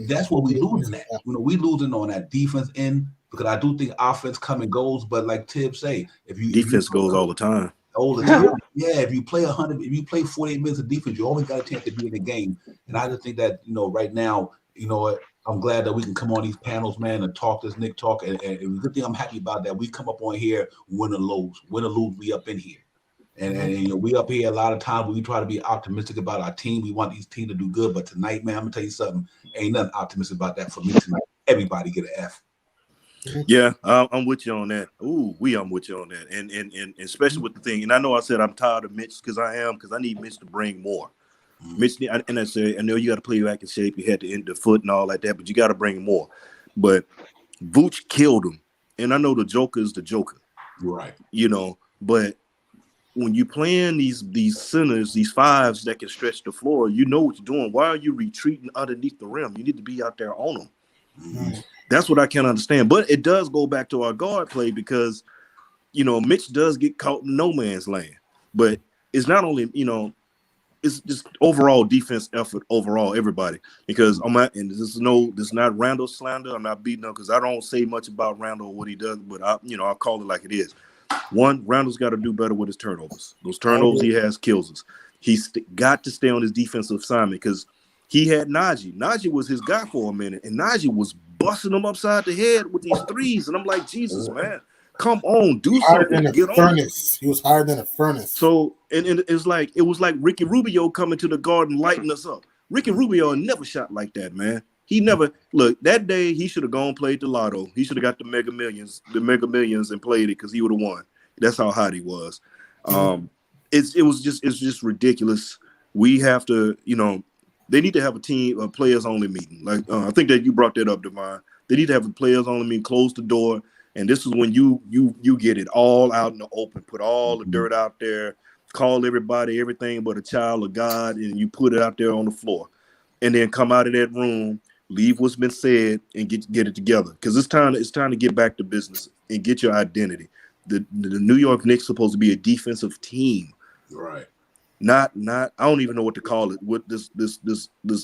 That's what we losing at. We losing on that defense end because I do think offense come and goes, but like Tibbs say, defense goes all the time. All the time. Yeah, if you play 100, if you play 48 minutes of defense, you always got a chance to be in the game. And I just think that, right now, I'm glad that we can come on these panels, man, and talk this Nick talk. And the good thing I'm happy about that we come up on here, win or lose, we up in here. And we up here a lot of times we try to be optimistic about our team. We want these teams to do good. But tonight, man, I'm gonna tell you something. Ain't nothing optimistic about that for me tonight. Everybody get an F. Yeah, I'm with you on that. I'm with you on that. And especially with the thing. And I know I said I'm tired of Mitch because I need Mitch to bring more. Mitch, and I said, I know you got to play back in shape. You had to end the foot and all like that, but you got to bring more. But Vooch killed him. And I know the Joker is the Joker. Right. But when you playing these centers, these fives that can stretch the floor, you know what you're doing. Why are you retreating underneath the rim? You need to be out there on them. Mm-hmm. That's what I can't understand. But it does go back to our guard play because, Mitch does get caught in no man's land. But it's not only, it's just overall defense effort, overall, everybody. Because and this is not Randall slander. I'm not beating up because I don't say much about Randall or what he does, but I'll call it like it is. One, Randall's got to do better with his turnovers. Those turnovers he has kills us. He's got to stay on his defensive assignment because he had Najee. Najee was his guy for a minute, and Najee was busting him upside the head with these threes. And I'm like, Jesus, man, come on, do something. Get on. He was higher than a furnace. So, and it was like Ricky Rubio coming to the Garden, lighting us up. Ricky Rubio never shot like that, man. He never that day. He should have gone played the lotto. He should have got the Mega Millions, and played it because he would have won. That's how hot he was. It's just ridiculous. We have to, they need to have a players only meeting. Like I think that you brought that up, Devon. They need to have a players only meeting. Close the door, and this is when you get it all out in the open. Put all the dirt out there. Call everybody everything but a child of God, and you put it out there on the floor, and then come out of that room. Leave what's been said and get it together because it's time to get back to business and get your identity. The New York Knicks supposed to be a defensive team, right? Not. I don't even know what to call it. What this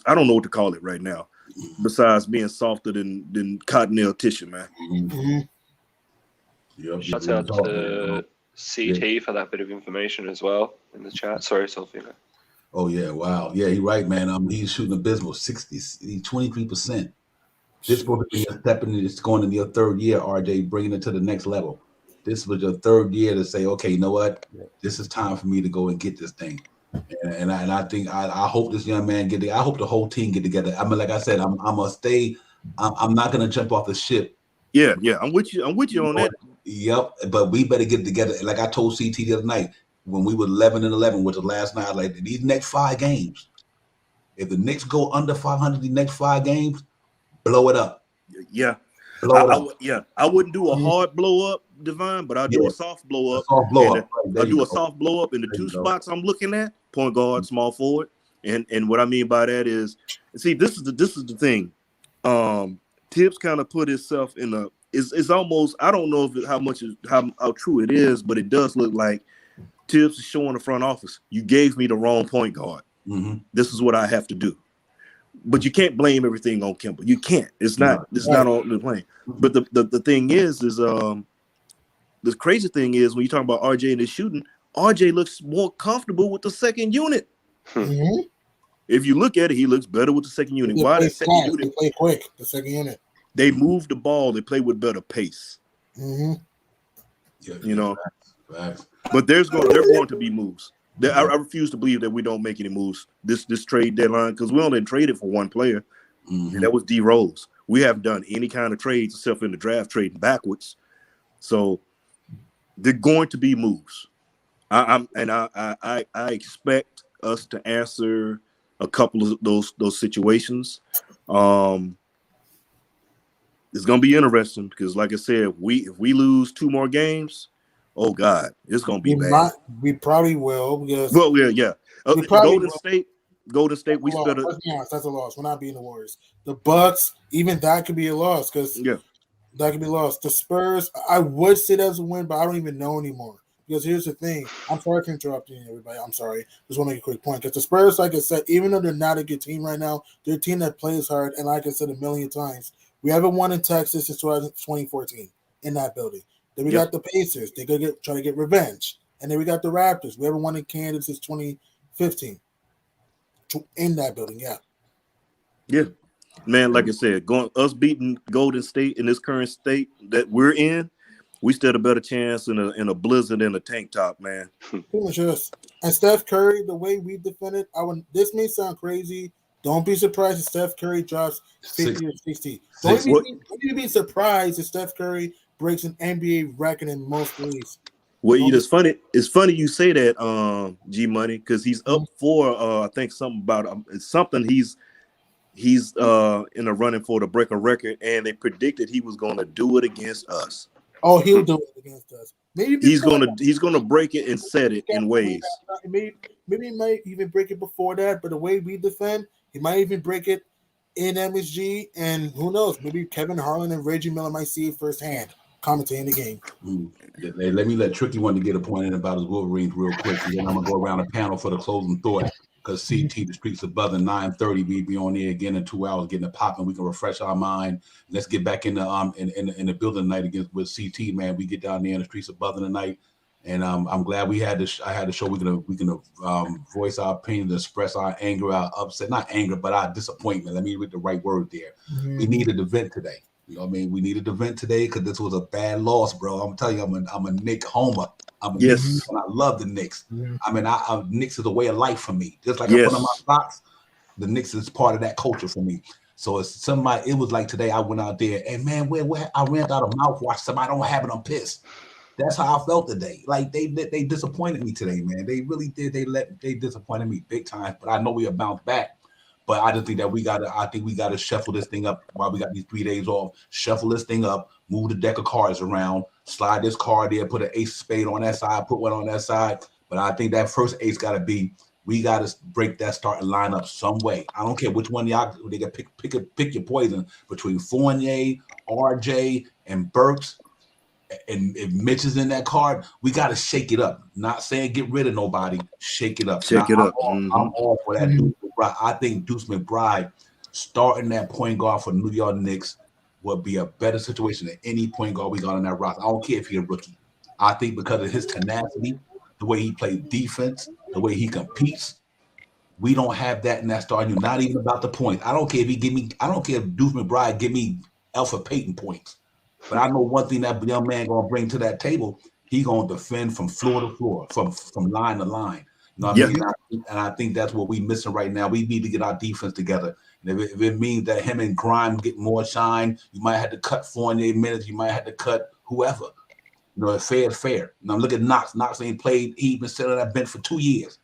I don't know what to call it right now. Besides being softer than cottonelle tissue, man. Mm-hmm. Yep. Shout out to CT for that bit of information as well in the chat. Sorry, Sophina. Oh yeah, wow, yeah, you're right, man. He's shooting abysmal, 23%. This will be a step in. It's going into your third year, RJ, bringing it to the next level. This was your third year to say, okay, you know what? This is time for me to go and get this thing. And I think I hope this young man get. I hope the whole team get together. I mean, like I said, I'm gonna stay. I'm not gonna jump off the ship. Yeah, I'm with you on that. Yep, but we better get together. Like I told CT the other night. When we were 11-11, which was last night, like these next 5 games, if the Knicks go under 500 the next 5 games, blow it up. Yeah, I wouldn't do a hard blow up, Devon, but I'll do a soft blow up. I'll do a soft blow up in the 2 spots I'm looking at: point guard, small forward. And what I mean by that is, see, this is the thing. Tibbs kind of put himself in a. It's almost, I don't know how true it is, but it does look like Tibbs is showing the front office. You gave me the wrong point guard. Mm-hmm. This is what I have to do. But you can't blame everything on Kemba. You can't. It's not on the plane. But the thing is the crazy thing is when you talk about RJ and his shooting, RJ looks more comfortable with the second unit. Mm-hmm. If you look at it, he looks better with the second unit. Why the second unit? They play quick. The second unit. They move the ball. They play with better pace. Mm-hmm. Facts. But they're going to be moves. I refuse to believe that we don't make any moves this trade deadline because we only traded for one player, and that was D Rose. We haven't done any kind of trades except in the draft trading backwards. So they're going to be moves. I expect us to answer a couple of those situations. It's going to be interesting because, like I said, if we lose 2 more games. Oh God, it's gonna be bad. We probably will because Golden State. We better. That's a loss. We're not beating the Warriors. The Bucks, even that could be a loss because That can be lost. The Spurs, I would say that's a win, but I don't even know anymore. Because here's the thing. I'm sorry for interrupting everybody. I'm sorry. Just want to make a quick point. Because the Spurs, like I said, even though they're not a good team right now, they're a team that plays hard. And like I said a million times, we haven't won in Texas since 2014 in that building. Then we got the Pacers. They're going to try to get revenge. And then we got the Raptors. We haven't won in Kansas since 2015 in that building. Yeah. Man, like I said, us beating Golden State in this current state that we're in, we still a better chance in a blizzard in a tank top, man. Pretty much just. And Steph Curry, the way we defended, this may sound crazy. Don't be surprised if Steph Curry drops 50 or 60. Don't even be surprised if Steph Curry breaks an NBA record in most leagues. Well, it's funny. It's funny you say that, G Money, because he's up for I think something about something he's in a running for to break a record, and they predicted he was going to do it against us. Oh, he'll do it against us. Maybe he's gonna break it and set it in ways. Maybe he might even break it before that, but the way we defend, he might even break it in MSG, and who knows? Maybe Kevin Harlan and Reggie Miller might see it firsthand, commentating the game. Let me let Tricky one to get a point in about his Wolverines real quick, and then I'm gonna go around the panel for the closing thought. Because CT, the streets are buzzing. 9:30, we be on there again in 2 hours, getting it popping. We can refresh our mind. Let's get back in the building tonight against with CT, man. We get down there in the streets of buzzing tonight, and I'm glad we had this. I had the show. We can voice our opinion, express our anger, our upset, not anger, but our disappointment. Let me read the right word there. We needed an event today. You know what I mean? We needed an event today because this was a bad loss, bro. I'm telling you, I'm a Knick homer. I'm a Knicks, and I love the Knicks. I mean, Knicks is a way of life for me. Just like I put on my socks, the Knicks is part of that culture for me. So it's somebody. It was like today. I went out there, and man, where I ran out of mouthwash. Somebody don't have it. I'm pissed. That's how I felt today. Like they disappointed me today, man. They really did. They disappointed me big time. But I know we'll bounce back. But I just think that we gotta shuffle this thing up while we got these 3 days off. Shuffle this thing up, move the deck of cards around, slide this card there, put an ace of spade on that side, put one on that side. But I think that first ace gotta be, we gotta break that starting lineup some way. I don't care which one y'all, they got pick your poison between Fournier, RJ, and Burks. And if Mitch is in that card, we got to shake it up. Not saying get rid of nobody, shake it up. I'm all for that. I think Deuce McBride starting that point guard for the New York Knicks would be a better situation than any point guard we got on that roster. I don't care if he's a rookie. I think because of his tenacity, the way he plays defense, the way he competes, we don't have that in that starting. Not even about the points. I don't care if Deuce McBride give me Alpha Payton points. But I know one thing that young man gonna bring to that table. He gonna defend from floor to floor, from line to line. You know what I mean? And I think that's what we missing right now. We need to get our defense together. And if it means that him and Grimes get more shine, you might have to cut Fournier minutes. You might have to cut whoever. You know, fair is fair. Now look at Knox. Knox ain't played. He been sitting on that bench for 2 years.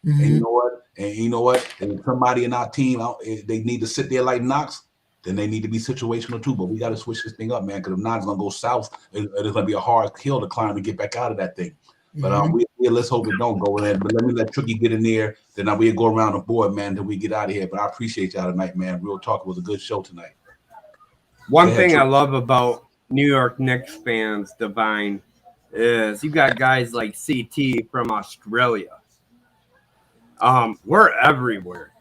And you know what? And somebody in our team, they need to sit there like Knox. Then they need to be situational too. But we got to switch this thing up, man, because if not, it's going to go south. It's going to be a hard hill to climb to get back out of that thing. But let's hope it don't go in. But let me let Tricky get in there. Then we'll go around the board, man, until we get out of here. But I appreciate y'all tonight, man. Real talk. It was a good show tonight. One thing I love about New York Knicks fans, Divine, is you got guys like CT from Australia. We're everywhere.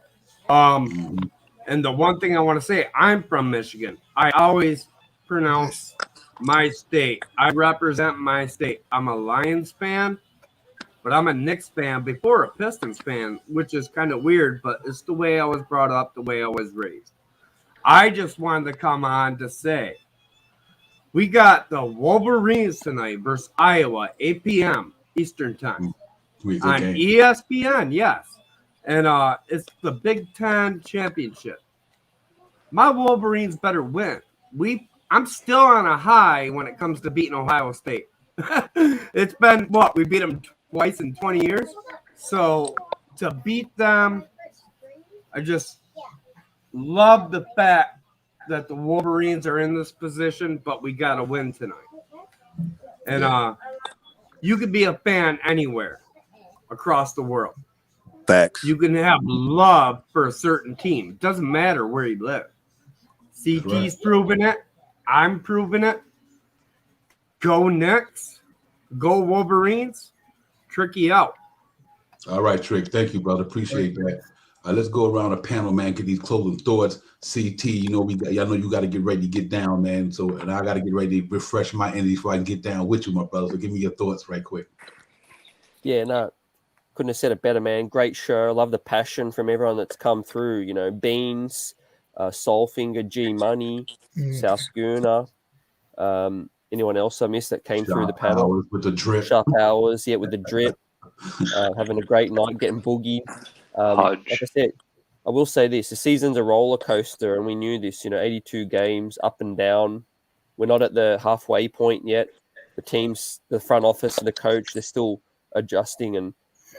And the one thing I want to say, I'm from Michigan. I always pronounce my state. I represent my state. I'm a Lions fan, but I'm a Knicks fan before a Pistons fan, which is kind of weird, but it's the way I was brought up, the way I was raised. I just wanted to come on to say, we got the Wolverines tonight versus Iowa, 8 p.m. Eastern Time on ESPN, yes. And it's the Big Ten Championship. My Wolverines better win. I'm still on a high when it comes to beating Ohio State. It's been, we beat them twice in 20 years. So to beat them, I just love the fact that the Wolverines are in this position, but we got to win tonight. And you could be a fan anywhere across the world. Facts. You can have love for a certain team. It doesn't matter where you live. CT's proven it. I'm proving it. Go Knicks. Go Wolverines. Tricky out. All right, Trick. Thank you, brother. Appreciate that. Let's go around the panel, man. Get these closing thoughts. CT, you know y'all know you got to get ready to get down, man. So, and I got to get ready to refresh my energy before I can get down with you, my brother. So, give me your thoughts right quick. Yeah, no, couldn't have said it better, man. Great show. Love the passion from everyone that's come through. You know, Beans, Soulfinger, G Money, South Schooner. Anyone else I missed that came through the panel? Hours with the drip. Sharp Hours, yeah, with the drip. Having a great night, getting boogie. Like I said, I will say this: the season's a roller coaster, and we knew this. You know, 82 games, up and down. We're not at the halfway point yet. The teams, the front office, and the coach, they're still adjusting and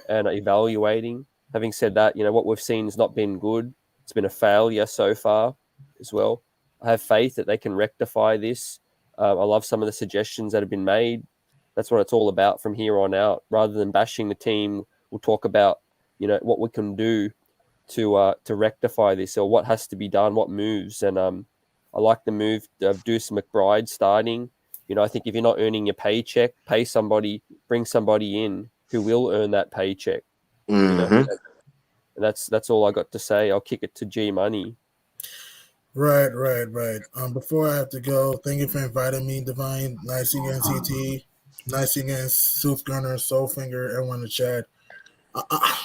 evaluating. Having said that, you know what we've seen has not been good. It's been a failure so far, as well. I have faith that they can rectify this. I love some of the suggestions that have been made. That's what it's all about from here on out. Rather than bashing the team, we'll talk about, you know, what we can do to rectify this, or what has to be done, what moves. And I like the move of Deuce McBride starting. You know, I think if you're not earning your paycheck, pay somebody, bring somebody in who will earn that paycheck. You know, and that's all I got to say. I'll kick it to G Money. Right. Before I have to go, thank you for inviting me, Divine. Nice again, CT. Nice again, Sooth Gunner, Soulfinger, everyone in the chat.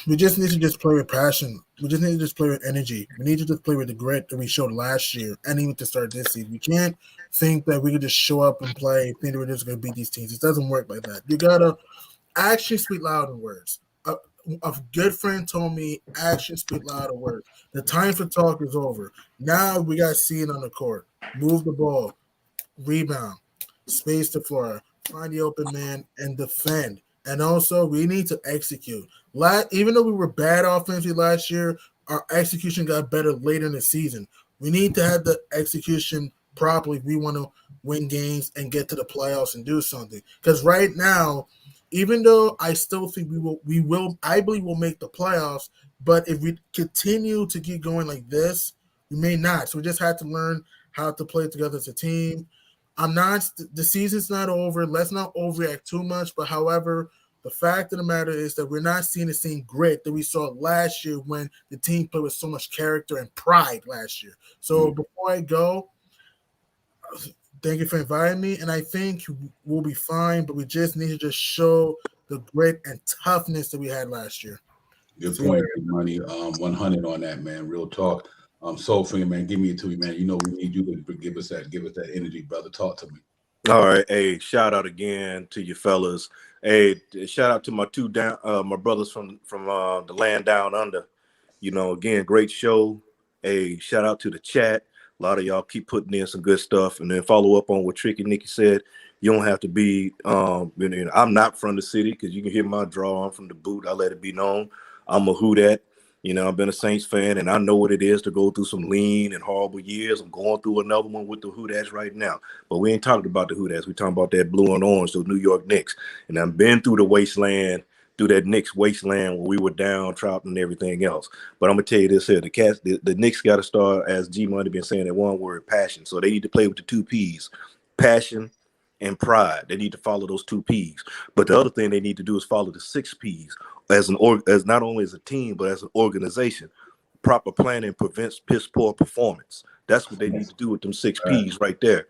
We just need to just play with passion. We just need to just play with energy. We need to just play with the grit that we showed last year and even to start this season. We can't think that we can just show up and play, think that we're just going to beat these teams. It doesn't work like that. You got to action speak louder than words. A good friend told me action speak louder than words. The time for talk is over. Now we got to see it on the court. Move the ball, rebound, space the floor, find the open man, and defend. And also, we need to execute. Even though we were bad offensively last year, our execution got better later in the season. We need to have the execution properly if we want to win games and get to the playoffs and do something. Because right now, even though I still think I believe we'll make the playoffs, but if we continue to keep going like this, we may not. So we just have to learn how to play together as a team. The season's not over. Let's not overreact too much. But however, the fact of the matter is that we're not seeing the same grit that we saw last year when the team played with so much character and pride last year. So before I go, thank you for inviting me. And I think we'll be fine, but we just need to just show the grit and toughness that we had last year. Good point, Big Money. 100 on that, man. Real talk. Soulfinger, man, give me it to me, man. You know we need you to give us that energy, brother. Talk to me. All right, hey, shout out again to you fellas. Hey, shout out to my my brothers from the land down under. You know, again, great show. Hey, shout out to the chat. A lot of y'all keep putting in some good stuff, and then follow up on what Tricky Nicky said. You don't have to be. I'm not from the city, because you can hear my draw. I'm from the boot. I let it be known. I'm a Who Dat. You know, I've been a Saints fan, and I know what it is to go through some lean and horrible years. I'm going through another one with the Who Dats right now. But we ain't talking about the Who Dats. We're talking about that blue and orange, those New York Knicks. And I've been through the wasteland, through that Knicks wasteland where we were downtrodden and everything else. But I'm going to tell you this here. The Knicks got to start, as G-Money been saying, that one word, passion. So they need to play with the two Ps, passion and pride. They need to follow those two Ps. But the other thing they need to do is follow the six Ps. As not only as a team, but as an organization. Proper planning prevents piss poor performance. That's what they need to do with them six Ps right there.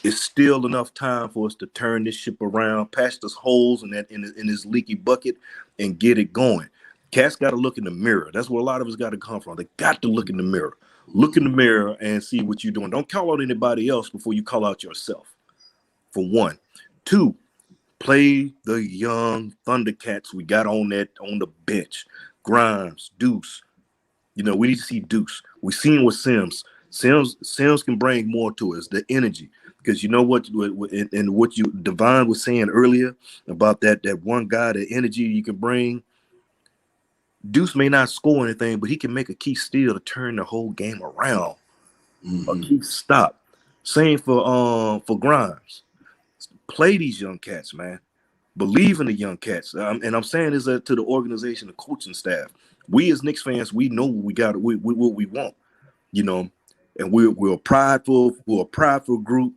It's still enough time for us to turn this ship around, patch those holes in this leaky bucket, and get it going. Cats got to look in the mirror. That's where a lot of us got to come from. They got to look in the mirror. Look in the mirror and see what you're doing. Don't call out anybody else before you call out yourself. For one. Two, play the young Thundercats we got on the bench. Grimes, Deuce. You know, we need to see Deuce. We've seen what Sims can bring more to us, the energy. Because you know what you Divine was saying earlier about that one guy, the energy you can bring. Deuce may not score anything, but he can make a key steal to turn the whole game around. A key stop. Same for Grimes. Play these young cats, man. Believe in the young cats. And I'm saying this to the organization, the coaching staff. We as Knicks fans, we know what we got, what we want. You know, and we're a prideful group.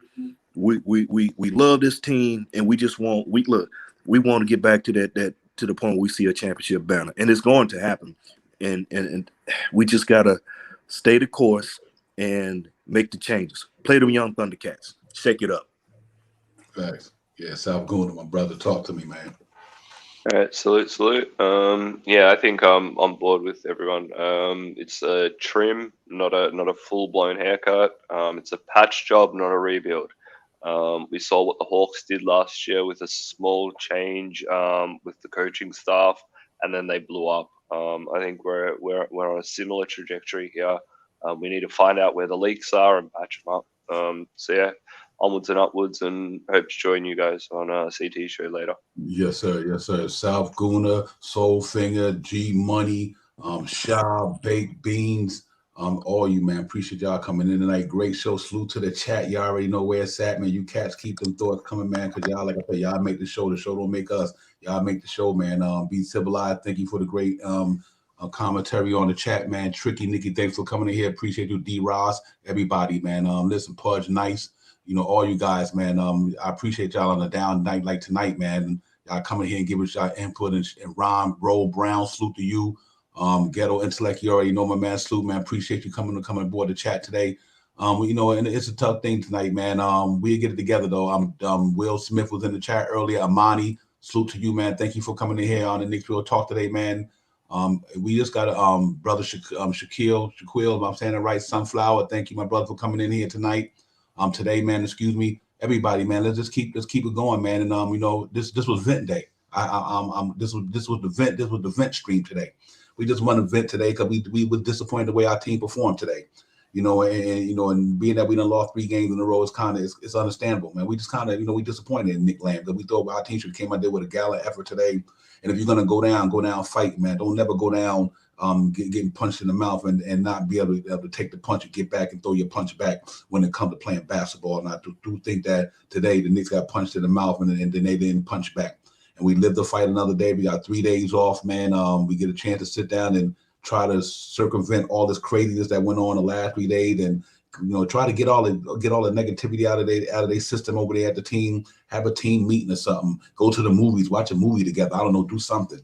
We love this team, and we just want we want to get back to that to the point where we see a championship banner, and it's going to happen. And we just gotta stay the course and make the changes. Play them young Thundercats. Shake it up. Thanks. Yeah, South Guna, my brother, talk to me, man. All right, salute. Yeah, I think I'm on board with everyone. It's a trim, not a full blown haircut. It's a patch job, not a rebuild. We saw what the Hawks did last year with a small change with the coaching staff, and then they blew up. I think we're on a similar trajectory here. We need to find out where the leaks are and patch them up. So yeah, onwards and upwards, and hope to join you guys on a CT show later. Yes, sir. Yes, sir. South Guna, Soulfinger, G Money, Shaw, Baked Beans, all you, man. Appreciate y'all coming in tonight. Great show. Salute to the chat. Y'all already know where it's at, man. You cats keep them thoughts coming, man, because y'all, like I said, y'all make the show. The show don't make us. Y'all make the show, man. Be civilized. Thank you for the great commentary on the chat, man. Tricky Nikki, thanks for coming in here. Appreciate you, D Ross, everybody, man. Listen, Pudge, nice. You know, all you guys, man. I appreciate y'all on a down night like tonight, man. Y'all coming here and giving us y'all input, and Ron, Roll Brown, salute to you. Ghetto Intellect, you already know my man, salute, man. Appreciate you coming aboard the chat today. You know, and it's a tough thing tonight, man. We'll get it together though. Will Smith was in the chat earlier. Amani, salute to you, man. Thank you for coming in here on the Knicks Real Talk today, man. We just got a brother Shaquille, if I'm saying it right, Sunflower. Thank you, my brother, for coming in here tonight. Today, man, excuse me, everybody, man. Let's keep it going, man. And you know, this was vent day. This was the vent stream today. We just want to vent today because we were disappointed the way our team performed today. You know, and you know, and being that we done lost 3 games in a row is it's understandable, man. We just kind of, you know, we disappointed in Nick Lamb because we thought our team should have came out there with a gallant effort today. And if you're gonna go down, fight, man. Don't never go down getting punched in the mouth and not be able to take the punch and get back and throw your punch back when it comes to playing basketball. And I do think that today the Knicks got punched in the mouth and then they didn't punch back. And we lived the fight another day. We got 3 days off, man. We get a chance to sit down and try to circumvent all this craziness that went on the last 3 days, and you know, try to get all the negativity out of their system over there at the team. Have a team meeting or something. Go to the movies, watch a movie together. I don't know, do something.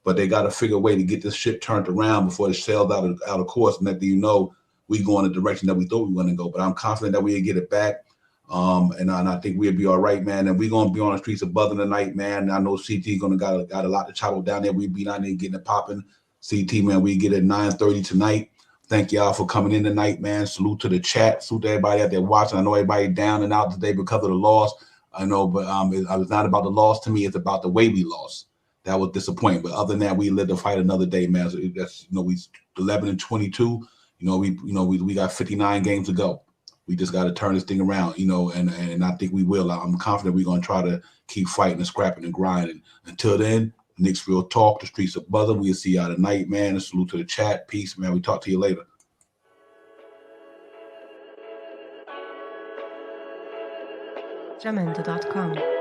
But they got to figure a way to get this shit turned around before it sails out of course. And that, you know, we go in the direction that we thought we were going to go. But I'm confident that we'll get it back. And I think we'll be all right, man. And we're going to be on the streets of Buzzing tonight, man. I know CT got a lot to chop down there. We'll be down there getting it popping. CT, man, we get it at 9:30 tonight. Thank y'all for coming in tonight, man. Salute to the chat. Salute to everybody out there watching. I know everybody down and out today because of the loss. I know, but it's not about the loss to me. It's about the way we lost. That was disappointing. But other than that, we lived to fight another day, man. So that's, you know, we 11-22. You know, we got 59 games to go. We just got to turn this thing around, you know, and I think we will. I'm confident we're going to try to keep fighting and scrapping and grinding. Until then, Knicks Real Talk, the streets of Buzzing. We'll see y'all tonight, man. And salute to the chat. Peace, man. We talk to you later. Jamendo.com